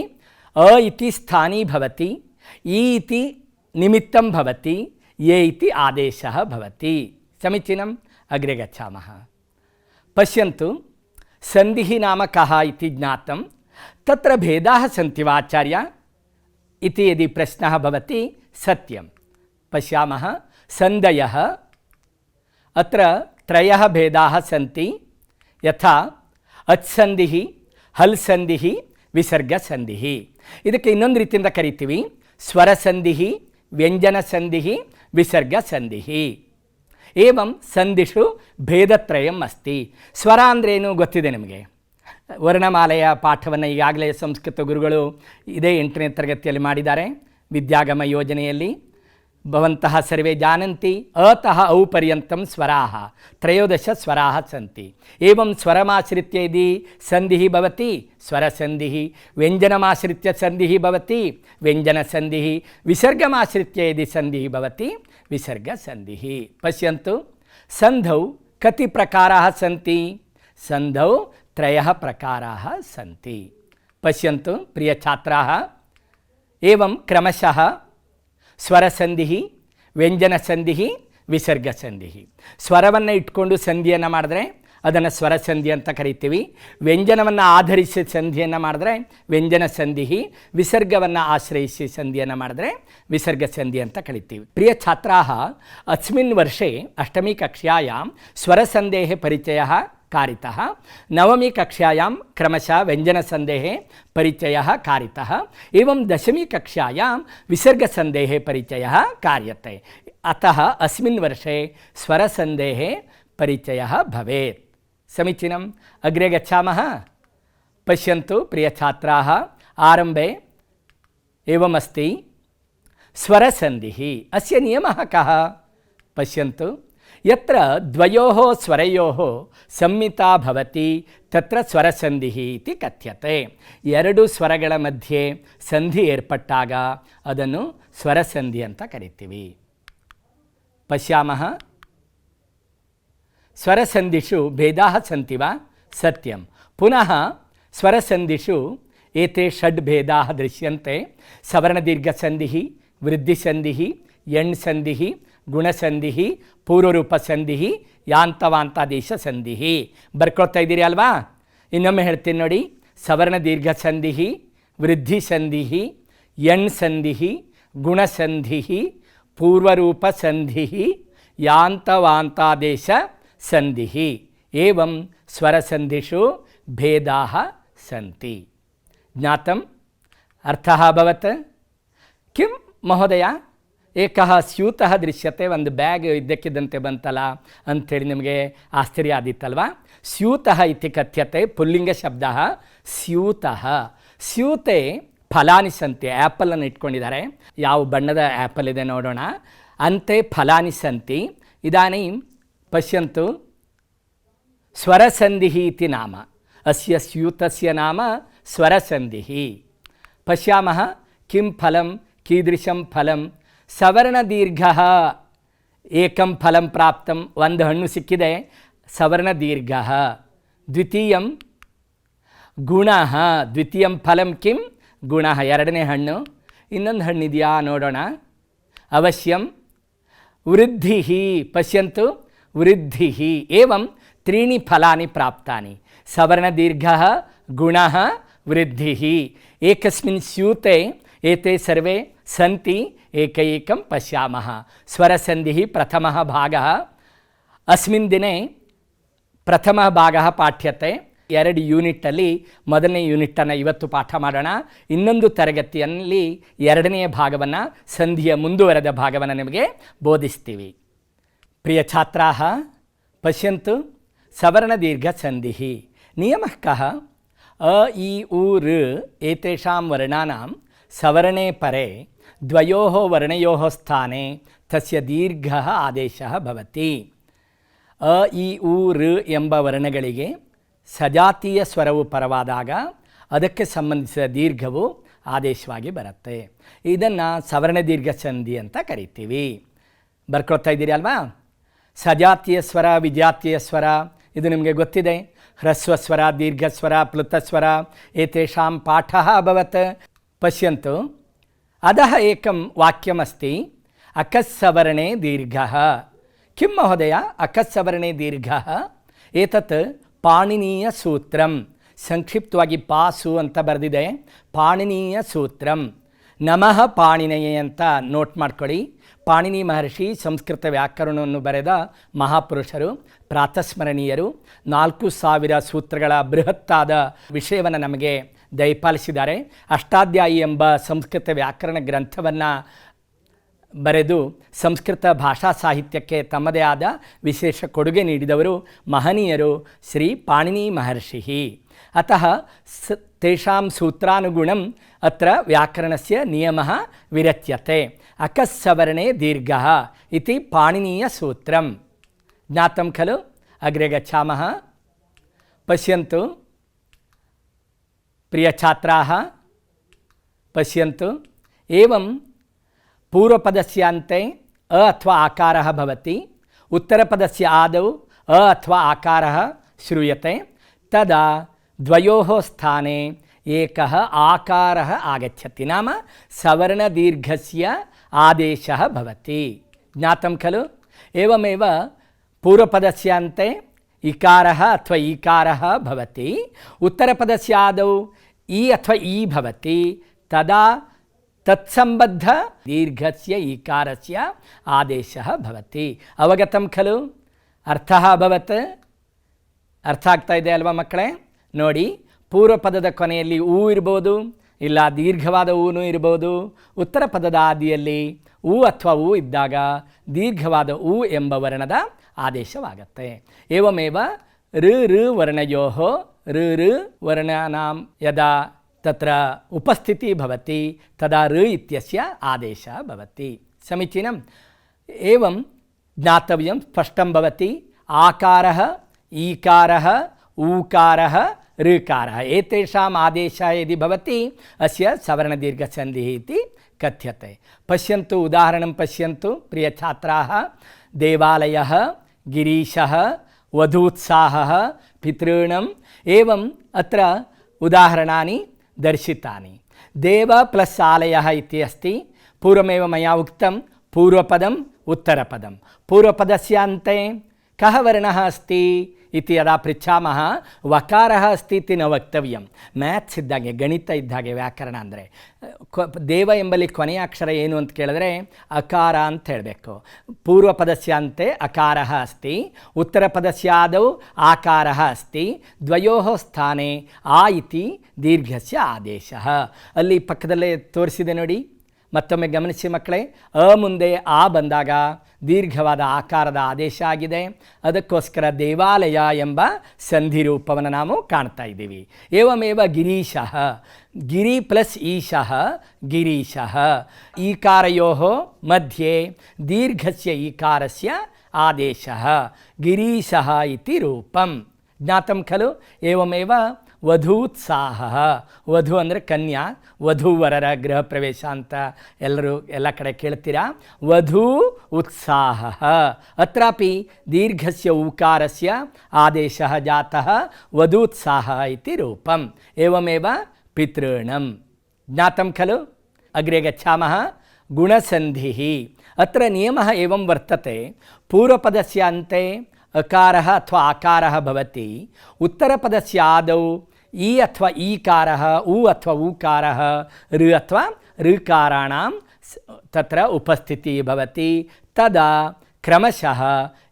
ಅ ಇತಿ ಸ್ಥಾನಿ ಭವತಿ, ಈ ಇತಿ ನಿಮಿತ್ತಂ ಭವತಿ, ಎ ಇತಿ ಆದೇಶಃ ಭವತಿ. ಸಮೀಚೀನಂ. ಅಗ್ರೆ ಗಚ್ಚಾಮಃ. ಪಶ್ಯಂತು ಸಂಧಿಃ ನಾಮ ಕಃ ಇತಿ ಜ್ಞಾತಂ, ತತ್ರ ಭೇದಾಃ ಸन्ति वा आचार्य इति यदि प्रश्नः भवति सत्यं. पश्यामः सन्धयः अत्र त्रयः भेदाः सन्ति. यथा अच्सन्धिः, हल् संधिः, विसर्गसन्धिः. ಇದಕ್ಕೆ ಇನ್ನೊಂದು ರೀತಿಯಿಂದ ಕರಿತೀವಿ ಸ್ವರಸಂಧಿಃ, ವ್ಯಂಜನಸಂಧಿಃ, ವಿಸರ್ಗಸಂಧಿಃ. ಏವಂ ಸಂಧಿಷು ಭೇದತ್ರಯಂ ಅಸ್ತಿ. ಸ್ವರ ಅಂದ್ರೇನು ಗೊತ್ತಿದೆ ನಿಮಗೆ. ವರ್ಣಮಾಲೆಯ ಪಾಠವನ್ನು ಈಗಾಗಲೇ ಸಂಸ್ಕೃತ ಗುರುಗಳು ಇದೇ 8ನೇ ತರಗತಿಯಲ್ಲಿ ಮಾಡಿದ್ದಾರೆ ವಿದ್ಯಾಗಮ ಯೋಜನೆಯಲ್ಲಿ. भवन्तः सर्वे जानन्ति अतः औ पर्यन्तं स्वराः 13 स्वराः सन्ति। एवं स्वरमाश्रित्य यदि सन्धिः भवति स्वरसन्धिः, व्यञ्जनमाश्रित्य सन्धिः भवति व्यञ्जनसन्धिः, विसर्गमाश्रित्य यदि सन्धिः भवति विसर्गसन्धिः। पश्यन्तु सन्धौ कति प्रकाराः सन्ति? सन्धौ 3 प्रकाराः सन्ति। पश्यन्तु प्रियछात्राः, एवं क्रमशः ಸ್ವರಸಂಧಿ, ವ್ಯಂಜನಸಂಧಿ, ವಿಸರ್ಗಸಂಧಿ. ಸ್ವರವನ್ನು ಇಟ್ಕೊಂಡು ಸಂಧಿಯನ್ನು ಮಾಡಿದ್ರೆ ಅದನ್ನು ಸ್ವರಸಂಧಿ ಅಂತ ಕರಿತೀವಿ. ವ್ಯಂಜನವನ್ನು ಆಧರಿಸಿ ಸಂಧಿಯನ್ನು ಮಾಡಿದ್ರೆ ವ್ಯಂಜನ ಸಂಧಿ, ವಿಸರ್ಗವನ್ನು ಆಶ್ರಯಿಸಿ ಸಂಧಿಯನ್ನು ಮಾಡಿದ್ರೆ ವಿಸರ್ಗ ಸಂಧಿ ಅಂತ ಕರಿತೀವಿ. ಪ್ರಿಯ ಛಾತ್ರಾः, अस्मिन् वर्षे 8મી कक्षायां स्वरसन्धेः परिचयः कारितः, 9મી कक्षायां क्रमशः व्यञ्जनसन्धेः परिचयः कारितः, एवं 10મી कक्षायां विसर्गसन्धेः परिचयः कार्यते. अतः अस्मिन् वर्षे स्वरसन्धेः परिचयः भवेत्. समीचीनम्. अग्रे गच्छामः. पश्यन्तु प्रियछात्राः, आरम्भे एवमस्ति स्वरसन्धिः. अस्य नियमः कः? पश्यन्तु, यत्र द्वयोः स्वरयोः सम्मिता भवति तत्र स्वरसन्धिः इति कथ्यते. 2 ಸ್ವರಗಳ ಮಧ್ಯೆ ಸಂಧಿ ಏರ್ಪಟ್ಟಾಗ ಅದನ್ನು ಸ್ವರಸಂಧಿ ಅಂತ ಕರಿತೀವಿ. ಪಶ್ಯಾಮಃ. ಸ್ವರಸಂಧಿಷು ಭೇದಾः सन्ति वा? सत्यं. पुनः स्वरसन्धिषु एते 6 भेदाः दृश्यन्ते. सवर्णदीर्घसन्धिः, वृद्धिसन्धिः, यण्सन्धिः, ಗುಣಸಂಧಿಃ, ಪೂರ್ವರೂಪಸಂಧಿಃ, ಯಾಂತವಾಂತಾದೇಶಸಂಧಿಃ. ಬರ್ಕೊಳ್ತಾ ಇದ್ದೀರಿ ಅಲ್ವಾ? ಇನ್ನೊಮ್ಮೆ ಹೇಳ್ತೀನಿ ನೋಡಿ. ಸವರ್ಣ ದೀರ್ಘ ಸಂಧಿಃ, ವೃದ್ಧಿ ಸಂಧಿಃ, ಯಣ್ ಸಂಧಿಃ, ಗುಣಸಂಧಿಃ, ಪೂರ್ವರೂಪ ಸಂಧಿಃ, ಯಾಂತವಾಂತಾದೇಶ ಸಂಧಿಃ. ಏವಂ ಸ್ವರಸಂಧಿಷು ಭೇದಾः सन्ति. ज्ञातम्? अर्थः अभवत्? किं महोदय? ಏಕಃ ಸ್ಯೂತಃ ದೃಶ್ಯತೆ, ಒಂದು ಬ್ಯಾಗ್ ಇದ್ದಕ್ಕಿದ್ದಂತೆ ಬಂತಲ್ಲ ಅಂಥೇಳಿ ನಿಮಗೆ ಆಶ್ಚರ್ಯ ಆದಿತ್ತಲ್ವ? ಸ್ಯೂತಃ ಇತಿ ಕಥ್ಯತೆ, ಪುಲ್ಲಿಂಗ ಶಬ್ದ ಸ್ಯೂತಃ. ಸ್ಯೂತೆ ಫಲಾನಿ ಸಂತಿ. ಆ್ಯಪಲನ್ನು ಇಟ್ಕೊಂಡಿದ್ದಾರೆ. ಯಾವ ಬಣ್ಣದ ಆ್ಯಪಲ್ ಇದೆ ನೋಡೋಣ. ಅಂತೆ ಫಲಾನಿ ಸಂತಿ. ಇದಾನೀಂ ಪಶ್ಯಂತು, ಸ್ವರಸಂಧಿಃ ಇತಿ ನಾಮ. ಅಸ್ಯ ಸ್ಯೂತಸ್ಯ ನಾಮ ಸ್ವರಸಂಧಿಃ. ಪಶ್ಯಾಮಃ किं फलं, कीदृशं फलं. सवर्णदीर्घः एकं फलं प्राप्तं, ಒಂದು ಹಣ್ಣು ಸಿಕ್ಕಿದೆ, सवर्णदीर्घः. द्वितीयं गुणः, द्वितीयं फलं किं, गुणः, ಎರಡನೇ ಹಣ್ಣು. ಇನ್ನೊಂದು ಹಣ್ಣಿದೆಯಾ ನೋಡೋಣ. अवश्यं वृद्धिः. पश्यन्तु, वृद्धिः. एवं त्रीणि फलानि प्राप्तानि. सवर्णदीर्घः, गुणः, वृद्धिः. एकस्मिन् स्यूते एते सर्वे सन्ति. एकैकं पश्यामः. स्वरसन्धिः प्रथमः भागः. अस्मिन् दिने प्रथमः भागः पाठ्यते. 2 ಯೂನಿಟ್ಟಲ್ಲಿ ಮೊದಲನೇ ಯೂನಿಟ್ಟನ್ನು ಇವತ್ತು ಪಾಠ ಮಾಡೋಣ. ಇನ್ನೊಂದು ತರಗತಿಯಲ್ಲಿ 2ನೇ ಭಾಗವನ್ನು, ಸಂಧಿಯ ಮುಂದುವರೆದ ಭಾಗವನ್ನು ನಿಮಗೆ ಬೋಧಿಸ್ತೀವಿ. ಪ್ರಿಯ ಛಾತ್ರಾः, ಪಶ್ಯन्तु, सवर्णदीर्घसन्धिः. नियमः कः? अ इ उ ऋ एतेषां वर्णानां सवर्णे परे द्वयोः वर्णयोः स्थाने तस्य दीर्घः आदेशः भवति. अ इ उ ऋ ಎಂಬ ವರ್ಣಗಳಿಗೆ ಸಜಾತೀಯ ಸ್ವರವು ಪರವಾದಾಗ ಅದಕ್ಕೆ ಸಂಬಂಧಿಸಿದ ದೀರ್ಘವು ಆದೇಶವಾಗಿ ಬರುತ್ತೆ. ಇದನ್ನು ಸವರ್ಣ ದೀರ್ಘ ಸಂಧಿ ಅಂತ ಕರಿತೀವಿ. ಬರ್ಕೊಳ್ತಾ ಇದ್ದೀರಿ ಅಲ್ವಾ? ಸಜಾತೀಯ ಸ್ವರ, ವಿಜಾತೀಯ ಸ್ವರ, ಇದು ನಿಮಗೆ ಗೊತ್ತಿದೆ. ಹ್ರಸ್ವಸ್ವರ, ದೀರ್ಘಸ್ವರ, ಪ್ಲುತಸ್ವರ, ಏತೇಷಾಂ ಪಾಠಃ ಅಭವತ್. ಪಶ್ಯन्तु, अधः एकं वाक्यमस्ति, अकस्सवर्णे दीर्घः. किं महोदय अकस्सवर्णे दीर्घः? एतत् ಪಾಣಿನೀಯ ಸೂತ್ರಂ. ಸಂಕ್ಷಿಪ್ತವಾಗಿ ಪಾಸು ಅಂತ ಬರೆದಿದೆ. ಪಾಣಿನೀಯ ಸೂತ್ರಂ. ನಮಃ ಪಾಣಿನಯೇ ಅಂತ ನೋಟ್ ಮಾಡ್ಕೊಳ್ಳಿ. ಪಾಣಿನಿ ಮಹರ್ಷಿ ಸಂಸ್ಕೃತ ವ್ಯಾಕರಣವನ್ನು ಬರೆದ ಮಹಾಪುರುಷರು, ಪ್ರಾತಸ್ಮರಣೀಯರು. 4000 ಸೂತ್ರಗಳ ಬೃಹತ್ತಾದ ವಿಷಯವನ್ನು ನಮಗೆ ದಯಪಾಲಿಸಿದ್ದಾರೆ. ಅಷ್ಟಾಧ್ಯಾಯಿ ಎಂಬ ಸಂಸ್ಕೃತ ವ್ಯಾಕರಣ ಗ್ರಂಥವನ್ನು ಬರೆದು ಸಂಸ್ಕೃತ ಭಾಷಾ ಸಾಹಿತ್ಯಕ್ಕೆ ತಮ್ಮದೇ ಆದ ವಿಶೇಷ ಕೊಡುಗೆ ನೀಡಿದವರು ಮಹನೀಯರು ಶ್ರೀ ಪಾಣಿನಿ ಮಹರ್ಷಿ. ಅತಃ तेषां सूत्रानुगुणम् अत्र व्याकरणस्य नियमः विरच्यते। अकस्सवर्णे दीर्घः इति पाणिनीयसूत्रं ज्ञातं खलु। अग्रे गच्छामः। पश्यन्तु प्रियछात्राः, पश्यन्तु। एवं पूर्वपदस्यान्ते अ अथवा आकारः भवति, उत्तरपदस्य आदौ अ अथवा आकारः श्रूयते, तदा द्वयोः स्थाने एकः आकारः आगच्छति, नाम सवर्णदीर्घस्य आदेशः भवति। ज्ञातं खलु। एवमेव पूर्वपदस्यान्ते इकारः अथवा ईकारः भवति, उत्तरपदस्य आदौ इ अथवा इ भवति, तदा तत्सम्बद्ध दीर्घस्य ईकारस्य आदेशः भवति। अवगतं खलु। अर्थः अभवत्। ಅರ್ಥ ಆಗ್ತಾ ಇದೆ ಅಲ್ವಾ ಮಕ್ಕಳೇ? ನೋಡಿ, ಪೂರ್ವಪದದ ಕೊನೆಯಲ್ಲಿ ಊ ಇರ್ಬೋದು, ಇಲ್ಲ ದೀರ್ಘವಾದ ಊನು ಇರ್ಬೋದು. ಉತ್ತರ ಪದದ ಆದಿಯಲ್ಲಿ ಊ ಅಥವಾ ಊ ಇದ್ದಾಗ ದೀರ್ಘವಾದ ಊ ಎಂಬ ವರ್ಣದ ಆದೇಶವಾಗುತ್ತೆ. ಏವಮೇವ ಋ ಋ ವರ್ಣಯೋಃ ಋ ಋ ವರ್ಣಾನಾಂ ಯದಾ ತತ್ರ ಉಪಸ್ಥಿತಿ ಭವತಿ ತದಾ ಋ ಇತ್ಯಸ್ಯ ಆದೇಶः ಭವತಿ. समीचीनम्. एवं ज्ञातव्यं, स्पष्टं भवति. आकारः, ईकारः, ऊकारः, ऋकारः एतेषाम् आदेशः यदि भवति अस्य सवर्णदीर्घसन्धिः इति कथ्यते. पश्यन्तु, उदाहरणं पश्यन्तु प्रियछात्राः. देवालयः, गिरीशः, वधूत्साहः, पितॄणाम्, एवम् अत्र उदाहरणानि दर्शितानि. देव प्लस् आलयः इति अस्ति. पूर्वमेव मया उक्तं पूर्वपदम् उत्तरपदं. पूर्वपदस्य अन्ते कः वर्णः अस्ति इति यदा पृच्छामः वकारः अस्ति इति न वक्तव्यं. ಮ್ಯಾಥ್ಸ್ ಇದ್ದಾಗೆ, ಗಣಿತ ಇದ್ದಾಗೆ ವ್ಯಾಕರಣ ಅಂದರೆ ದೇವ ಎಂಬಲ್ಲಿ ಕೊನೆಯ ಅಕ್ಷರ ಏನು ಅಂತ ಕೇಳಿದ್ರೆ ಅಕಾರ ಅಂತ ಹೇಳಬೇಕು. ಪೂರ್ವಪದಸ್ಯ ಅಂತೆ ಅಕಾರः अस्ति, उत्तरपदस्य आदौ आकारः अस्ति, द्वयोः स्थाने आ इति दीर्घस्य आदेशः. ಅಲ್ಲಿ ಪಕ್ಕದಲ್ಲೇ ತೋರಿಸಿದೆ ನೋಡಿ. ಮತ್ತೊಮ್ಮೆ ಗಮನಿಸಿ ಮಕ್ಕಳೇ, ಅ ಮುಂದೆ ಆ ಬಂದಾಗ ದೀರ್ಘವಾದ ಆಕಾರದ ಆದೇಶ ಆಗಿದೆ. ಅದಕ್ಕೋಸ್ಕರ ದೇವಾಲಯ ಎಂಬ ಸಂಧಿ ರೂಪವನ್ನು ನಾವು ಕಾಣ್ತಾ ಇದ್ದೀವಿ. ಏವಮೇವ ಗಿರೀಶಃ, ಗಿರಿ ಪ್ಲಸ್ ಈಶಃ ಗಿರೀಶಃ. ಈಕಾರಯೋಃ ಮಧ್ಯೆ ದೀರ್ಘಸ್ಯ ಈಕಾರಸ್ಯ ಆದೇಶः ಗಿರೀಶಃ ಇತಿ ರೂಪಂ. ಜ್ಞಾತಂ ಖಲು. ಏವಮೇವ ವಧೂತ್ಸಾಹಃ, ವಧು ಅಂದರೆ ಕನ್ಯಾ, ವಧೂವರರ ಗೃಹ ಪ್ರವೇಶ ಅಂತ ಎಲ್ಲ ಕಡೆ ಕೇಳ್ತೀರಾ. ವಧೂ ಉತ್ಸಾಹಃ, ಅತ್ರಾಪಿ ದೀರ್ಘಸ್ಯ ಊಕಾರಸ್ಯ ಆದೇಶः ಜಾತः ವಧೂತ್ಸಾಹः ಇತಿ ರೂಪಂ. ಏವಮೇವ ಪಿತॄಣಂ. ಜ್ಞಾತಂ ಖಲು. ಅಗ್ರೆ ಗಚ್ಛಾಮः. ಗುಣಸಂಧಿः. अत्र नियमः एवं वर्तते. पूर्वपदस्य अन्ते अकारः अथवा आकारः भवति, उत्तरपदस्य आदौ इ अथवा ईकारः, उ अथवा ऊकारः, ऋ अथवा ऋकाराणां तत्र उपस्थितिः भवति. तदा क्रमशः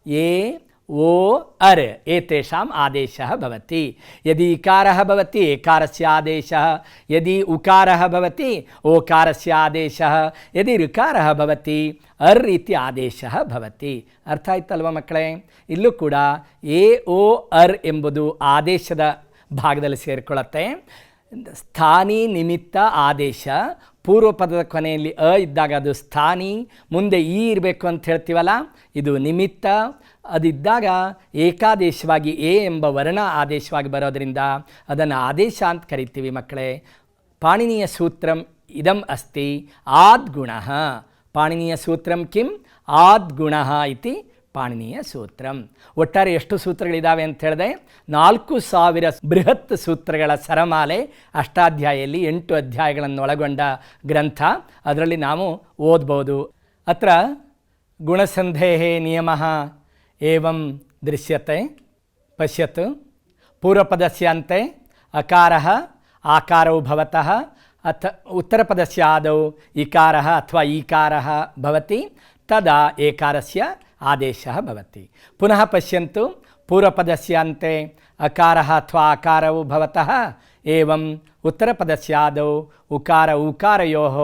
ए ओ अर् एतेषाम् आदेशः भवति. यदि इकारः भवति एकारस्य आदेशः, यदि उकारः भवति ओकारस्य आदेशः, यदि ऋकारः भवति अर् इति आदेशः भवति. ಅರ್ಥ ಆಯ್ತಲ್ವ ಮಕ್ಕಳೇ? ಇಲ್ಲೂ ಕೂಡ ಎ ಓ ಅರ್ ಎಂಬುದು ಆದೇಶದ ಭಾಗದಲ್ಲಿ ಸೇರಿಕೊಳ್ಳುತ್ತೆ. ಸ್ಥಾನಿ ನಿಮಿತ್ತ ಆದೇಶ. ಪೂರ್ವಪದದ ಕೊನೆಯಲ್ಲಿ ಅ ಇದ್ದಾಗ ಅದು ಸ್ಥಾನಿ, ಮುಂದೆ ಇ ಇರಬೇಕು ಅಂತ ಹೇಳ್ತೀವಲ್ಲ, ಇದು ನಿಮಿತ್ತ. ಅದಿದ್ದಾಗ ಏಕಾದೇಶವಾಗಿ ಎ ಎಂಬ ವರ್ಣ ಆದೇಶವಾಗಿ ಬರೋದರಿಂದ ಅದನ್ನು ಆದೇಶ ಅಂತ ಕರಿತೀವಿ ಮಕ್ಕಳೇ. ಪಾಣಿನಿಯ ಸೂತ್ರಂ ಇದಂ ಅಸ್ತಿ ಆದ್ಗುಣಃ. ಪಾಣಿನಿಯ ಸೂತ್ರಂ ಕಿಂ? ಆದ್ಗುಣಃ ಇತಿ ಪಾಣಿನಿಯ ಸೂತ್ರಂ. ಒಟ್ಟಾರೆ ಎಷ್ಟು ಸೂತ್ರಗಳಿದ್ದಾವೆ ಅಂತ ಹೇಳಿದೆ? 4000 ಬೃಹತ್ ಸೂತ್ರಗಳ ಸರಮಾಲೆ ಅಷ್ಟಾಧ್ಯಾಯಲ್ಲಿ 8 ಅಧ್ಯಾಯಗಳನ್ನು ಒಳಗೊಂಡ ಗ್ರಂಥ. ಅದರಲ್ಲಿ ನಾವು ಓದ್ಬೋದು. ಅತ್ರ ಗುಣಸಂಧೇಃ ನಿಯಮಃ ಏವಂ ದೃಶ್ಯತೆ. ಪಶ್ಯತು. पूर्वपदस्य अन्ते अकारः आकारौ भवतः अथ उत्तरपदस्य आदौ इकारः अथवा ईकारः भवति, तदा एकारस्य आदेशः भवति. पुनः पश्यन्तु. पूर्वपदस्य अन्ते अकारः अथवा आकारौ भवतः, एवं उत्तरपदस्य आदौ उकार ऊकारयोः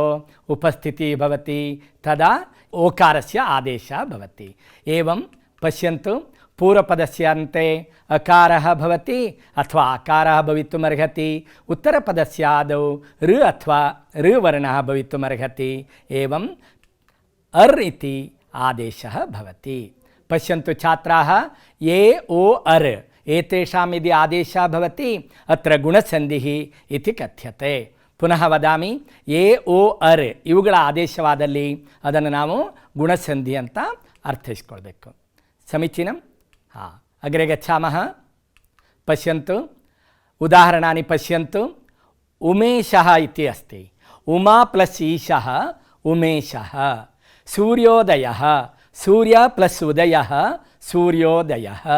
उपस्थितिः भवति, तदा ओकारस्य आदेशः भवति. एवं पश्यन्तु. पूर्वपदस्य अन्ते अकारः भवति अथवा आकारः भवितुमर्हति, उत्तरपदस्य आदौ ऋ अथवा ऋ वर्णः भवितुमर्हति, एवम् अर् इति आदेशः भवति। पश्यन्तु छात्राः, ए ओ अर् एतेषां यदि आदेशः भवति अत्र गुणसन्धिः इति कथ्यते। ಪುನಃ ವದಾಮಿ, ಎ ಓ ಅರ್ ಇವುಗಳ ಆದೇಶವಾದಲ್ಲಿ ಅದನ್ನು ನಾವು ಗುಣಸಂಧಿ ಅಂತ ಅರ್ಥೈಸ್ಕೊಳ್ಬೇಕು. ಸಮೀಚೀನಂ? ಹಾಂ, ಅಗ್ರೆ ಗಚ್ಚಾಮಃ. ಪಶ್ಯಂತು, ಉದಾಹರಣಾನಿ ಪಶ್ಯಂತು. ಉಮೇಶಃ ಇತಿ ಅಸ್ತಿ. ಉಮಾ ಪ್ಲಸ್ ಈಶಃ ಉಮೇಶಃ. ಸೂರ್ಯೋದಯಃ, ಸೂರ್ಯ ಪ್ಲಸ್ ಉದಯಃ ಸೂರ್ಯೋದಯಃ.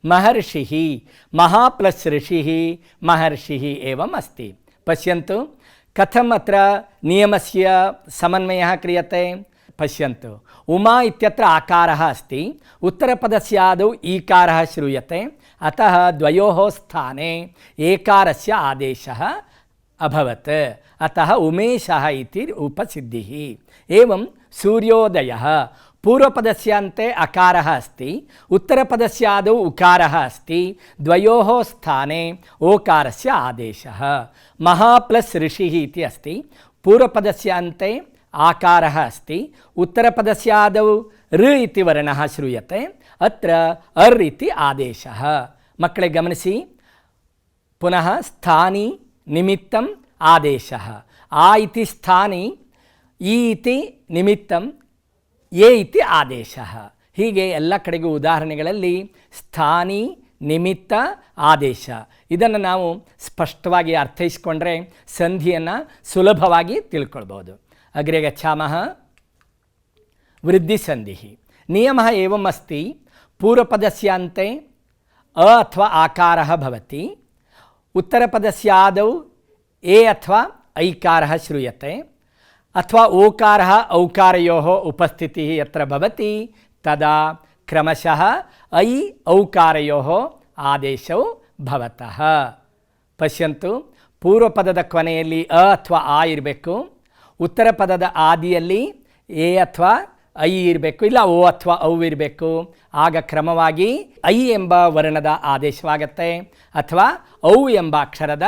महर्षिः, महा प्लस ऋषिः महर्षिः एवम् अस्ति. पश्यन्तु कथम् अत्र नियमस्य समन्वयः क्रियते. पश्यन्तु, उमा इत्यत्र आकारः अस्ति, उत्तरपदस्य आदौ ईकारः श्रूयते, अतः द्वयोः स्थाने एकारस्य आदेशः अभवत्, अतः उमेशः इति उपसिद्धिः. एवं सूर्योदयः, पूर्वपदस्य अन्ते अकारः अस्ति, उत्तरपदस्य आदौ उकारः अस्ति, द्वयोः स्थाने ओकारस्य आदेशः. महा प्लस ऋषिः इति अस्ति, पूर्वपदस्य अन्ते आकारः अस्ति, उत्तरपदस्य आदौ ऋ इति वर्णः श्रूयते, अत्र अर् इति आदेशः. मಕ್ಕಳೇ ಗಮನಿಸಿ, ಪುನಃ ಸ್ಥಾನಿ ನಿಮಿತ್ತಂ ಆದೇಶಃ. ಆ ಇತಿ ಸ್ಥಾನಿ, ಈ ಇತಿ ನಿಮಿತ್ತಂ, ಎ ಇತಿ ಆದೇಶಃ. ಹೀಗೆ ಎಲ್ಲ ಕಡೆಗೂ ಉದಾಹರಣೆಗಳಲ್ಲಿ ಸ್ಥಾನಿ ನಿಮಿತ್ತ ಆದೇಶ ಇದನ್ನು ನಾವು ಸ್ಪಷ್ಟವಾಗಿ ಅರ್ಥೈಸಿಕೊಂಡ್ರೆ ಸಂಧಿಯನ್ನು ಸುಲಭವಾಗಿ ತಿಳ್ಕೊಳ್ಬೋದು. ಅಗ್ರೆ ಗಚ್ಚಾಮಃ. ವೃದ್ಧಿಸಂಧಿಃ ನಿಯಮಃ ಏವम् अस्ति. पूर्वपदस्य अन्ते अ अथवा आकारः भवति, उत्तरपदस्य आदौ ए अथवा ऐकारः श्रूयते, अथवा ओकारः औकारयोः उपस्थितिः यत्र भवति तदा क्रमशः ऐ औकारयोः आदेशौ भवतः. पश्यन्तु, पूर्वपदದ ಕೊನೆಯಲ್ಲಿ ಅ ಅಥವಾ ಆ ಇರಬೇಕು, ಉತ್ತರ ಪದದ ಆದಿಯಲ್ಲಿ ಎ ಅಥವಾ ಐ ಇರಬೇಕು, ಇಲ್ಲ ಓ ಅಥವಾ ಔ ಇರಬೇಕು. ಆಗ ಕ್ರಮವಾಗಿ ಐ ಎಂಬ ವರ್ಣದ ಆದೇಶವಾಗತ್ತೆ ಅಥವಾ ಔ ಎಂಬ ಅಕ್ಷರದ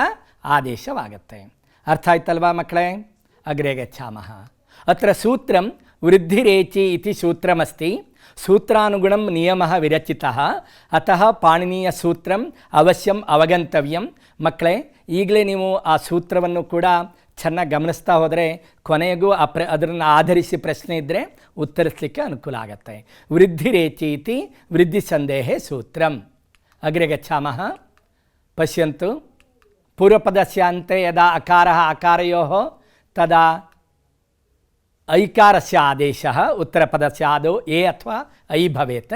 ಆದೇಶವಾಗತ್ತೆ. ಅರ್ಥ ಆಯ್ತಲ್ವಾ ಮಕ್ಕಳೇ? ಅಗ್ರೆ ಗಚ್ಚಾಮಃ. ಅತ್ರ ಸೂತ್ರಂ ವೃದ್ಧಿರೇಚಿ ಇತಿ ಸೂತ್ರಮಸ್ತಿ. सूत्रानुगुणं नियमः विरचितः, अतः ಪಾಣಿನಿಯ ಸೂತ್ರಂ ಅವಶ್ಯಂ ಅವಗಂತವ್ಯಂ. ಮಕ್ಕಳೇ, ಈಗಲೇ ನೀವು ಆ ಸೂತ್ರವನ್ನು ಕೂಡ ಚೆನ್ನಾಗಿ ಗಮನಿಸ್ತಾ ಹೋದರೆ ಕೊನೆಗೂ ಅದನ್ನು ಆಧರಿಸಿ ಪ್ರಶ್ನೆ ಇದ್ದರೆ ಉತ್ತರಿಸಲಿಕ್ಕೆ ಅನುಕೂಲ ಆಗುತ್ತೆ. ವೃದ್ಧಿರೇಚಿ ಇತಿ ವೃದ್ಧಿಸಂದೇಹ ಸೂತ್ರಂ. ಅಗ್ರೆ ಗಚ್ಚಾಮಃ. ಪಶ್ಯಂತು, पूर्वपदस्य अन्ते यदा अकारः आकारयोः तदा ऐकारस्य आदेशः, उत्तरपदस्य आदौ ए अथवा ऐ भवेत्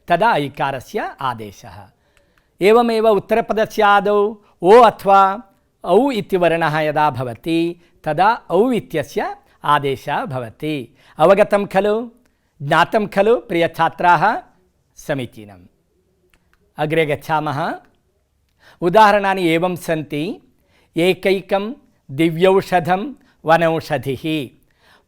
तदा ऐकारस्य आदेशः. एवमेव उत्तरपदस्य आदौ ओ अथवा औ इति वर्णः यदा भवति तदा औ इत्यस्य आदेशः भवति. अवगतं खलु? ज्ञातं खलु प्रियछात्राः? समीचीनम्. अग्रे गच्छामः. उदाहरणानि एवं सन्ति. एकैकं दिव्यौषधं वनौषधिः.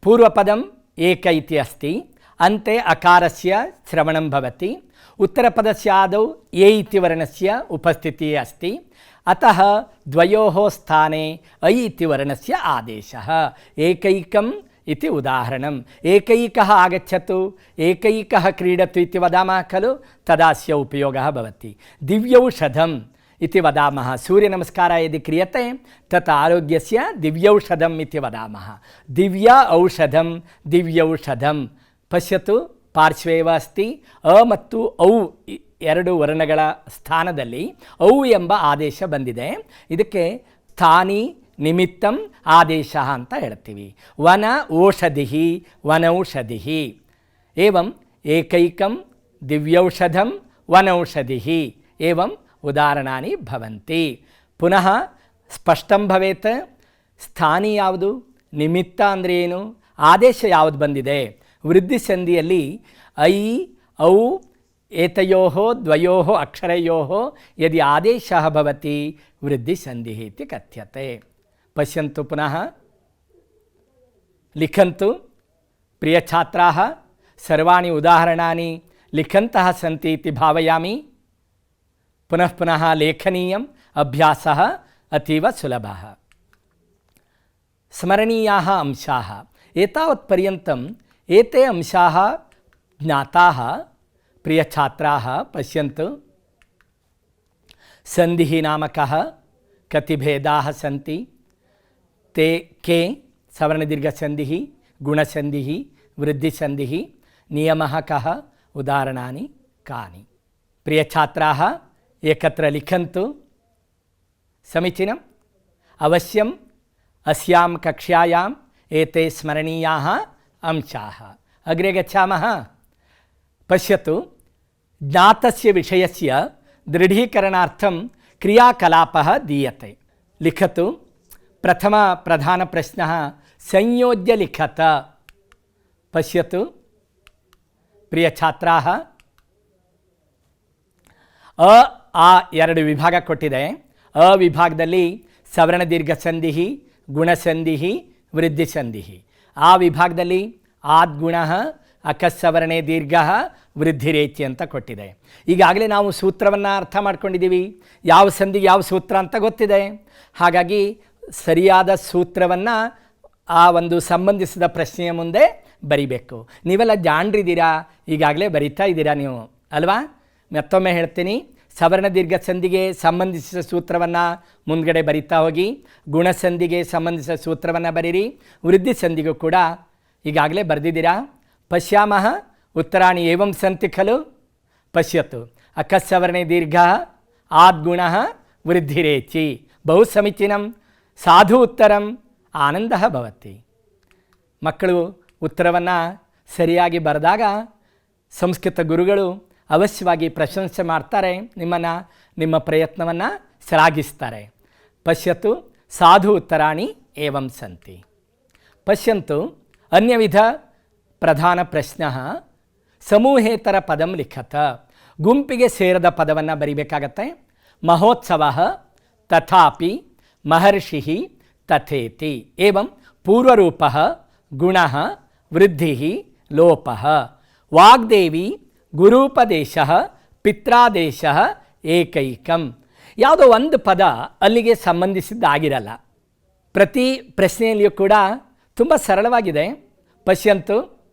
पूर्वपदम् एक इति अस्ति, अन्ते अकारस्य श्रवणं भवति, उत्तरपदस्य आदौ ए इति वर्णस्य उपस्थितिः अस्ति, अतः द्वयोः स्थाने ऐ इति वर्णस्य आदेशः. एकैकम् इति उदाहरणम्. एकैकः आगच्छतु, एकैकः क्रीडतु इति वदामः खलु, तदा अस्य उपयोगः भवति. दिव्यौषधम् इति वदामः. सूर्यनमस्कारः यदि क्रियते तत् आरोग्यस्य दिव्यौषधम् इति वदामः. दिव्य औषधं दिव्यौषधं. पश्यतु, ಪಾರ್ಶ್ವೇ एव अस्ति. ಅ ಮತ್ತು ಔ ಎರಡು ವರ್ಣಗಳ ಸ್ಥಾನದಲ್ಲಿ ಔ ಎಂಬ ಆದೇಶ ಬಂದಿದೆ. ಇದಕ್ಕೆ ಸ್ಥಾನಿ ನಿಮಿತ್ತಂ ಆದೇಶ ಅಂತ ಹೇಳ್ತೀವಿ. ವನ ಓಷಧಿಃ ವನೌಷಧಿಃ. ಏವಂ ಏಕೈಕಂ ದಿವ್ಯೌಷಧಂ ವನೌಷಧಿಃ. ಏವಂ ಉದಾಹರಣಾನಿ ಭವಂತಿ. ಪುನಃ ಸ್ಪಷ್ಟಂ ಭವೇತ್. ಸ್ಥಾನಿ ಯಾವುದು, ನಿಮಿತ್ತ ಅಂದರೆ ಏನು, ಆದೇಶ ಯಾವುದು ಬಂದಿದೆ. ವೃದ್ಧಿ ಸಂಧಿಯಲ್ಲಿ ಐ ಔ ಏತಯೋಃ ದ್ವಯೋಃ ಅಕ್ಷರಯೋಃ ಯದಿ ಆದೇಶಃ ಭವತಿ ವೃದ್ಧಿ ಸಂಧಿಃ ಇತಿ ಕಥ್ಯತೆ. ಪಶ್ಯಂತು ಪುನಃ. ಲಿಖಂತು ಪ್ರಿಯ ಛಾತ್ರಾಃ. ಸರ್ವಾಣಿ ಉದಾಹರಣಾನಿ लिखन्तः सन्ति इति भावयामि। पुनः पुनः लेखनीयम्, अभ्यासः अतीव सुलभः। स्मरणीयाः अंशाः, एतावत्पर्यन्तम् एते अंशाः ज्ञाताः। प्रियछात्राः पश्यन्तु, सन्धिः नाम कः, कति भेदाः सन्ति, ते के, सवर्णदीर्घसन्धिः, गुणसन्धिः, वृद्धिसन्धिः, नियमः कः, उदाहरणानि कानि। प्रियछात्राः एकत्र लिखन्तु। समीचीनम्। अवश्यम् अस्यां कक्ष्यायाम् एते स्मरणीयाः अंशाः। अग्रे गच्छामः। पश्यतु, ज्ञातस्य विषयस्य दृढीकरणार्थं क्रियाकलापः दीयते। लिखतु। प्रथमप्रधानप्रश्नः, संयोज्य लिखत। पश्यतु प्रियछात्राः, ಅ ಆ ಎರಡು ವಿಭಾಗ ಕೊಟ್ಟಿದೆ. ಅ ವಿಭಾಗದಲ್ಲಿ ಸವರ್ಣ ದೀರ್ಘ ಸಂಧಿ, ಗುಣಸಂಧಿ, ವೃದ್ಧಿ ಸಂಧಿ. ಆ ವಿಭಾಗದಲ್ಲಿ ಆದ್ಗುಣ, ಅಕಸ್ಸವರ್ಣೆ ದೀರ್ಘ, ವೃದ್ಧಿರೇಚಿ ಅಂತ ಕೊಟ್ಟಿದೆ. ಈಗಾಗಲೇ ನಾವು ಸೂತ್ರವನ್ನು ಅರ್ಥ ಮಾಡ್ಕೊಂಡಿದ್ದೀವಿ, ಯಾವ ಸಂಧಿಗೆ ಯಾವ ಸೂತ್ರ ಅಂತ ಗೊತ್ತಿದೆ. ಹಾಗಾಗಿ ಸರಿಯಾದ ಸೂತ್ರವನ್ನು ಆ ಒಂದು ಸಂಬಂಧಿಸಿದ ಪ್ರಶ್ನೆಯ ಮುಂದೆ ಬರಿಬೇಕು. ನೀವೆಲ್ಲ ಜಾಣ್ರಿದ್ದೀರಾ, ಈಗಾಗಲೇ ಬರಿತಾ ಇದ್ದೀರಾ ನೀವು ಅಲ್ವಾ? ಮತ್ತೊಮ್ಮೆ ಹೇಳ್ತೀನಿ, ಸವರ್ಣ ದೀರ್ಘ ಸಂಧಿಗೆ ಸಂಬಂಧಿಸಿದ ಸೂತ್ರವನ್ನು ಮುಂದ್ಗಡೆ ಬರಿತಾ ಹೋಗಿ, ಗುಣಸಂಧಿಗೆ ಸಂಬಂಧಿಸಿದ ಸೂತ್ರವನ್ನು ಬರೀರಿ, ವೃದ್ಧಿ ಸಂಧಿಗೂ ಕೂಡ ಈಗಾಗಲೇ ಬರೆದಿದ್ದೀರಾ. ಪಶ್ಯಾಮಃ ಉತ್ತರಾಣಿ ಏವಂ ಸಂತಿ ಖಲು. ಪಶ್ಯತು, ಅಕಸ್ಸವರ್ಣೆ ದೀರ್ಘ, ಆದ್ಗುಣ, ವೃದ್ಧಿರೇಚಿ. ಬಹು ಸಮೀಚೀನಂ, ಸಾಧು ಉತ್ತರಂ, ಆನಂದಃ ಭವತಿ. ಮಕ್ಕಳು ಉತ್ತರವನ್ನು ಸರಿಯಾಗಿ ಬರೆದಾಗ ಸಂಸ್ಕೃತ ಗುರುಗಳು ಅವಶ್ಯವಾಗಿ ಪ್ರಶಂಸೆ ಮಾಡ್ತಾರೆ, ನಿಮ್ಮನ್ನು, ನಿಮ್ಮ ಪ್ರಯತ್ನವನ್ನು ಶ್ಲಾಘಿಸ್ತಾರೆ. ಪಶ್ಯತು, ಸಾಧು ಉತ್ತರಾಣಿ ಏವಂ ಸಂತಿ. ಪಶ್ಯಂತು, ಅನ್ಯವಿಧ ಪ್ರಧಾನ ಪ್ರಶ್ನೆ, ಸಮೂಹೇತರ ಪದಂ ಲಿಖತ. ಗುಂಪಿಗೆ ಸೇರದ ಪದವನ್ನು ಬರಿಬೇಕಾಗತ್ತೆ. ಮಹೋತ್ಸವ, ತಥಾಪಿ, ಮಹರ್ಷಿ, ತಥೇತಿ. ಏವಂ ಪೂರ್ವರೂಪ, ಗುಣ, ವೃದ್ಧಿ, ಲೋಪ. ವಾಗ್ದೇವಿ, ಗುರೂಪದೇಶ, ಪಿತ್ರಾದೇಶ, ಏಕೈಕಂ. ಯಾವುದೋ ಒಂದು ಪದ ಅಲ್ಲಿಗೆ ಸಂಬಂಧಿಸಿದ್ದಾಗಿರಲ್ಲ. ಪ್ರತಿ ಪ್ರಶ್ನೆಯಲ್ಲಿಯೂ ಕೂಡ ತುಂಬ ಸರಳವಾಗಿದೆ. ಪಶ್ಯಂತು,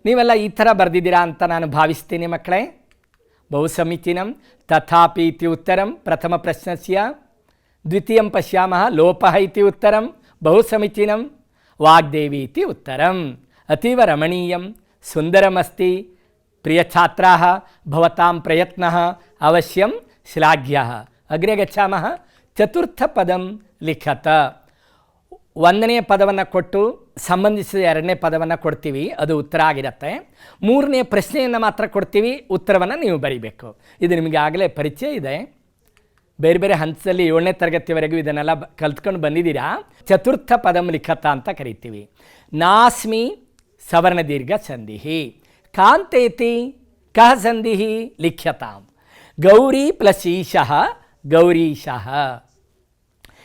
ನೀವೆಲ್ಲ ಈ ಥರ ಬರೆದಿದ್ದೀರಾ ಅಂತ ನಾನು ಭಾವಿಸ್ತೀನಿ ಮಕ್ಕಳೇ. ಬಹು ಸಮೀಚೀನಂ. ತಥಾಪಿ ಇತಿ ಉತ್ತರಂ ಪ್ರಥಮ ಪ್ರಶ್ನಸ್ಯ. ದ್ವಿತೀಯಂ ಪಶ್ಯಾಮಃ, ಲೋಪಃ ಇತಿ ಉತ್ತರಂ. ಬಹು ಸಮೀಚೀನಂ. ವಾಗ್ದೇವಿ ಇತಿ ಉತ್ತರಂ. ಅತೀವ ರಮಣೀಯಂ, ಸುಂದರಮಸ್ತಿ. ಪ್ರಿಯಛಾತ್ರಾः ಭವತಾಂ ಪ್ರಯತ್ನः ಅವಶ್ಯಂ ಶ್ಲಾಘ್ಯः. ಅಗ್ರೆ ಗಚ್ಚಾಮಃ. ಚತುರ್ಥಪದಂ ಲಿಖತ. ಒಂದನೇ ಪದವನ್ನು ಕೊಟ್ಟು ಸಂಬಂಧಿಸಿದ ಎರಡನೇ ಪದವನ್ನು ಕೊಡ್ತೀವಿ, ಅದು ಉತ್ತರ ಆಗಿರುತ್ತೆ. ಮೂರನೇ ಪ್ರಶ್ನೆಯನ್ನು ಮಾತ್ರ ಕೊಡ್ತೀವಿ, ಉತ್ತರವನ್ನು ನೀವು ಬರೀಬೇಕು. ಇದು ನಿಮಗೆ ಆಗಲೇ ಪರಿಚಯ ಇದೆ, ಬೇರೆ ಬೇರೆ ಹಂತದಲ್ಲಿ 7ನೇ ತರಗತಿವರೆಗೂ ಇದನ್ನೆಲ್ಲ ಕಲ್ತ್ಕೊಂಡು ಬಂದಿದ್ದೀರಾ. ಚತುರ್ಥ ಪದಂ ಲಿಖತ ಅಂತ ಕರಿತೀವಿ. ನಾಸ್ಮಿ ಸವರ್ಣ ದೀರ್ಘ ಸಂಧಿ. ಕಾಂತೇತಿ ಕಹ ಸಂಧಿ ಲಿಖ್ಯತಾಂ. ಗೌರಿ ಪ್ಲಸ್ ಈಶಃ, ಗೌರೀಶಃ.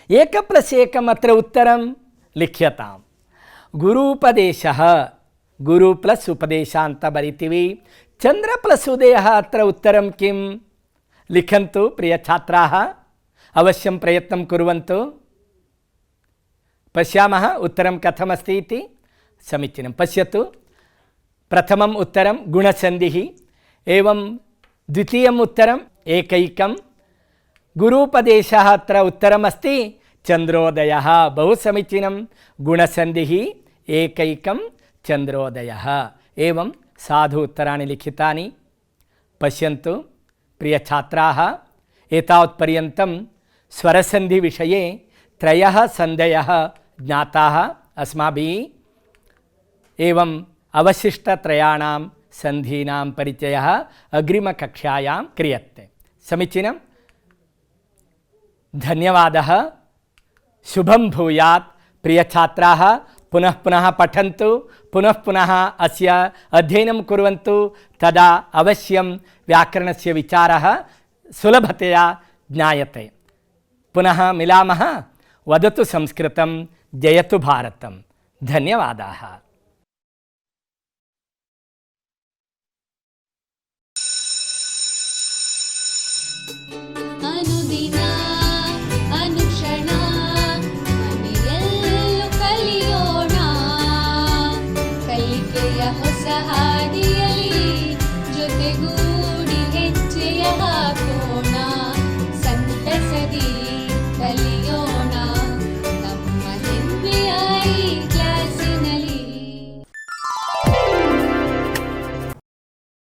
ಏಕ ಪ್ಲಸ್ ಏಕಂ ಅತ್ರ ಉತ್ತರಂ ಲಿಖ್ಯತಾಂ. ಗುರೂಪದೇಶ, ಗುರು ಪ್ಲಸ್ ಉಪದೇಶ ಅಂತ ಬರಿತೀವಿ. ಚಂದ್ರ ಪ್ಲಸ್ ಉದಯ ಅತ್ರ ಉತ್ತರಂ ಕಿಂ ಲಿಖಂತು. ಪ್ರಿಯ ಛಾತ್ರಾः ಅವಶ್ಯಂ ಪ್ರಯತ್ನಂ ಕುರ್ವಂತು. ಪಶ್ಯಾಮಃ ಉತ್ತರಂ ಕಥಮಸ್ತಿ ಇತಿ. ಸಮೀಚೀನಂ. ಪಶ್ಯತು, ಪ್ರಥಮಂ ಉತ್ತರಂ ಗುಣಸಂಧಿಃ. ಏವಂ ದ್ವಿತೀಯಂ ಉತ್ತರಂ ಏಕೈಕಂ. ಗುರೂಪದೇಶಃ ಅತ್ರ ಉತ್ತರಮಸ್ತಿ ಚಂದ್ರೋದಯಃ. ಬಹು ಸಮೀಚೀನಂ. ಗುಣಸಂಧಿಃ ಏಕೈಕಂ ಚಂದ್ರೋದಯಃ. ಏವಂ ಸಾಧು ಉತ್ತರಾಣಿ ಲಿಖಿತಾನಿ. ಪಶ್ಯಂತು ಪ್ರಿಯಛಾತ್ರಾः, एतावत्पर्यन्तं स्वरसन्धिविषये त्रयः सन्धयः ज्ञाताः अस्माभिः. एवम् अवशिष्टत्रयाणां सन्धीनां परिचयः अग्रिमकक्षायां क्रियते. समीचीनं. धन्यवादः. शुभं भूयात्. प्रियछात्राः पुनः पुनः पठन्तु, पुनः पुनः अस्य अध्ययनं कुर्वन्तु. तदा अवश्यं व्याकरणस्य विचारः सुलभतया ज्ञायते. पुनः मिलामः. वदतु संस्कृतं, जयतु भारतं. धन्यवादाः. ಹೊಸ ಹಾದಿಯಲಿ ಜೊತೆಗೂಡಿ ಹೆಜ್ಜೆಯ ಹಾಕೋಣ ಸಂತಸದಿ